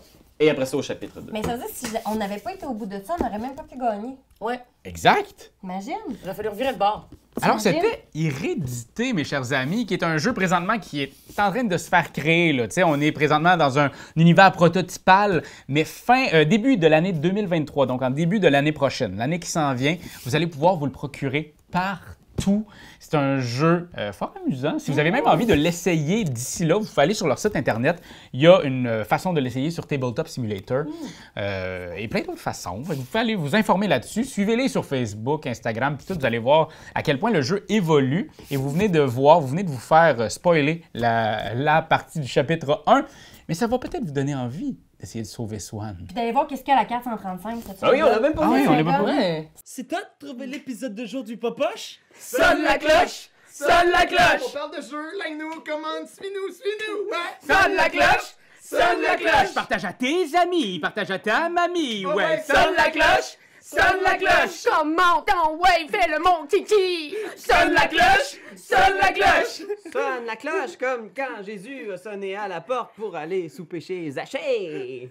Speaker 3: Et après ça, au chapitre 2.
Speaker 2: Mais ça veut dire que si on n'avait pas été au bout de ça, on n'aurait même pas pu gagner.
Speaker 4: Ouais,
Speaker 1: Exact.
Speaker 2: Imagine.
Speaker 4: il aurait fallu revirer le bord.
Speaker 1: Alors,
Speaker 2: T'imagines?
Speaker 1: c'était Hérédité, mes chers amis, qui est un jeu présentement qui est en train de se faire créer. Là. Tu sais, on est présentement dans un univers prototypal, mais début de l'année 2023, donc en début de l'année prochaine, l'année qui s'en vient, vous allez pouvoir vous le procurer partout. C'est un jeu fort amusant. Si vous avez même envie de l'essayer d'ici là, vous pouvez aller sur leur site internet. Il y a une façon de l'essayer sur Tabletop Simulator et plein d'autres façons. Fait que vous pouvez aller vous informer là-dessus. Suivez-les sur Facebook, Instagram, puis tout. Vous allez voir à quel point le jeu évolue. Et vous venez de vous faire spoiler la partie du chapitre 1. Mais ça va peut-être vous donner envie d'essayer de sauver Swan.
Speaker 2: Puis d'aller voir qu'est-ce qu'il y a à la 435.
Speaker 3: Ah oui, on l'a même pas
Speaker 1: Ah
Speaker 3: vu.
Speaker 1: oui, on l'a pas vu.
Speaker 4: Ouais.
Speaker 6: C'est toi de trouver l'épisode de jour du Popoche?
Speaker 1: Sonne la cloche! Sonne la cloche!
Speaker 6: parle de jeu, like-nous, commande, suis-nous, ouais!
Speaker 1: Sonne la cloche! Sonne la cloche! Partage à tes amis, partage à ta mamie, ouais! Sonne la cloche! Sonne la cloche!
Speaker 5: Comment ton wave fait le mon titi?
Speaker 1: Sonne la cloche! Sonne la cloche!
Speaker 7: Sonne la cloche comme quand Jésus a sonné à la porte pour aller souper chez Zachée.